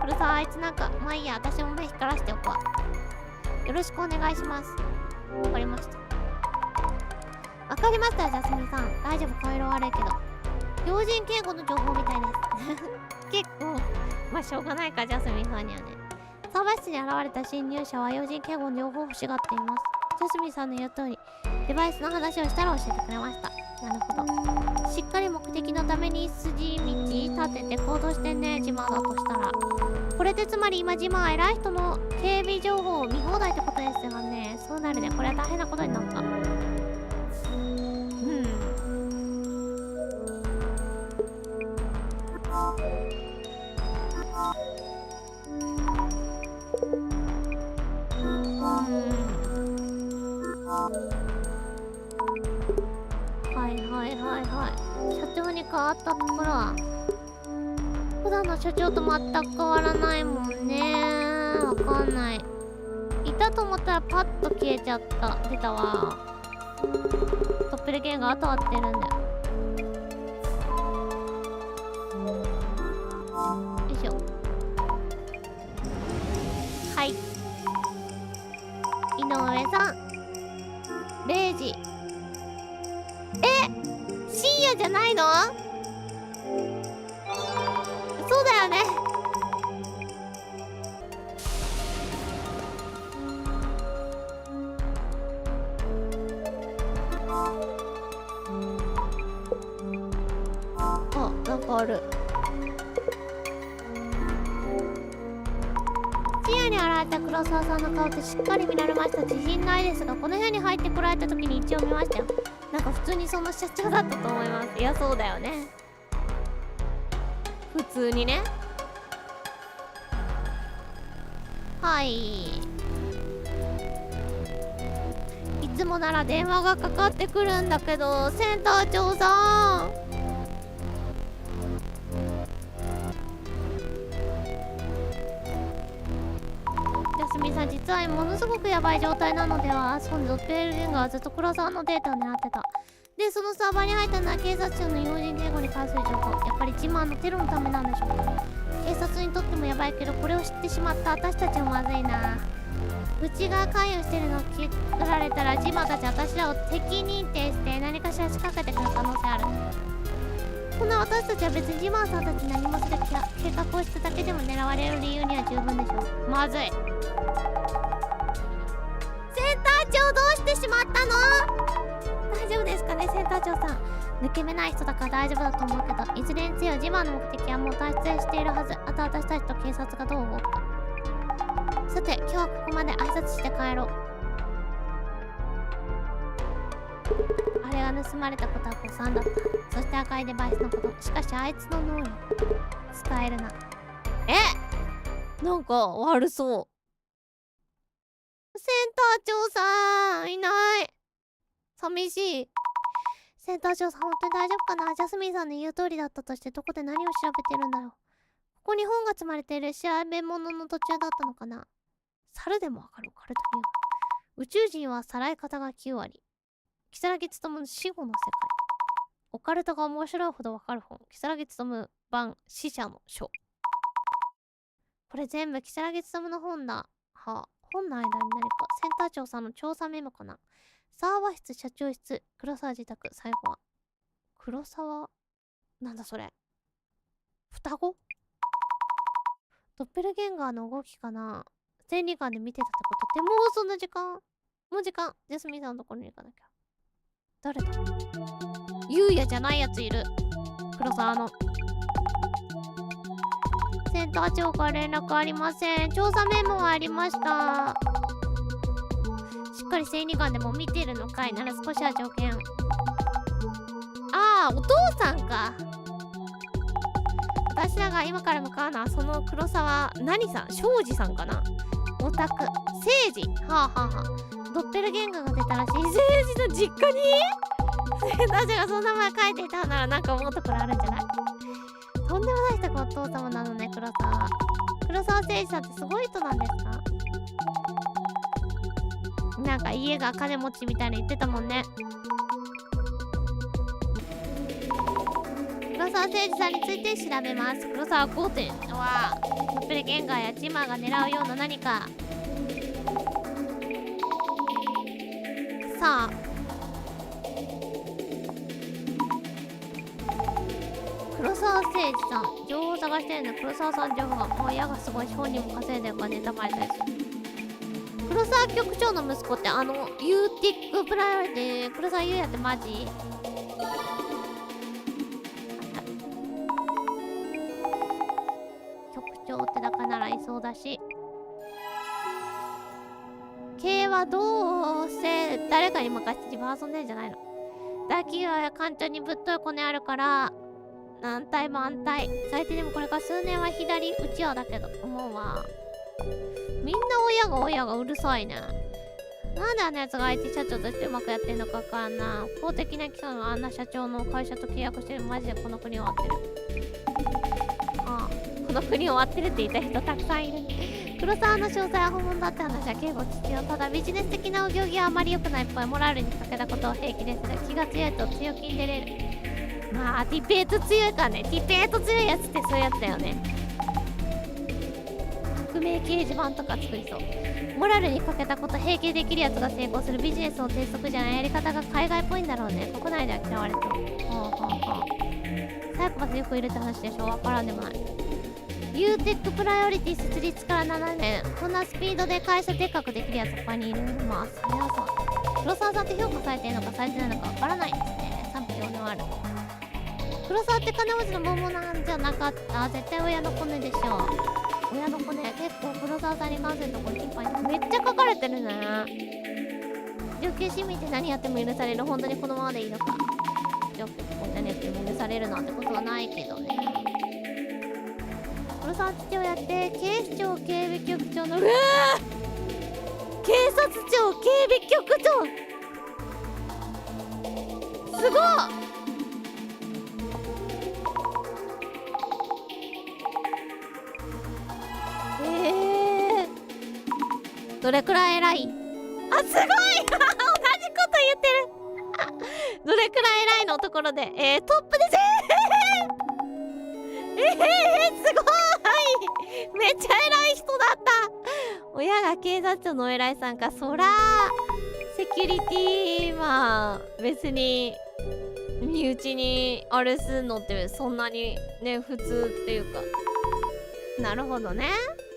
Speaker 1: これさ、あいつなんかまあいいや、私も目光らしておくわ。よろしくお願いします。わかりました。わかりました、ジャスミンさん。大丈夫、顔色悪いけど要人警護の情報みたいです結構まあしょうがないか、ジャスミンさんにはね。サーバー室に現れた侵入者は要人警護の情報を欲しがっています。ジャスミンさんの言う通りデバイスの話をしたら教えてくれました。なるほど。しっかり目的のために筋道立てて行動してんね、ジマだとしたら。これでつまり今ジマは偉い人の警備情報を見放題ってことですよね。そうなるね。これは大変なことになった。社長に変わったところは普段の社長と全く変わらないもんね。わかんない。いたと思ったらパッと消えちゃった。出たわ。トッペルゲンが後追ってるんだよ。よいしょ。はい、井上さん0時。深夜じゃないの？そうだよね。あ、なんかある。深夜に現れた黒沢さんの顔ってしっかり見られました。自信ないですが、この部屋に入ってこられた時に一応見ましたよ。なんか普通にその社長だったと思います。いや、そうだよね。普通にね。はい。いつもなら電話がかかってくるんだけど、センター長さん。ジャスミンさん、実はものすごくやばい状態なのでは。そのドッペルゲンガーはずっと黒沢のデータを狙ってた。で、そのサーバーに入ったのは警察庁の要人警護に関する情報。やっぱりジマーのテロのためなんでしょうか。警察にとってもやばいけど、これを知ってしまった私たちもまずいな。うちが関与してるのを聞られたら、ジマーたち私らを敵認定して何かしら仕掛けてくる可能性ある。こんな私たちは別にジマーさんたち何もする計画をしただけでも狙われる理由には十分でしょう。まずい。センター長、どうしてしまったの？大丈夫ですかね、センター長さん。抜け目ない人だから大丈夫だと思うけど、いずれにせよジマーの目的はもう達成しているはず。あと私たちと警察がどう動くか。さて、今日はここまで挨拶して帰ろう。あれが盗まれたことは誤算だった。そして赤いデバイスのこと。しかしあいつの能力使えるな。なんか悪そう。センター長さんいない。寂しい。センター長さん、本当に大丈夫かな。ジャスミンさんの言う通りだったとして、どこで何を調べてるんだろう。ここに本が積まれている調べ物の途中だったのかな。猿でもわかるオカルト理由。宇宙人はさらい方が9割。如月勉の死後の世界。オカルトが面白いほどわかる本。如月勉版死者の書。これ全部如月勉の本だ。はあ、本の間に何か。センター長さんの調査メモかな。サーバー室、社長室、黒沢自宅。最後は黒沢、なんだそれ、双子？ドッペルゲンガーの動きかな。千里眼で見てたってことって。もうそんな時間？もう時間。ジャスミンさんのところに行かなきゃ。誰だ？ゆうやじゃないやついる。黒沢の。センター長から連絡ありません。調査メモはありました。しっかり千里眼でも見てるのかいなら少しは条件。ああ、お父さんか。私らが今から向かうのはその黒沢何さん、庄司さんかな。オタク聖司。はあはあはあ。ドッペルゲンガーが出たらしい。聖司の実家にセンター長がそんな前書いていたならなんか思うところあるんじゃない？とんでもない人がお父様なのね、黒沢。黒沢誠治さんってすごい人なんですか？なんか家が金持ちみたいに言ってたもんね。黒沢誠治さんについて調べます。黒沢5点はドッペルゲンガーやジマーが狙うような何か。さあ、黒沢誠治さん情報を探してるの。黒沢さん情報がもう親がすごいし本人も稼いでるからネタバレたりする。黒沢局長の息子ってユーティックプライオリティ黒沢優也ってマジ？局長ってだからならいそうだし、K はどうせ誰かに任せて自分遊んでんじゃないの？大企業や官庁にぶっといコネあるから何体も安泰。最低でもこれから数年は左うちわだけど思うわ。みんな親がうるさいね。なんであんなやつが IT 社長としてうまくやってんのかわからんな。公的な機関があんな社長の会社と契約してる。マジでこの国終わってる。ああ、この国終わってるって言った人たくさんいる。黒沢の詳細は本物だって話は警護必要。ただビジネス的なお行儀はあまり良くないっぽい。モラルに欠けたことを平気でする。気が強いと強気に出れる。まあディベート強いからね。ディベート強いやつってそういうやつだよね。匿名掲示板とか作りそう。モラルに欠けたこと平気できるやつが成功する。ビジネスの鉄則じゃないやり方が海外っぽいんだろうね。国内では嫌われてる。サイコパスよくいるって話でしょ。わからんでもない。ユーテックプライオリティ設立から7年。こんなスピードで会社でっかくできるやつ他にいる。まあそれはそう。黒沢さんって評価されてるのかされてないのかわからないですね。賛否両論ある。黒沢って金持ちの桃なんじゃなかった。絶対親のコネでしょ。親のコネ結構黒沢さんに関するところ頻繁にめっちゃ書かれてるね。上級市民って何やっても許される。本当にこのままでいいのか。上級何やっても許されるなんてことはないけどね。黒沢父親って警視庁警備局長の警察庁警備局長すごっ。どれくらい偉い？あ、すごい同じこと言ってるどれくらい偉いのところで、トップですすごいめっちゃ偉い人だった。親が警察庁の偉いさんか。そらセキュリティまあ別に身内にあれすんのってそんなにね普通っていうか。なるほどね。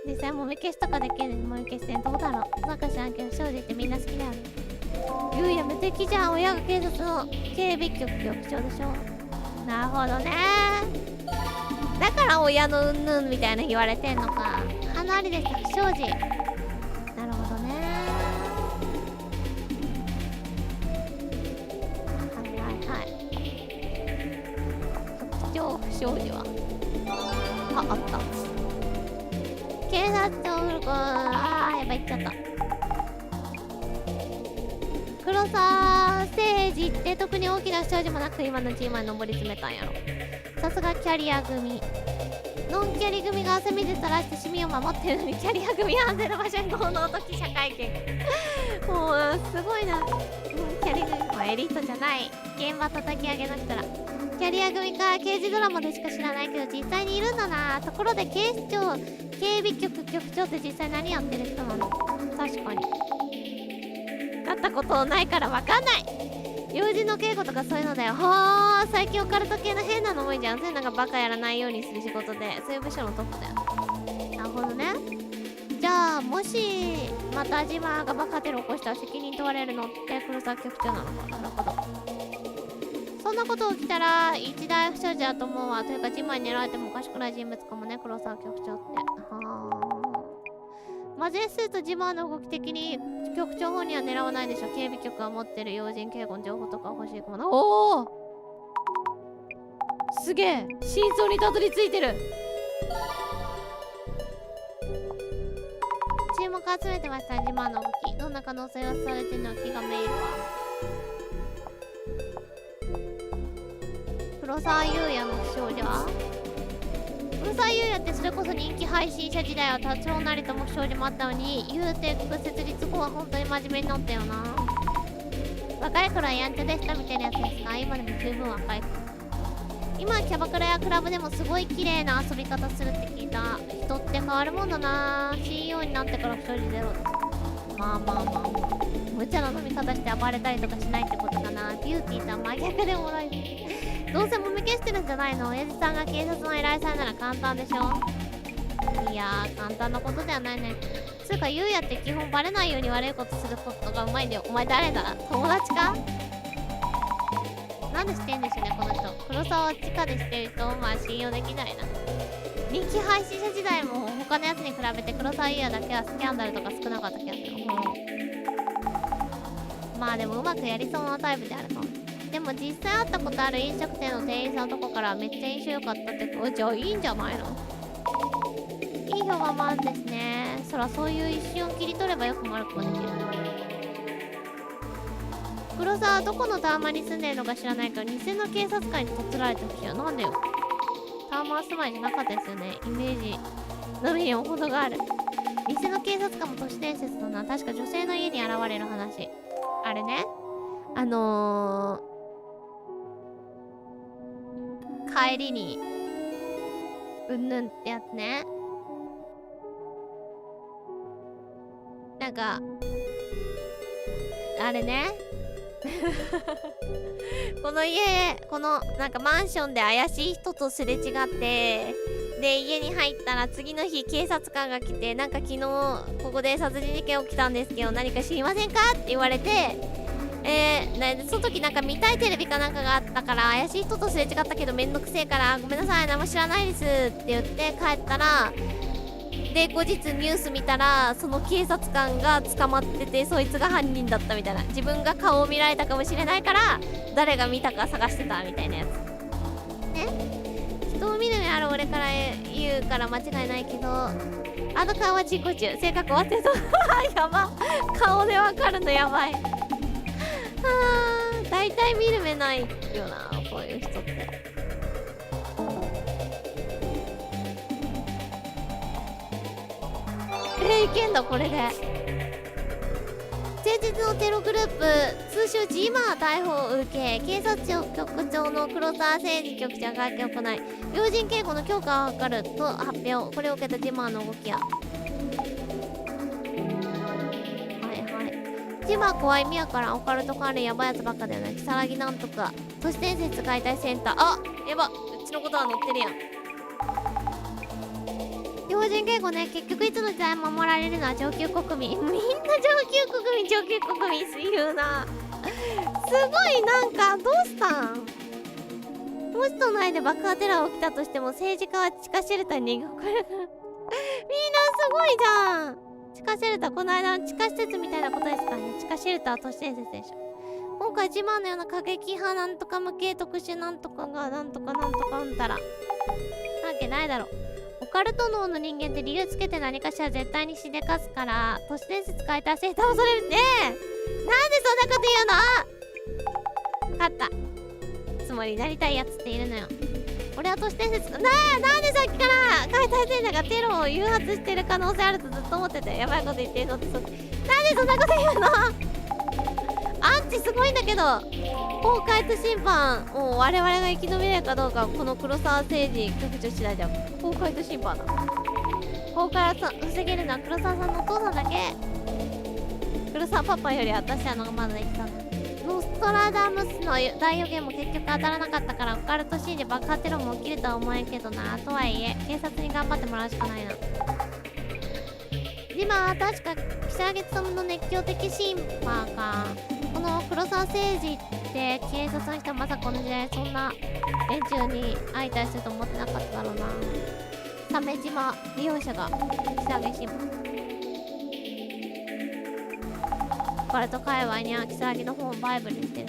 Speaker 1: 実際もみ消しとかできる。もみ消しどうだろう。なんか知らんけど正直ってみんな好きだよね。ゆうや無敵じゃん。親が警察の警備局局長でしょ。なるほどね。だから親のうんぬんみたいな言われてんのか。離れでした不祥事。なるほどね。局長不祥事はあった。警察庁古くやばいっちゃった。黒沢誠治って特に大きな不祥事もなく今のチームに上り詰めたんやろ。さすがキャリア組。ノンキャリ組が汗水垂らして市民を守ってるのにキャリア組は安全な場所に行動と記者会見もうすごいな。キャリア組はエリートじゃない。現場叩き上げの人ら。キャリア組か。刑事ドラマでしか知らないけど実際にいるんだな。ところで警視庁警備局局長って実際何やってる人なの？確かに会ったことないからわかんない。用事の稽古とかそういうのだよ。はあ、最近オカルト系の変なの多いじゃん。そういうのがバカやらないようにする仕事で、そういう部署のトップだよ。なるほどね。じゃあもしまたジマがバカテロ起こしたら責任問われるのって黒沢局長なのか。なるほど。そんなこと起きたら一大不祥事だと思うわ。というかジマに狙われてもおかしくない人物かもね、黒沢局長って。はあ。マジェスーとジマーの動き的に局長本人は狙わないでしょ。警備局が持ってる要人警護の情報とか欲しいかもな。おおすげえ真相にたどり着いてる。注目集めてました。ジマーの動きどんな可能性がされてるのか気がめいるわ。黒沢優也の不祥事はってそれこそ人気配信者時代は多少なりとも不祥事もあったのに、ユーテック設立後は本当に真面目になったよな。若い頃はやんちゃでしたみたいなやつですか？今でも十分若い。今はキャバクラやクラブでもすごい綺麗な遊び方するって聞いた。人って変わるもんだな。 CEO になってから不祥事ゼロです。まあまあまあまあ、無茶な飲み方して暴れたりとかしないってことかな。ビューティーとは真逆でもない。どうせもみ消してるんじゃないの？親父さんが警察の偉いさんなら簡単でしょ。いやー、簡単なことではないね。つうか、ゆうやって基本バレないように悪いことすることがうまいんだよ。お前誰だ？友達か？なんで知ってんでしょうね、この人。黒沢は地下で知ってる人、まあ信用できないな。人気配信者時代も他のやつに比べて黒沢ゆうやだけはスキャンダルとか少なかった気がする。まあでもうまくやりそうなタイプであるかも。でも実際会ったことある飲食店の店員さんとかからめっちゃ印象良かったって。じゃあいいんじゃないの？いい評判もあるんですね。そらそういう一瞬を切り取ればよくも悪くもできる。黒沢はどこのタワマンに住んでるのか知らないから偽の警察官にとつられてほしいよ。なんでよ。タワマン住まいじゃなかったですよね。イメージのみにも程がある。偽の警察官も都市伝説だな。確か女性の家に現れる話。あれね、帰りにうんぬんってやつね。なんかあれねこの家、このなんかマンションで怪しい人とすれ違って、で家に入ったら次の日警察官が来て、なんか昨日ここで殺人事件起きたんですけど何か知りませんかって言われて、その時なんか見たいテレビかなんかがあったから怪しい人とすれ違ったけどめんどくせえからごめんなさい何も知らないですって言って帰ったら、で後日ニュース見たらその警察官が捕まってて、そいつが犯人だったみたいな。自分が顔を見られたかもしれないから誰が見たか探してたみたいなやつね。人を見る目ある俺から言うから間違いないけど、あの顔は自己中、性格終わってるとやば、顔でわかるのやばい。大体見る目ないよな、こういう人って。いけんだこれで。先日のテログループ通称ジマー逮捕を受け、警察庁局長の黒沢誠二局長が会見を行い、要人警護の強化を図ると発表。これを受けたジマーの動きや、ジマー怖い宮からオカルト関連やばいやつばっかだよね。如月なんとか都市伝説解体センター、あ、やば、うちのことは載ってるやん。要人警護ね、結局いつの時代も守られるのは上級国民。みんな上級国民、上級国民言うな。すごい、なんかどうしたん？もし都内で爆破テロが起きたとしても政治家は地下シェルターに逃げ遅れる。みんなすごいじゃん。地下シェルター、この間の地下施設みたいなことですかね。地下シェルター都市伝説でしょ。今回ジマーのような過激派なんとか無形特殊なんとかがなんとかなんとかあんたらなわけないだろ。オカルト脳の人間って理由つけて何かしら絶対にしでかすから、都市伝説変えたらセーター恐れるねえ。なんでそんなこと言うの？勝ったつもりになりたいやつっているのよ。俺は都市伝説なんでさっきから解体センターがテロを誘発してる可能性あるとずっと思ってて、やばいこと言ってるのってなんでそんなこと言うの？アンチすごいんだけど、崩壊と審判を我々が生き延びれるかどうかはこの黒沢誠二局長次第だよ。崩壊と審判だ。崩壊を防げるのは黒沢さんのお父さんだけ。黒沢パパより私らのがまだ生きたんだ。ノストラダムスの大予言も結局当たらなかったから、オカルトシーンで爆破テロも起きるとは思えんけどな。とはいえ警察に頑張ってもらうしかないな。今は確か如月勤の熱狂的審判か。この黒沢誠二って警察の人はまさかこの時代そんな連中に会いたりすると思ってなかっただろうな。鮫島利用者が如月審判。オカルト界隈には如月の本をバイブルにしてる。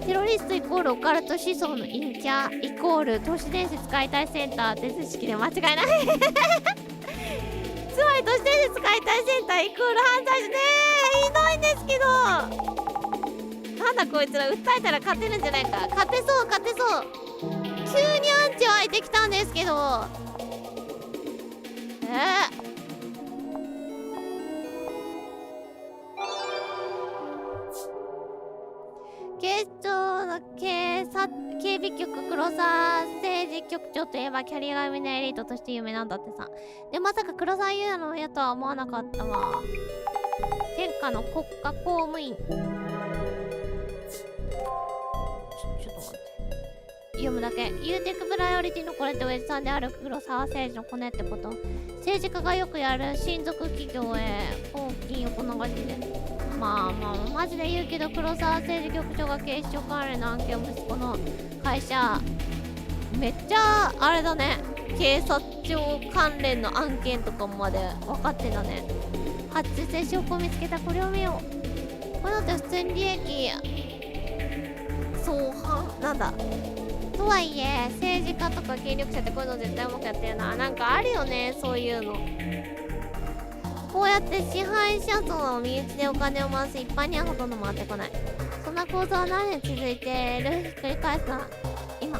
Speaker 1: テロリストイコールオカルト思想の陰キャイコール都市伝説解体センターって図式で間違いないつまり都市伝説解体センターイコール犯罪者ねえ、ひどいんですけど、なんだこいつら訴えたら勝てるんじゃないか。勝てそう勝てそう。にアンチ湧いてきたんですけど。警視庁の警備局黒沢政治局長といえばキャリア組のエリートとして有名なんだってさ。でまさか黒沢優の親とは思わなかったわ。天下の国家公務員。ちょっと待って読むだけ。ユーテクプライオリティのこれっておじさんである黒沢誠治のコネってこと。政治家がよくやる親族企業へ公金横流しで。まあマジで言うけど黒沢政治局長が警視庁関連の案件を息子の会社めっちゃあれだね。警察庁関連の案件とかまで分かってんだね。発注性証拠を見つけた。これを見よう。これだって普通に利益相反なんだ。とはいえ政治家とか権力者ってこういうの絶対うまくやってるな。なんかあるよねそういうの。こうやって支配者層の身内でお金を回す一般にはほとんど回ってこない。そんな構造は何年続いている。ひっくり返すのは今。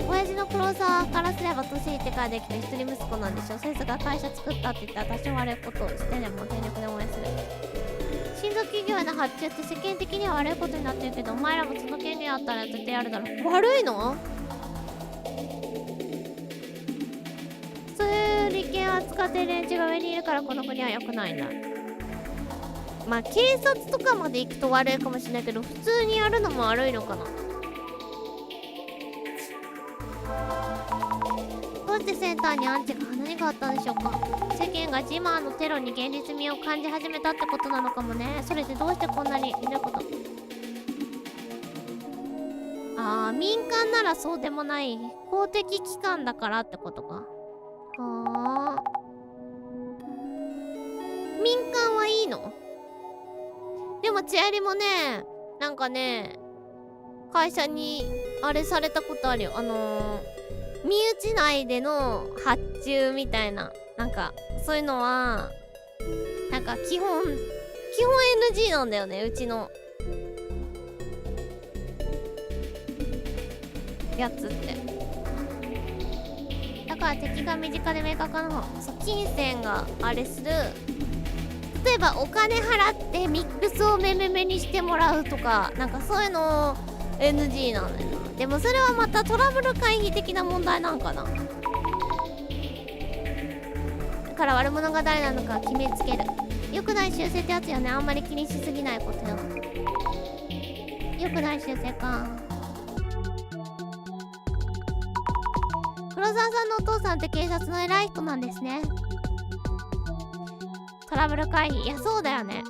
Speaker 1: 親父の黒沢からすれば年いってからできた一人息子なんでしょ。先生が会社作ったって言ったら多少悪いことをしてでも全力で応援する。親族企業への発注って世間的には悪いことになってるけど、お前らもその権限あったら絶対やるだろ。悪いの？そういう利権を扱ってる連中が上にいるからこの国は良くないんだ。まあ警察とかまで行くと悪いかもしれないけど、普通にやるのも悪いのかな。どうしてセンターにアンチが何があったんでしょうか。世間がジマーのテロに現実味を感じ始めたってことなのかもね。それでどうしてこんなにひどいこと。民間ならそうでもない公的機関だからってことか。民間はいいの？でもチアリもね、なんかね会社にあれされたことあるよ。身内内での発注みたいな、なんかそういうのはなんか基本 NG なんだよね、うちのやつって。だから敵が身近で明確な方。そう、金銭があれする。例えばお金払ってミックスをめめめにしてもらうとか、なんかそういうの NG なんだよな。でもそれはまたトラブル回避的な問題なんかな。だから悪者が誰なのか決めつける。良くない習性ってやつよね。あんまり気にしすぎないことよ。良くない習性か。黒沢さんのお父さんって警察の偉い人なんですね。トラブル回避。いやそうだよね。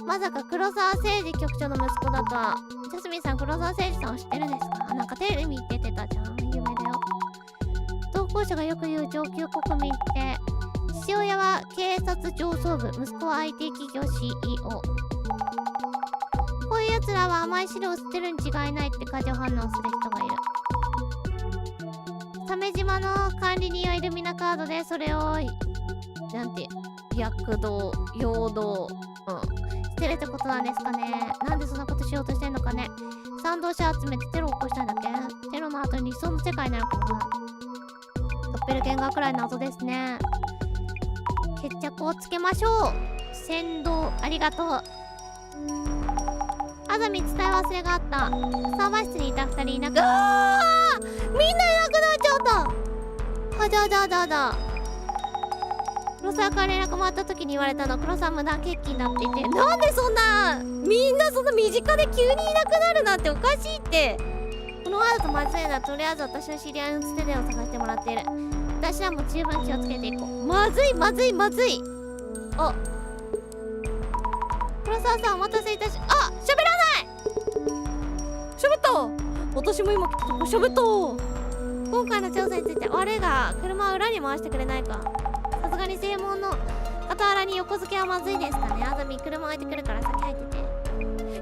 Speaker 1: まさか黒沢誠治局長の息子だとは。ジャスミンさん、黒沢誠治さんを知ってるんですか？なんかテレビ出てたじゃん。有名だよ。投稿者がよく言う上級国民って、父親は警察上層部、息子は IT 企業 CEO。こういうやつらは甘い汁を捨てるに違いないって過剰反応する人がいる。鮫島の管理人はイルミナカードでそれをなんて躍動陽動してるってことなんですかね。なんでそんなことしようとしてんのかね。賛同者集めてテロを起こしたんだっけ。テロの後に理想の世界になるかな。ドッペルゲンガーくらい謎ですね。決着をつけましょう。先導ありがとう。あざみ伝え忘れがあった。サーバー室にいた2人いなくみんないなくなっちゃった。あだだだだ。黒沢から連絡もらった時に言われたの。黒沢無断欠勤だって言って。なんでそんなみんなそんな身近で急にいなくなるなんておかしいって。このワードとまずいな。とりあえず私の知り合いのつてでを探してもらっている。私らも十分気をつけていこう。まずいまずいまずい。あ、黒沢さんお待たせいたし。あ、喋らない。喋った。私も今喋った。今回の調査について悪いが車を裏に回してくれないか。さすがに正門の傍らに横付けはまずいですかね。あざみ車置いてくるから先入ってて。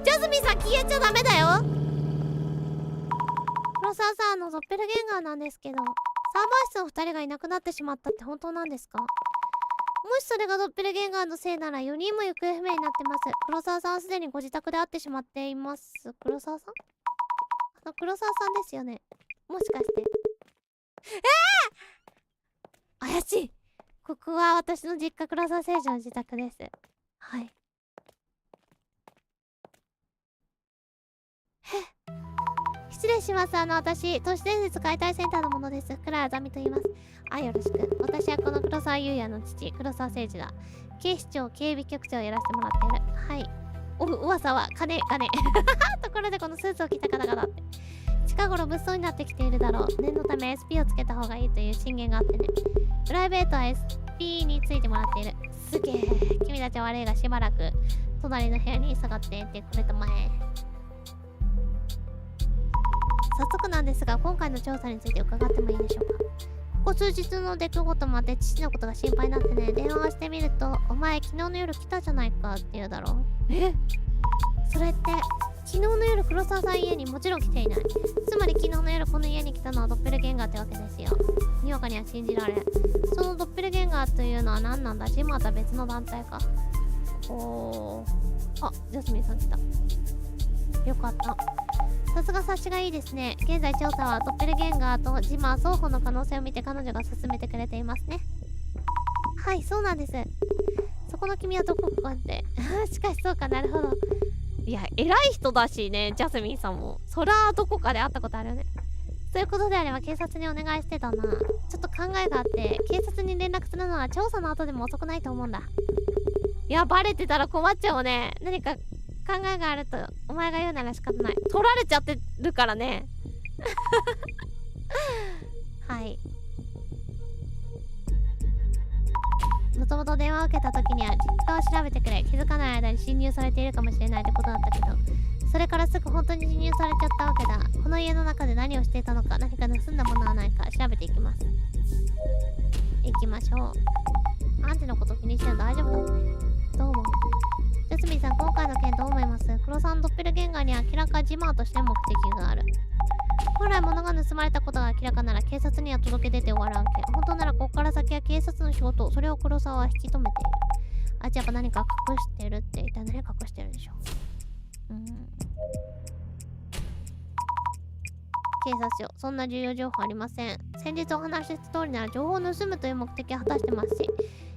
Speaker 1: ジャスミンさん消えちゃダメだよ。黒沢さんのドッペルゲンガーなんですけど、サーバー室の2人がいなくなってしまったって本当なんですか？しそれがドッペルゲンガーのせいなら4人も行方不明になってます。黒沢さんはすでにご自宅で会ってしまっています。黒沢さん？黒沢さんですよね。もしかして。怪しい。ここは私の実家黒沢誠治の自宅です。はい。失礼します。私、都市伝説解体センターの者です。倉谷あざみと言います。よろしく。私はこの黒沢優也の父、黒沢誠治だ。警視庁警備局長をやらせてもらっている。はい。噂は、金。ところでこのスーツを着た方々って。近頃物騒になってきているだろう。念のため SP をつけた方がいいという進言があってね。プライベートは SP についてもらっている。すげえ。君たちは悪いがしばらく、隣の部屋に下がっていてくれたまえ。早速なんですが、今回の調査について伺ってもいいでしょうか。ここ数日の出来事もあって父のことが心配になってね、電話をしてみると、お前昨日の夜来たじゃないかって言うだろう。それって、昨日の夜黒沢さん家にもちろん来ていない。つまり昨日の夜この家に来たのはドッペルゲンガーってわけですよ。にわかには信じられん。そのドッペルゲンガーというのは何なんだ？ジムは別の団体か。ジャスミンさん来た。よかった。さすが察しがいいですね。現在調査はドッペルゲンガーとジマ双方の可能性を見て彼女が進めてくれていますね。はい、そうなんです。そこの君はどこかって。しかしそうか、なるほど。いや、偉い人だしね、ジャスミンさんも。そらどこかで会ったことあるよね。そういうことであれば警察にお願いしてたな。ちょっと考えがあって、警察に連絡するのは調査の後でも遅くないと思うんだ。いや、バレてたら困っちゃうわね。何か考えがあるとお前が言うなら仕方ない。取られちゃってるからね。はい。もともと電話を受けた時には実家を調べてくれ、気づかない間に侵入されているかもしれないってことだったけど、それからすぐ本当に侵入されちゃったわけだ。この家の中で何をしていたのか、何か盗んだものはないか調べていきます。行きましょう。アンチのこと気にしてるの大丈夫だって。どう思う？ジャスミンさん、今回の件どう思います？黒さんドッペルゲンガーには明らかジマーとして目的がある。本来物が盗まれたことが明らかなら警察には届け出て終わる案件。本当ならここから先は警察の仕事。それを黒沢は引き止めている。やっぱ何か隠してるって一体何隠してるんでしょう。警察署、そんな重要情報ありません。先日お話しした通りなら情報を盗むという目的を果たしてますし、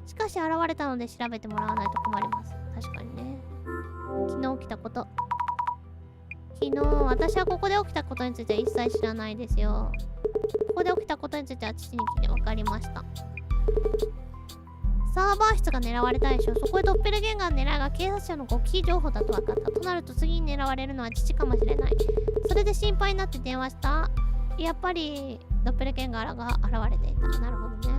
Speaker 1: しかし現れたので調べてもらわないと困ります。確かにね。昨日起きたこと。私はここで起きたことについては一切知らないですよ。ここで起きたことについては父に聞いて分かりました。サーバー室が狙われたでしょ。そこでドッペルゲンガーの狙いが警察署の極秘情報だと分かった。となると次に狙われるのは父かもしれない。それで心配になって電話した。やっぱりドッペルゲンガーが現れていた。なるほどね。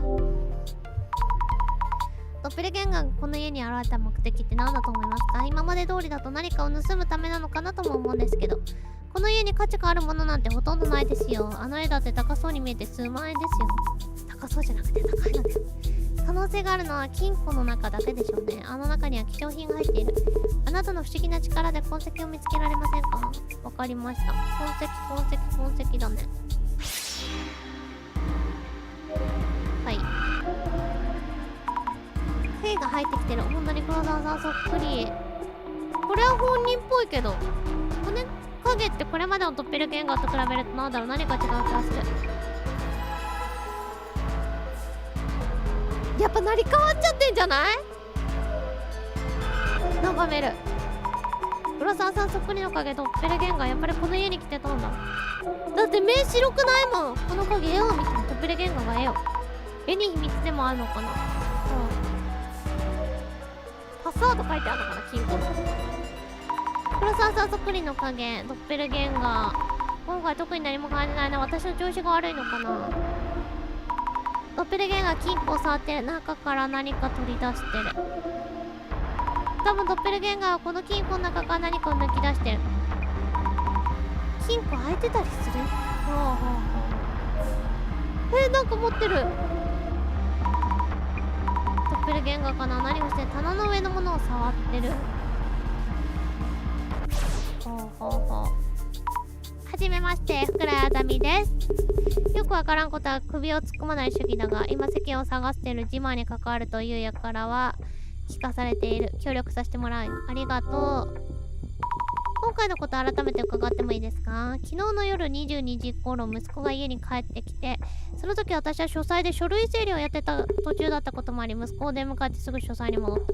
Speaker 1: ドッペルゲンガーがこの家に現れた目的って何だと思いますか？今まで通りだと何かを盗むためなのかなとも思うんですけど、この家に価値があるものなんてほとんどないですよ。あの絵だって高そうに見えて数万円ですよ。高そうじゃなくて高いのです。可能性があるのは金庫の中だけでしょうね。あの中には希少品が入っている。あなたの不思議な力で痕跡を見つけられませんか？わかりました。痕跡だね。はい。兵が入ってきてる。ほんとに黒沢さんそっくり。これは本人っぽいけど、骨影ってこれまでのドッペルゲンガーと比べると何だろう、何か違う気がする。やっぱ成り変わっちゃってんじゃない？眺める。黒沢さんそっくりの影、ドッペルゲンガーやっぱりこの家に来てたんだ。だって目白くないもん。この影絵を見て、ドッペルゲンガーが絵を。絵に秘密でもあるのかな。パスワード書いてあるのかな、金庫。黒沢さんそっくりの影、ドッペルゲンガー。今回特に何も感じないな。私の調子が悪いのかな。ドッペルゲンガー金庫を触ってる。中から何か取り出してる。多分ドッペルゲンガーはこの金庫の中から何かを抜き出してる。金庫開いてたりする？なんか持ってる。ドッペルゲンガーかな。何をしてる？棚の上のものを触ってる。はじめまして、福来あざみです。よよくわからんことは首を突っ込まない主義だが、今世間を探している自慢に関わるというやからは聞かされている。協力させてもらうよ。ありがとう。今回のこと改めて伺ってもいいですか？昨日の夜22時頃、息子が家に帰ってきて、その時私は書斎で書類整理をやってた途中だったこともあり、息子を出迎えてすぐ書斎に戻った。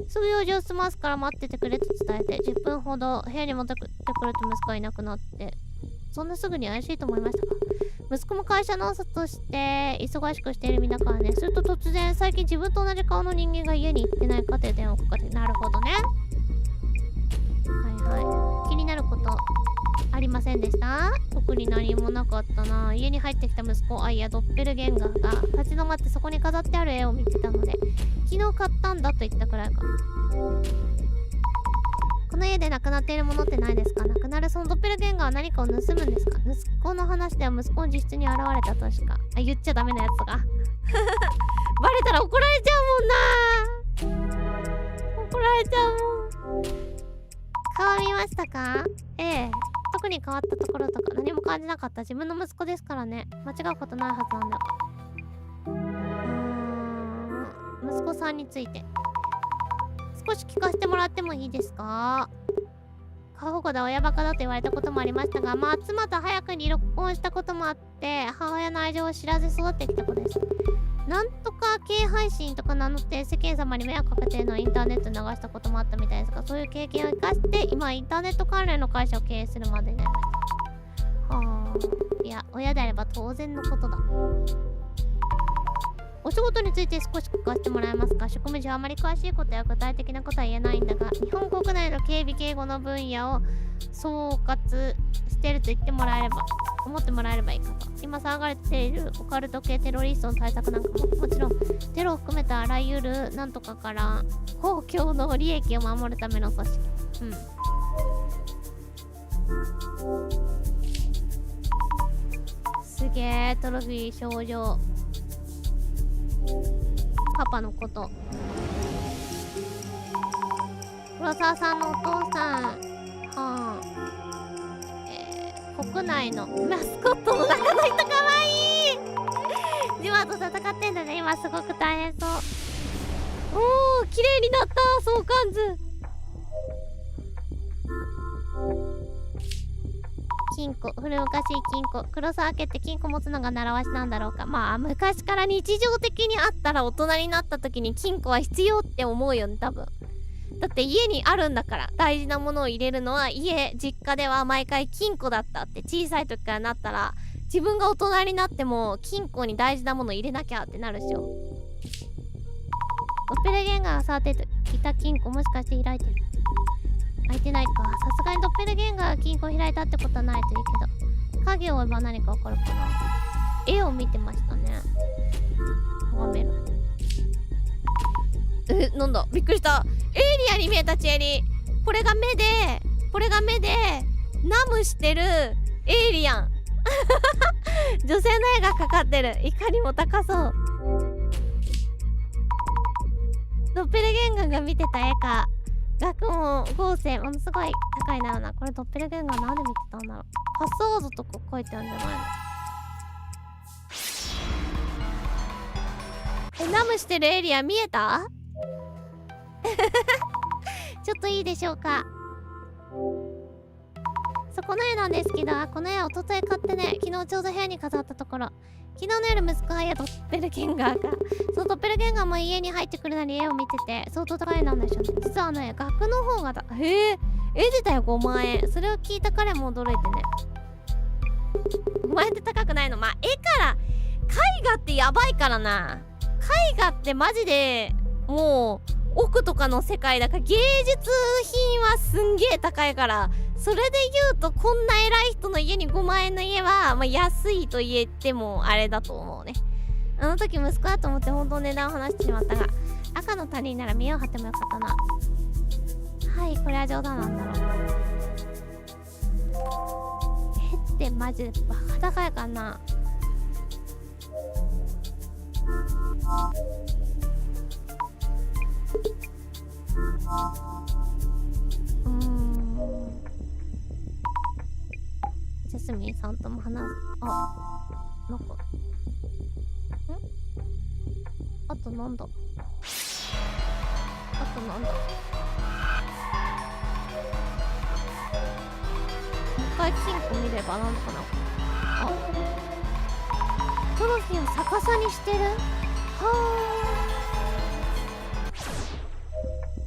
Speaker 1: すぐ用事を済ますから待っててくれと伝えて、10分ほど部屋に戻ってくると息子がいなくなって、そんなすぐに怪しいと思いましたか？息子も会社の朝として忙しくしている身だからね。すると突然、最近自分と同じ顔の人間が家に行ってないかという電話をかかって、なるほどね。はいはい。気になることありませんでした？特に何もなかったな。家に入ってきた息子、いやドッペルゲンガーが立ち止まってそこに飾ってある絵を見てたので、昨日買ったんだと言ったくらいか。この家でなくなっているものってないですか？なくなるそのドッペルゲンガーは何かを盗むんですか？息子の話では息子の自室に現れたとしか。言っちゃダメなやつが。バレたら怒られちゃうもんな。怒られちゃうもん。顔見ましたか？ええ。特に変わったところとか何も感じなかった。自分の息子ですからね。間違うことないはずなんだ。息子さんについて少し聞かせてもらってもいいですか？過保護だ、親バカだと言われたこともありましたが、妻と早くに離婚したこともあって母親の愛情を知らず育ってきた子です。なんとか系配信とか名乗って世間様に迷惑かけてるのをインターネットに流したこともあったみたいですが、そういう経験を生かして今インターネット関連の会社を経営するまでになりました。はあ、いや親であれば当然のことだ。お仕事について少し聞かせてもらえますか？職務上あまり詳しいことや具体的なことは言えないんだが、日本国内の警備警護の分野を総括してると言ってもらえれば、思ってもらえればいいかと。今騒がれているオカルト系テロリストの対策なんかも、もちろんテロを含めたあらゆるなんとかから公共の利益を守るための組織。すげえ。トロフィー賞状。パパのこと。黒沢さんのお父さん。はあ。国内のマスコットの中の人かわいい。ジマと戦ってんだね。今すごく大変そう。おー、綺麗になった相関図。金庫、古昔金庫。黒沢家って金庫持つのが習わしなんだろうか。昔から日常的にあったら大人になった時に金庫は必要って思うよね、多分。だって家にあるんだから。大事なものを入れるのは実家では毎回金庫だったって。小さい時からなったら、自分が大人になっても金庫に大事なもの入れなきゃってなるでしょ。ドッペルゲンガーが触っていた金庫もしかして開いてる？開いてないか。さすがにドッペルゲンガーが金庫を開いたってことはないといいけど、影を追えば何かわかるかな。絵を見てましたね。眺める。なんだ、びっくりした。エイリアンに見えた。チェリー、これが目でナムしてるエイリアン。女性の絵がかかってる。いかにも高そう。ドッペルゲンガーが見てた絵か。学問合成ものすごい高いな。これドッペルゲンガーなんで見てたんだろう。パスワードとか書いてあるんじゃないの？ナムしてるエイリアン見えた？ちょっといいでしょうか。そこの絵なんですけど、この絵は一昨日買ってね、昨日ちょうど部屋に飾ったところ、昨日の夜息子がドッペルゲンガーが、そのドッペルゲンガーも家に入ってくるなり絵を見てて、相当高い絵なんでしょうね。実は絵、額の方が絵自体5万円。それを聞いた彼も驚いてね。5万円って高くないの？絵から、絵画ってやばいからな。絵画ってマジで、もう、奥とかの世界だから、芸術品はすんげえ高いから、それで言うとこんな偉い人の家に5万円の家は、安いと言えてもあれだと思うね。あの時息子だと思って本当値段を話してしまったが、赤の他人なら見栄を張ってもよかったな。はい、これは冗談なんだろう。絵ってマジでバカ高いかな。ジャスミンさんとも話す。なんかあとなんだもう一回金庫見ればなんのかな。あ、トロフィーを逆さにしてる。は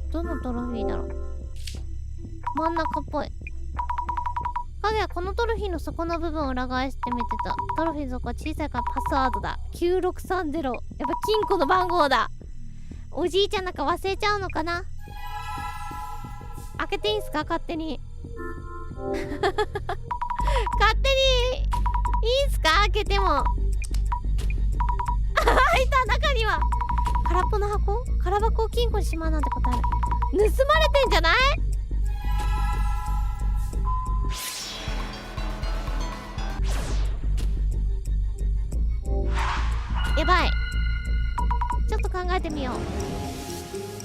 Speaker 1: あ、どのトロフィーだろう。真ん中っぽい。影はこのトロフィーの底の部分を裏返して見てた。トロフィーの底は小さいからパスワードだ。9630。やっぱ金庫の番号だ。おじいちゃんなんか忘れちゃうのかな。開けていいんすか、勝手に。勝手にいいんすか、開けても。開いた。中には空っぽの箱。空箱を金庫にしまうなんてことある。盗まれてんじゃない。やばい。ちょっと考えてみよう。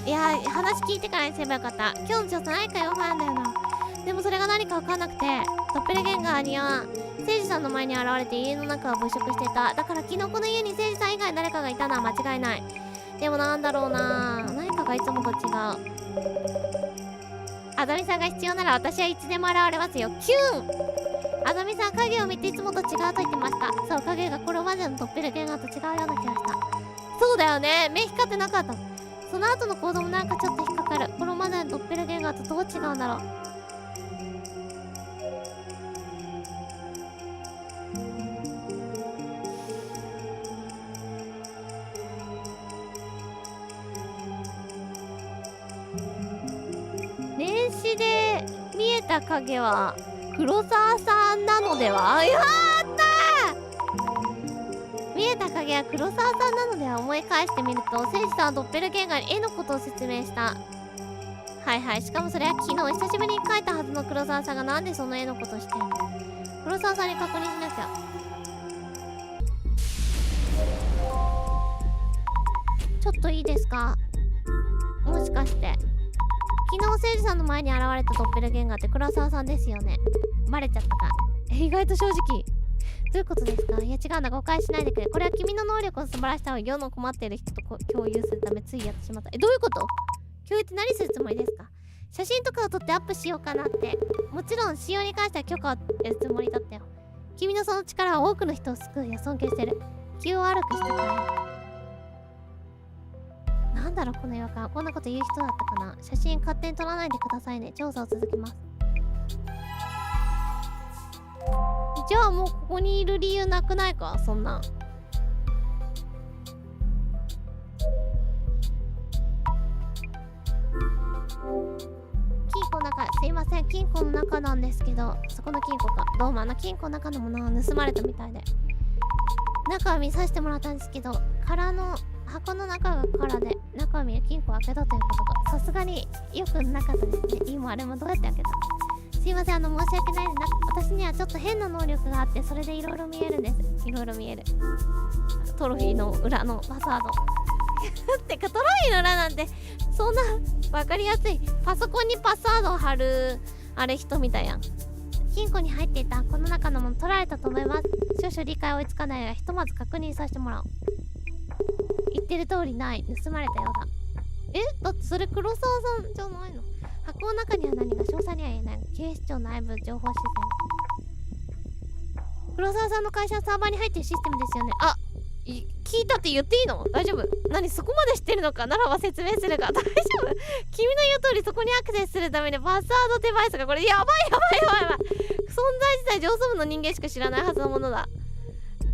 Speaker 1: いやー、話聞いてからにすればよかった。今日の調査何かよくあるんだよな。でもそれが何か分かんなくて、ドッペルゲンガーには聖司さんの前に現れて家の中を物色してた。だからキノコの家に聖司さん以外誰かがいたのは間違いない。でもなんだろうな、何かがいつもと違う。あざみさんが必要なら私はいつでも現れますよ。キュン。あざみさん、影を見ていつもと違うと言ってました。そう、影がこれまでのドッペルゲンガーと違うような気がした。そうだよね、目光ってなかったの。その後の行動もなんかちょっと引っかかる。これまでのドッペルゲンガーとどう違うんだろう。年始で見えた影は黒沢さんなのでは。やったー。見えた影は黒沢さんなのでは。思い返してみると聖司さんはドッペルゲンガーに絵のことを説明した。はいはい。しかもそれは昨日久しぶりに描いたはずの黒沢さんがなんでその絵のことをしてるの。黒沢さんに確認しなきゃ。ちょっといいですか。もしかして昨日聖司さんの前に現れたドッペルゲンガーって黒沢さんですよね。バレちゃったか。意外と正直。どういうことですか。いや違うんだ、誤解しないでくれ。これは君の能力を素晴らしさを世の困っている人と共有するためついやってしまった。どういうこと。共有って何するつもりですか。写真とかを撮ってアップしようかなって。もちろん使用に関しては許可を得るつもりだったよ。君のその力は多くの人を救うよ。尊敬してる。気を悪くしてくれ。なんだろうこの違和感。こんなこと言う人だったかな。写真勝手に撮らないでくださいね。調査を続けます。じゃあもうここにいる理由なくないか、そんな。金庫の中、すいません、金庫の中なんですけど、そこの金庫か。どうも金庫の中のものは盗まれたみたいで。中を見させてもらったんですけど、箱の中が空で、中を見る金庫を開けたということが、さすがによくなかったですね。今あれもどうやって開けた。すいません、申し訳ない。私にはちょっと変な能力があって、それでいろいろ見えるんです。いろいろ見える。トロフィーの裏のパスワード。ってか、トロフィーの裏なんて、そんな、わかりやすい。パソコンにパスワードを貼る、あれ人みたいやん。金庫に入っていたこの中のもの取られたと思います。少々理解追いつかないが、ひとまず確認させてもらおう。言ってる通りない。盗まれたようだ。だってそれ黒沢さんじゃないの。箱の中には何が詳細には言えない。警視庁内部情報システム。黒沢さんの会社のサーバーに入ってるシステムですよね。あ、聞いたって言っていいの。大丈夫。何、そこまで知ってるのか。ならば説明するが。大丈夫。君の言う通りそこにアクセスするためにパスワードデバイスがこれやばい。存在自体上層部の人間しか知らないはずのものだ。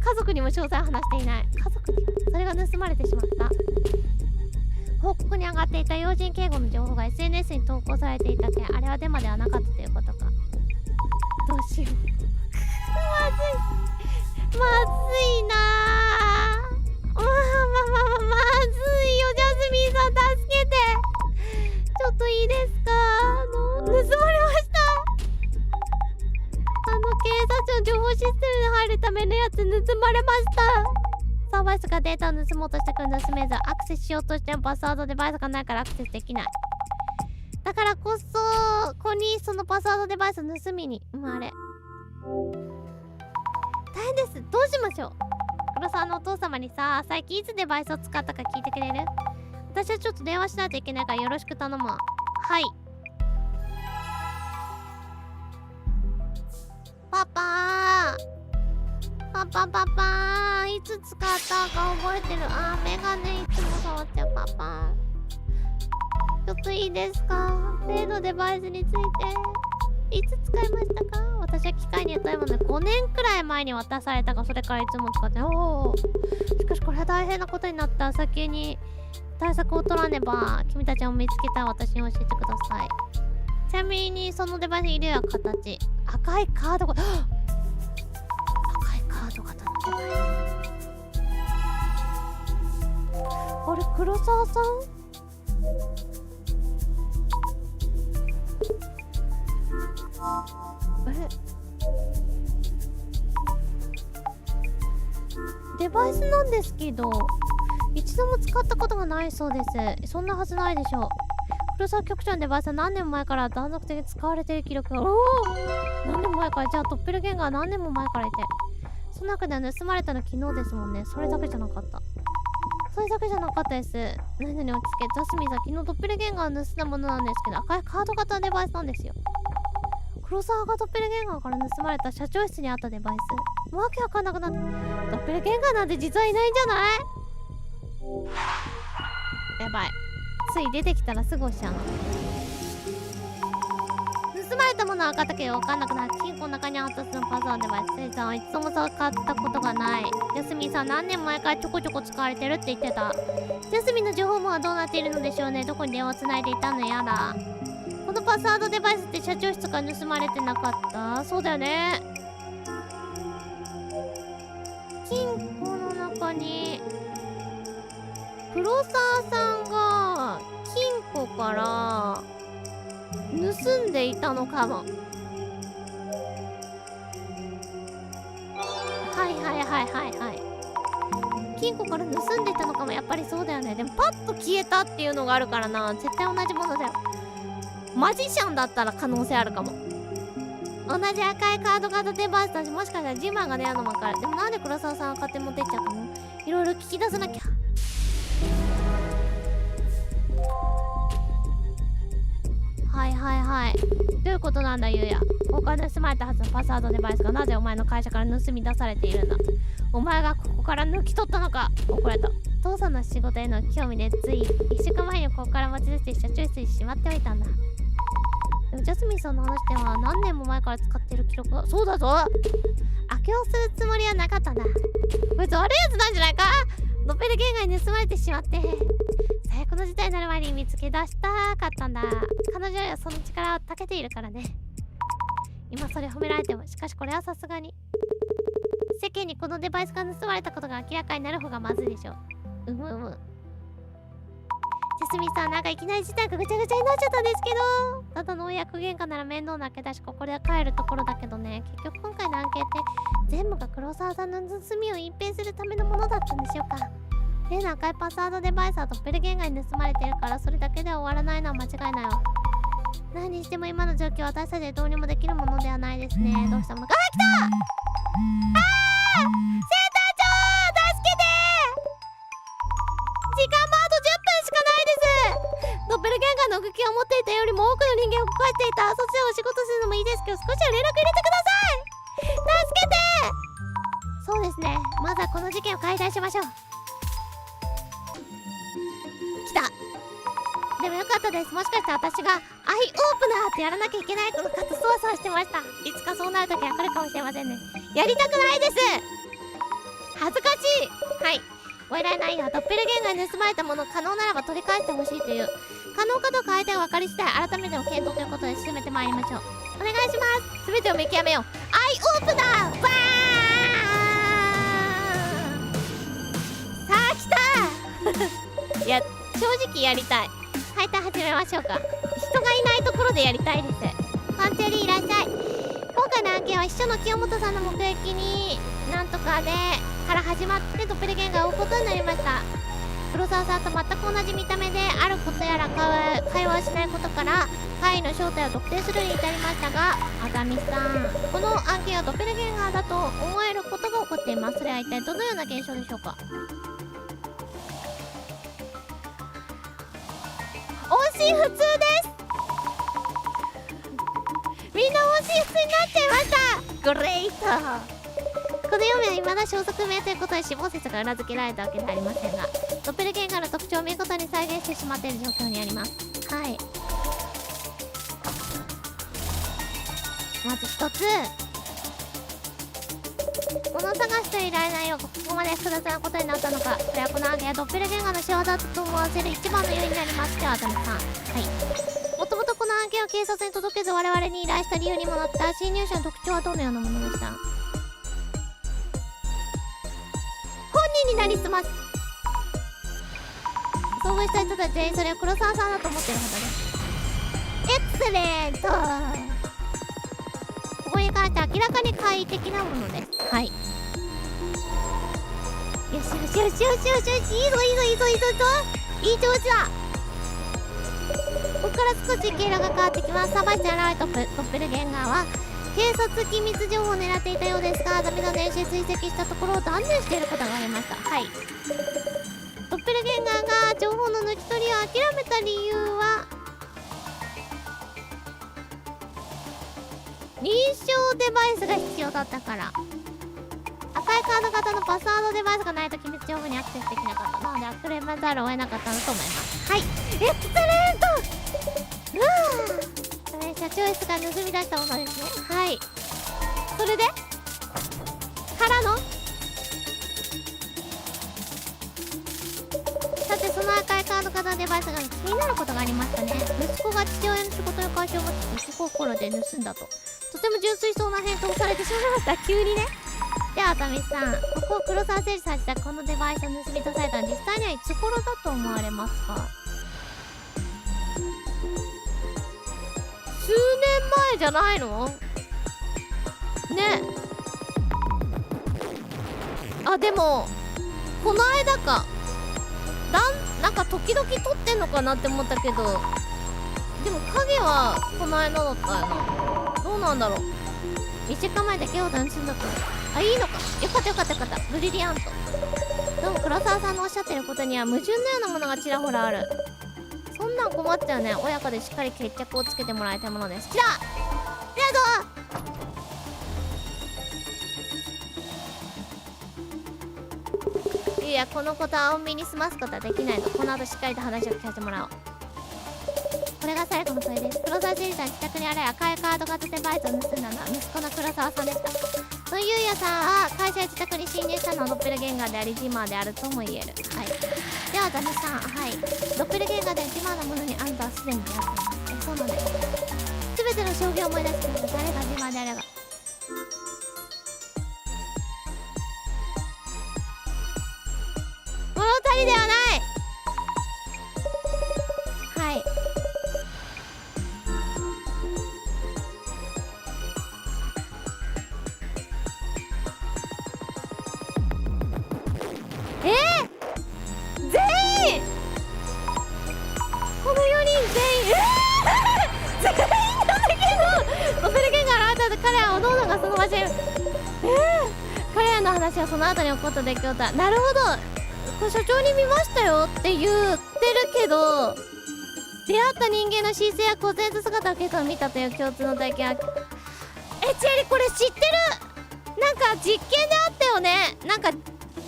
Speaker 1: 家族にも詳細を話していない。家族にそれが盗まれてしまった。報告に上がっていた要人警護の情報が SNS に投稿されていた件、あれはデマではなかったということか。どうしよう。まずいなぁ。まずいよ。ジャスミンさん助けて。ちょっといいですか。盗まれました。警察庁情報システムに入るためのやつ盗まれました。サーバイスがデータを盗もうとしてくる盗めず、アクセスしようとしてもパスワードデバイスがないからアクセスできない。だからこそ、ここにそのパスワードデバイスを盗みに、あれ。大変です。どうしましょう。黒沢のお父様にさ、最近いつデバイスを使ったか聞いてくれる？私はちょっと電話しないといけないからよろしく頼むわ。はい。パパー、いつ使ったか覚えてる？メガネいつも触っちゃう。パパちょっといいですか？例のデバイスについていつ使いましたか？私は機械に与えもね、5年くらい前に渡されたか、それからいつも使って。おお、しかしこれは大変なことになった。早急に対策を取らねば。君たちを見つけた私に教えてください。ちなみにそのデバイスに入れる形、赤いカードが赤いカード型のデバイス。あれ、黒沢さん？デバイスなんですけど、一度も使ったことがないそうです。そんなはずないでしょう。黒沢局長のデバイスは何年も前から断続的に使われている記録が。おお、何年も前から？じゃあドッペルゲンガー何年も前からいて、その中では盗まれたの昨日ですもんね。それだけじゃなかった。それだけじゃなかったです。何々落ち着け。ジャスミンさん、昨日ドッペルゲンガーを盗んだものなんですけど、赤いカード型のデバイスなんですよ。黒沢がドッペルゲンガーから盗まれた社長室にあったデバイス。わけわかんなくなった。ドッペルゲンガーなんて実はいないんじゃない？やばい。つい出てきたらすぐ押しちゃうな。盗まれたものは分かったけど分かんなくなる。金庫の中にあったそのパスワードデバイス。セイさんはいつも使ったことがない。ジャスミンさん何年前からちょこちょこ使われてるって言ってた。ジャスミンの情報網はどうなっているのでしょうね。どこに電話をつないでいたのやだ。このパスワードデバイスって社長室から盗まれてなかった？そうだよね。金庫の中に黒沢さんが金庫から盗んでいたのかも。金庫から盗んでいたのかも。やっぱりそうだよね。でもパッと消えたっていうのがあるからな。絶対同じものだよ。マジシャンだったら可能性あるかも。同じ赤いカード型デバイスだし、もしかしたらジマンがね、のも分かる。でもなんで黒沢さんが勝手に持ってっちゃったの？いろいろ聞き出さなきゃ。どういうことなんだゆうや。他に盗まれたはずのパスワードデバイスがなぜお前の会社から盗み出されているんだ？お前がここから抜き取ったのか？怒られた。父さんの仕事への興味でつい1週間前にここから持ち出して社長室にしまっておいたんだ。でもジャスミンさんの話では何年も前から使ってる記録が。そうだぞ。悪用するつもりはなかったんだ。こいつ悪いやつなんじゃないか？ドッペルゲンガーに盗まれてしまって最悪の事態になる前に見つけ出したかったんだ。彼女はその力を長けているからね。今それ褒められても、しかしこれはさすがに世間にこのデバイスが盗まれたことが明らかになる方がまずいでしょう。ジャスミンさん、なんかいきなり事態がぐちゃぐちゃになっちゃったんですけど、ただの親子喧嘩なら面倒なだけだし、ここで帰るところだけどね。結局今回の案件って全部が黒沢さんの盗みを隠蔽するためのものだったんでしょうか。例の赤いパスワードデバイスはドッペルゲンガーに盗まれてるから、それだけでは終わらないのは間違いないわ。何にしても今の状況は私たちでどうにもできるものではないですね。どうしたものか。来た！センター長助けて！時間もあと10分しかないです。ドッペルゲンガーの動きを持っていたよりも多くの人間を動かしていた。そっちでお仕事するのもいいですけど、少しは連絡入れてください。助けて！そうですね。まずはこの事件を解体しましょう。来た。でもよかったです。もしかして私がアイオープナーってやらなきゃいけないのかと操作してました。いつかそうなるときは来るかもしれませんね。やりたくないです。恥ずかしい。はい。ご依頼内容はドッペルゲンガーに盗まれたものを可能ならば取り返してほしいという。可能かどうか相手が分かり次第改めての検討ということで進めてまいりましょう。お願いします。全てを見極めよう。アイオープナーバーンさあ来たいや正直やりたい。解体始めましょうか。人がいないところでやりたいです。パンチェリーいらっしゃい。今回の案件は秘書の清本さんの目撃になんとかでから始まってドッペルゲンガーを追うことになりました。黒沢さんと全く同じ見た目であることやら会話をしないことから会の正体を特定するに至りましたが、あざみさん、この案件はドッペルゲンガーだと思えることっています。それは一体どのような現象でしょうか。音信不通です。みんな音信不通になっちゃいました。グレート。この4名は未だ消息不明ということで死亡説が裏付けられたわけではありませんが、ドッペルゲンガーの特徴を見事に再現してしまっている状況にあります。はい。まず一つ、物探しという依頼内容がここまで複雑なことになったのか。それはこの案件はドッペルゲンガーの仕業だと思わせる一番の要因になります。では、アトミさん。はい。もともとこの案件を警察に届けず我々に依頼した理由にもなった侵入者の特徴はどのようなものでした？本人になりすます。遭遇した人たち全員それを黒沢さんだと思っているはずです。エクセレント。ここに関しては明らかに怪異的なものです。はい。よしよしよしよしよしよし、いいぞいいぞいいぞいいぞいい調子だ。ここから少し経路が変わってきます。サバイチャーライトドッペルゲンガーは警察機密情報を狙っていたようですが、ダメな電子追跡したところを断念していることがありました。はい。ドッペルゲンガーが情報の抜き取りを諦めた理由は認証デバイスが必要だったから。赤いカード型のパスワードデバイスがないと機密情報にアクセスできなかった。なので諦めざるを得なかったのと思います。はい。エクセレント。これ社長室が盗み出したものですね。はい。それでからのさて、その赤いカード型のデバイスが気になることがありましたね。息子が父親の仕事の会社を持つ息子心で盗んだと。とても純粋そうな返答をされてしまいました。急にね。では、アタミさん、ここを黒沢誠司さんしたこのデバイスを盗み出されたのは実際にはいつ頃だと思われますか？数年前じゃないの？ね。あ、でもこの間か。なんか時々撮ってんのかなって思ったけど、でも影はこの間だったよな。どうなんだろう。1週間前だけを断信だった。あ、いいのか。よかったよかったよかった。ブリリアント。でも黒沢さんのおっしゃってることには矛盾のようなものがちらほらある。そんなん困っちゃうね。親子でしっかり決着をつけてもらいたいものです。来た。やだ。いや、このことは穏便に済ますことはできないの。この後しっかりと話を聞かせてもらおう。これが最後の問いです。黒沢誠司さん、自宅にある赤いカード型デバイスを盗んだのは息子の黒沢さんでした。そのゆうやさんは会社や自宅に侵入したのはドッペルゲンガーでありジマーであるとも言える。はい。ではザミさん、はい。ドッペルゲンガーでありジマーなものにあんたはすでに出会っています。そうなんです。全ての将棋を思い出してください。誰がジマーであれば。物足りではない。はい。全員この4人全員全員なんだけど、ドッペルゲンガーの後で彼らはおのおのがその場所に彼らの話はその後に起こった出来事だ。なるほど。これ社長に見ましたよって言ってるけど、出会った人間の姿勢や小然と姿を結構見たという共通の体験は。チェリこれ知ってる。なんか実験であったよね。なんか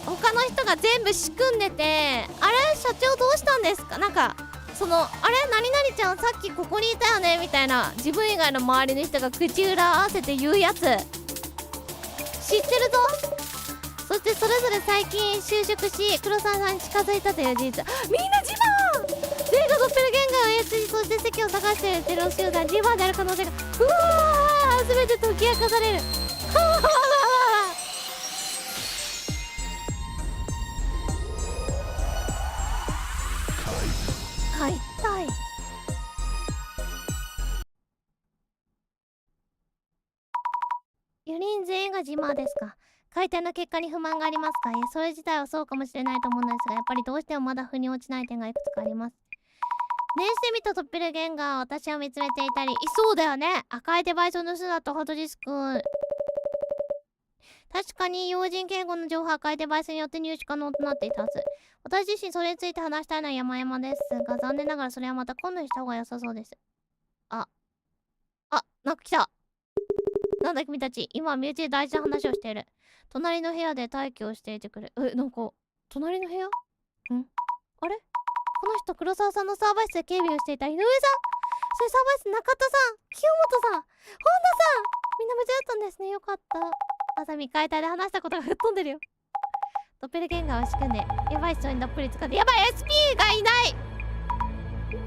Speaker 1: 他の人が全部仕組んでて、あれ社長どうしたんですか。なんかそのあれ何々ちゃんさっきここにいたよねみたいな、自分以外の周りの人が口裏合わせて言うやつ知ってるぞ。そしてそれぞれ最近就職し黒沢さんに近づいたという事実。みんな自慢全員がドッペルゲンガーを操り、そして席を探しているテロ集団ジマーである可能性がうわー全て解き明かされる。解体。4人全員がジマーですか。解体の結果に不満がありますか。いや、それ自体はそうかもしれないと思うのですが、やっぱりどうしてもまだ腑に落ちない点がいくつかあります。念してみたドッペルゲンガーは私を見つめていたり、そうだよね。赤いデバイスを盗んだとハトディス君。確かに要人警護の情報は赤いデバイスによって入手可能となっていたはず。私自身それについて話したいのは山々ですが、残念ながらそれはまた今度にした方が良さそうです。なんか来た。なんだ君たち、今は身内で大事な話をしている。隣の部屋で待機をしていてくれ。なんか、隣の部屋？あれ？この人、黒沢さんのサーバー室で警備をしていた井上さん？それサーバー室中田さん、清本さん、本田さん、みんな無事だったんですね。よかった。あさみ解体で話したことが吹っ飛んでるよ。ドッペルゲンガーを仕組んで、やばい人にどっぷり使って、やばい SP がいない。ジマ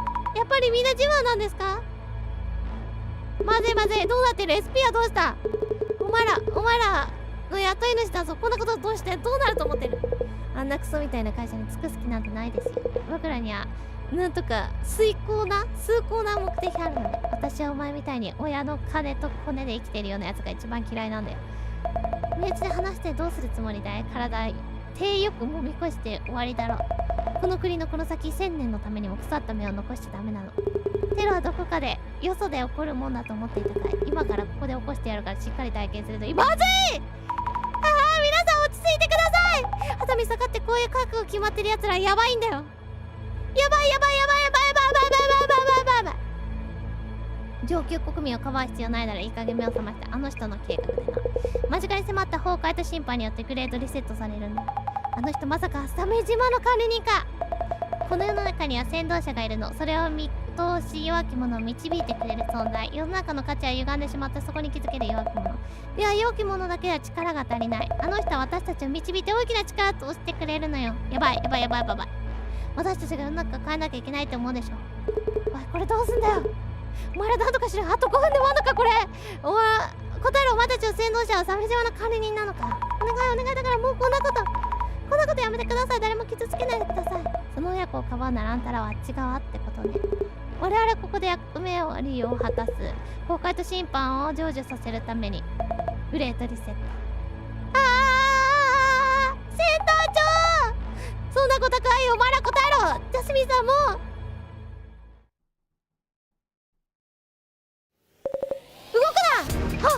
Speaker 1: ーやっぱりみんなジマーなんですか？まずい、どうなってる？ SP はどうした？お前らの雇い主だぞ。こんなことどうしてどうなると思ってる？あんなクソみたいな会社に尽くす気なんてないですよ。僕らにはなんとか崇高な目的あるので、私はお前みたいに親の金とコネで生きてるようなやつが一番嫌いなんだよ。身内で話してどうするつもりだい？体手よく揉み越して終わりだろう。この国のこの先1000年のためにも腐った芽を残しちゃダメなの。テロはどこかでよそで起こるもんだと思っていたかい？今からここで起こしてやるからしっかり体験するといい。まずい！皆さん落ち着いてください。肌身下がってこういう覚悟決まってるやつらやばいんだよ。やばい。上級国民をかばう必要ないならいい加減目を覚まして、あの人の計画でな。間近に迫った崩壊と審判によってグレードリセットされるんだ。あの人まさか鮫島の管理人か。この世の中には先導者がいるの。それを見通し弱き者を導いてくれる存在。世の中の価値は歪んでしまってそこに気づける弱き者では、弱き者だけは力が足りない。あの人は私たちを導いて大きな力としてくれるのよ。やばい。私たちが世の中変えなきゃいけないって思うでしょ。おい、これどうすんだよ。お前らなんとかしろ。あと5分で終わんのかこれ。答えろ。お前たちの先導者は鮫島の管理人なのか。お願いだからもうこんなことやめてください。誰も傷つけないでください。その親子をかばうならあんたらはあっち側ってことね。我々ここで役目を利用を果たす。崩壊と審判を成就させるためにグレートリセット。センター長、そんなことかい。お前ら答えろ。ジャスミンさんも動くな。なんだ、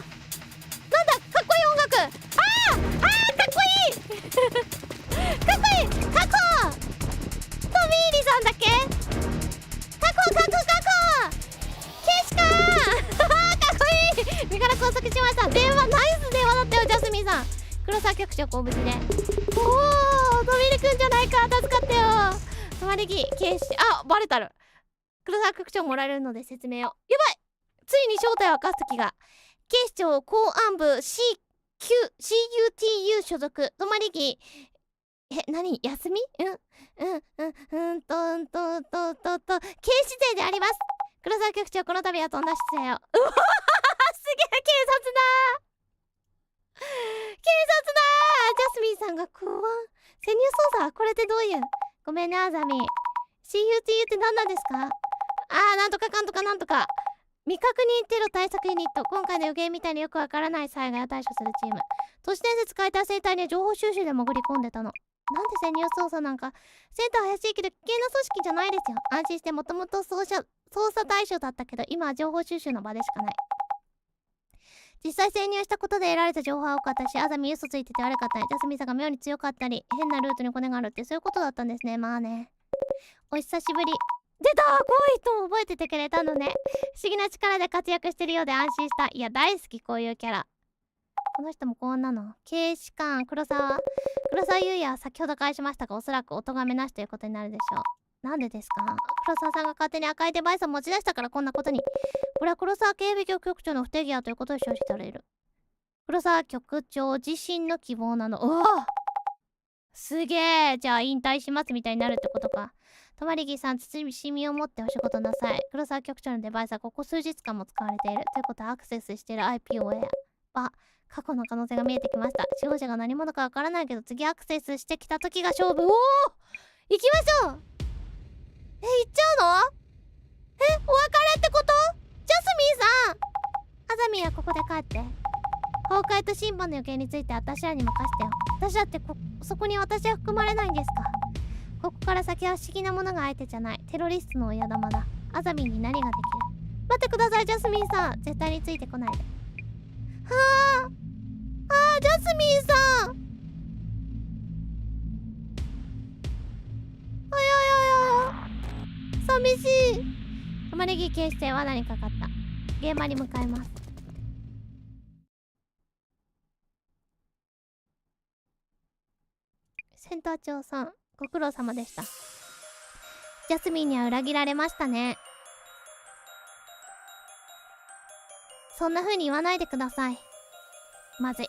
Speaker 1: かっこいい音楽。かっこいい確保。トミーリさんだっけ。確保ケシカーかっこいい。身柄拘束しました。ナイス電話だったよ、ジャスミンさん。黒沢局長ご無事で。トミーリくんじゃないか。助かってよ。止まり木ケシ、バレたる。黒沢局長もらえるので説明を。やばい、ついに正体を明かす時が。警視庁公安部 CUTU 所属。止まり木何休み？警視勢であります。黒沢局長、この度はとんだ出演を。すげえ、警察だ。ジャスミンさんが考案。潜入捜査？これってどういう？ごめんね、あざみ。CUTU って何なんですか？なんとかかんとかなんとか。未確認テロ対策ユニット。今回の予言みたいによくわからない災害を対処するチーム。都市伝説解体生態には情報収集で潜り込んでたの。なんで潜入捜査なんか。センター怪しいけど危険な組織じゃないですよ。安心して。もともと捜査対象だったけど今は情報収集の場でしかない。実際潜入したことで得られた情報は多かったし、あざみ嘘ついてて悪かったね。ジャスミンさんが妙に強かったり変なルートにコネがあるってそういうことだったんですね。まあね。お久しぶり。出た。怖い人を覚えててくれたのね。不思議な力で活躍してるようで安心した。いや大好きこういうキャラ。この人もこんなの。警視官黒沢優也は先ほど返しましたが、おそらくお咎めなしということになるでしょう。なんでですか？黒沢さんが勝手に赤いデバイスを持ち出したからこんなことに。これは黒沢警備局長の不手際ということで承知される。黒沢局長自身の希望なの。うわすげえ。じゃあ引退しますみたいになるってことか。泊木さん、慎みを持ってお仕事なさい。黒沢局長のデバイスはここ数日間も使われている。ということはアクセスしている IP を過去の可能性が見えてきました。使用者が何者かわからないけど次アクセスしてきた時が勝負。行きましょう。行っちゃうの？お別れってこと？ジャスミンさん、あざみんはここで帰って。崩壊と審判の予見について私らに任せてよ。私だってそこに私は含まれないんですか？ここから先は不思議なものが相手じゃない。テロリストの親玉だ。あざみんに何ができる？待ってください、ジャスミンさん。絶対についてこないで。ジャスミンさん。あややや。寂しい。玉ねぎ形成罠にかかった。現場に向かいます。センター長さん、ご苦労様でした。ジャスミンには裏切られましたね。そんな風に言わないでください。まずい。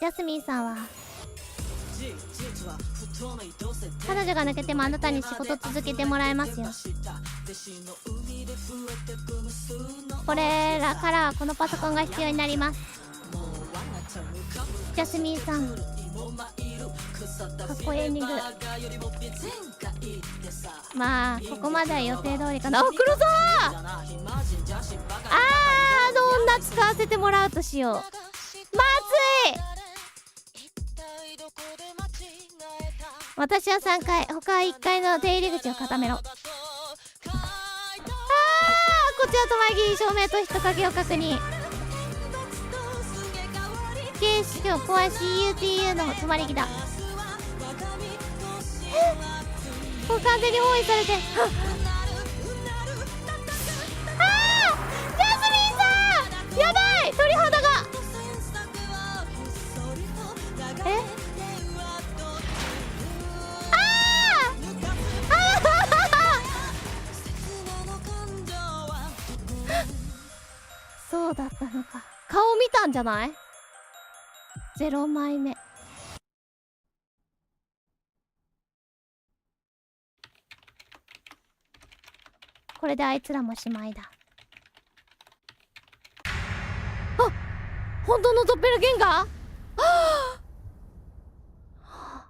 Speaker 1: ジャスミンさんは彼女が抜けてもあなたに仕事続けてもらえますよ。これらからはこのパソコンが必要になります。ジャスミンさん、かっこいいエンディング。まあここまでは予定通りかな。あ、黒沢。あの女使わせてもらうとしよう。まずい。私は3階、他は1階の出入り口を固めろ。こちらとマギー、照明と人影を確認。警視庁怖い CUTU の止まり木だ。もう完全に包囲されて。ジャスミンさん、やばい、鳥肌が。そうだったのか。顔見たんじゃない？ 0 枚目。これであいつらもしまいだ。あ、本当のドッペルゲンガー？はあ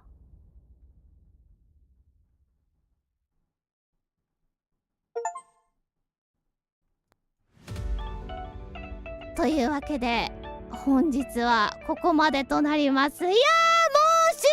Speaker 1: というわけで本日はここまでとなります。いやー、もう終